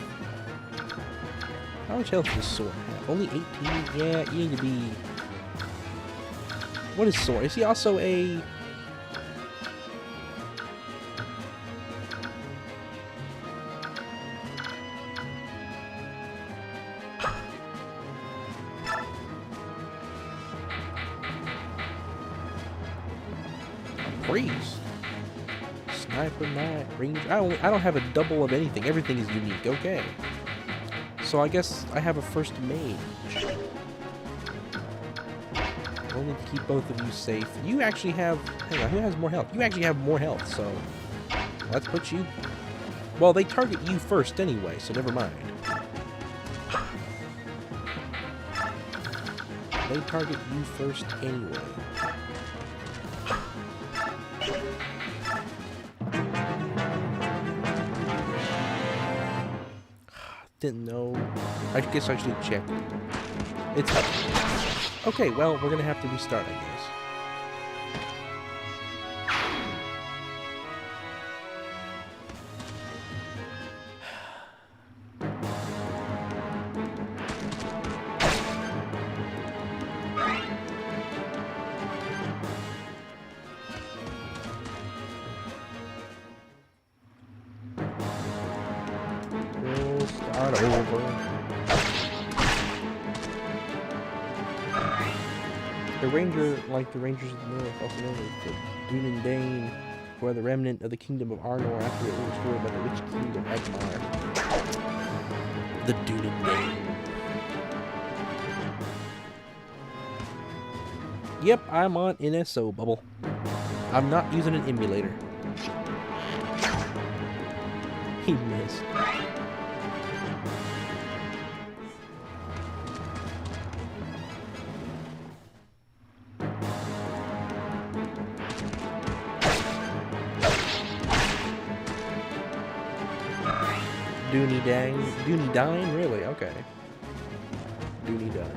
How much health does Soren have? Only 18? Yeah, you need to be... What is Soren? Is he also a... priest? Sniper, knight, ranger. I don't have a double of anything. Everything is unique. Okay. So I guess I have a first mage. Only to keep both of you safe. You actually have... Hang on, who has more health? You actually have more health, so... Let's put you... Well, they target you first anyway, so never mind. They target you first anyway. Didn't know. I guess I should check. It's up. Okay, well, we're gonna have to restart, I guess. We'll start over. The ranger, like the rangers of the north, also known as the Dunedane, who are the remnant of the kingdom of Arnor after it was destroyed by the witch king of Agmar. The Dunedane. Yep, I'm on NSO, Bubble. I'm not using an emulator. He missed. Dunedine? Really? Okay. Dunedine.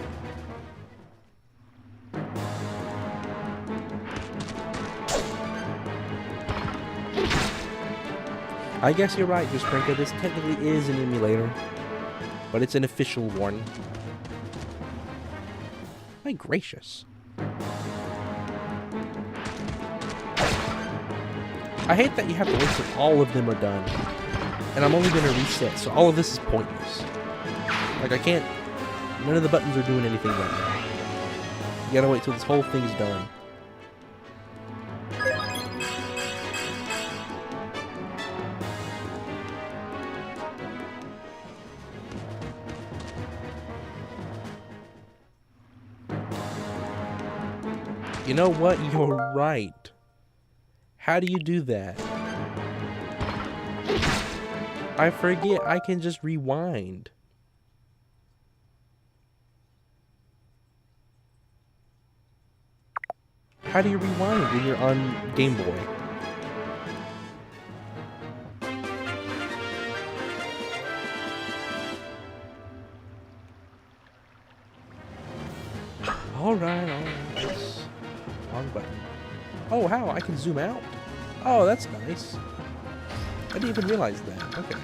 I guess you're right, Jasprinka. This technically is an emulator, but it's an official one. My gracious. I hate that you have to wait till all of them are done. And I'm only going to reset, so all of this is pointless. Like, I can't... None of the buttons are doing anything right now. You gotta wait till this whole thing's done. You know what? You're right. How do you do that? I forget I can just rewind. How do you rewind when you're on Game Boy? Alright, yes. Wrong button. Oh, how? I can zoom out? Oh, that's nice. I didn't even realize that. Okay.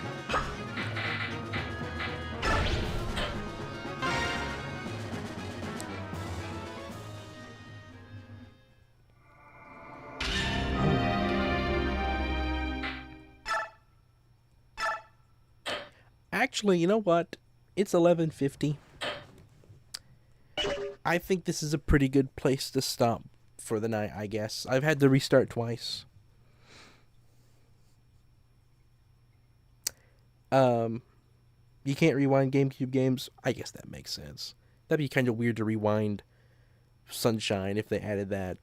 Actually, you know what? It's 11:50. I think this is a pretty good place to stop for the night, I guess. I've had to restart twice. You can't rewind GameCube games. I guess that makes sense. That'd be kind of weird to rewind Sunshine if they added that.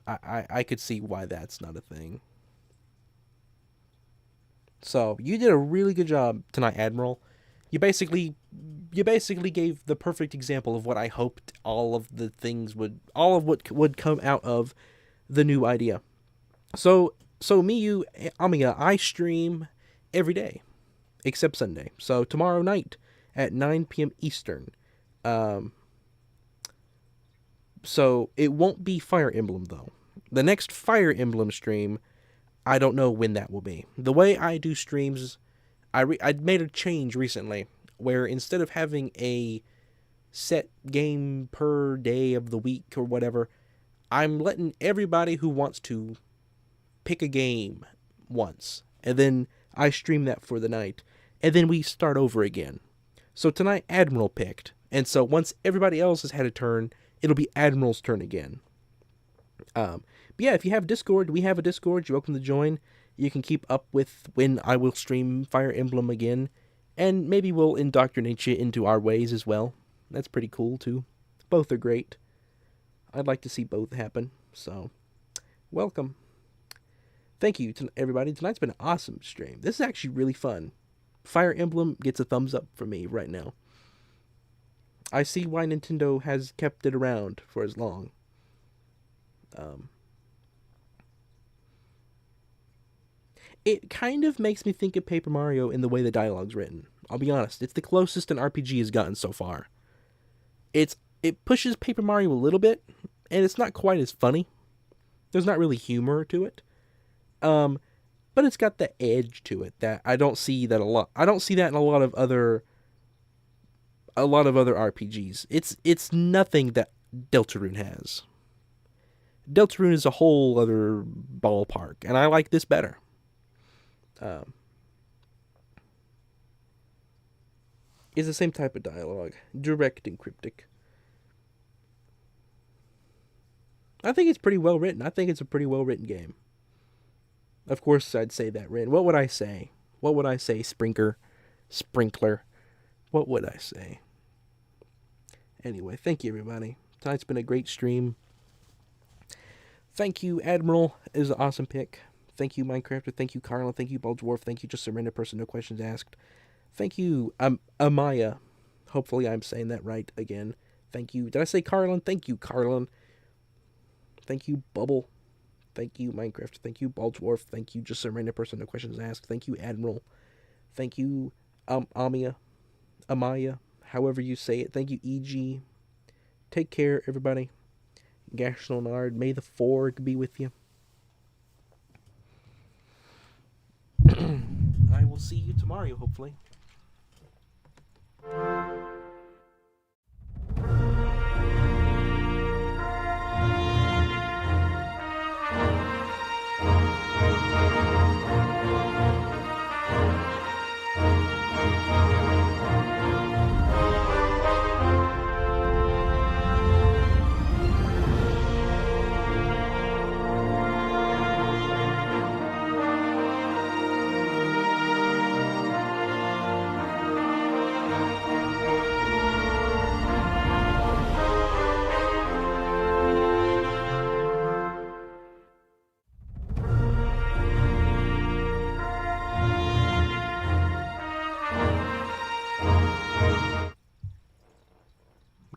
I could see why that's not a thing. So you did a really good job tonight, Admiral. You basically gave the perfect example of what I hoped all of what would come out of the new idea. So me, you, Amiga, I stream every day except Sunday. So tomorrow night at 9 p.m. Eastern. So it won't be Fire Emblem though. The next Fire Emblem stream, I don't know when that will be. The way I do streams, I made a change recently where instead of having a set game per day of the week or whatever, I'm letting everybody who wants to pick a game once, and then I stream that for the night, and then we start over again. So tonight Admiral picked, and so once everybody else has had a turn, it'll be Admiral's turn again. But yeah, if you have Discord, we have a Discord. You're welcome to join. You can keep up with when I will stream Fire Emblem again, and maybe we'll indoctrinate you into our ways as well. That's pretty cool too. Both are great. I'd like to see both happen. So, welcome. Thank you to everybody. Tonight's been an awesome stream. This is actually really fun. Fire Emblem gets a thumbs up from me right now. I see why Nintendo has kept it around for as long. It kind of makes me think of Paper Mario in the way the dialogue's written. I'll be honest, it's the closest an RPG has gotten so far. It pushes Paper Mario a little bit, and it's not quite as funny. There's not really humor to it. But it's got the edge to it that I don't see that a lot. I don't see that in a lot of other RPGs. It's nothing that Deltarune has. Deltarune is a whole other ballpark, and I like this better. It's the same type of dialogue, direct and cryptic. I think it's pretty well written. I think it's a pretty well written game. Of course, I'd say that, Rin. What would I say? What would I say, Sprinkler? What would I say? Anyway, thank you, everybody. Tonight's been a great stream. Thank you, Admiral. It was an awesome pick. Thank you, Minecrafter. Thank you, Carlin. Thank you, Bulldwarf. Thank you, Just a Random Person, No Questions Asked. Thank you, Amaya. Hopefully I'm saying that right again. Thank you. Did I say Carlin? Thank you, Carlin. Thank you, Bubble. Thank you, Minecraft. Thank you, Bulldwarf. Thank you, Just a Random Person, No Questions Asked. Thank you, Admiral. Thank you, Amaya. However you say it. Thank you, EG. Take care, everybody. Gashlonard, may the Forg be with you. I will see you tomorrow, hopefully.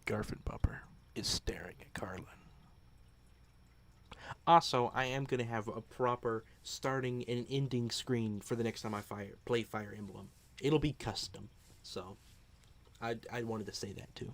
Garfinbupper is staring at Carlin. Also, I am going to have a proper starting and ending screen for the next time I play Fire Emblem. It'll be custom, so I wanted to say that too.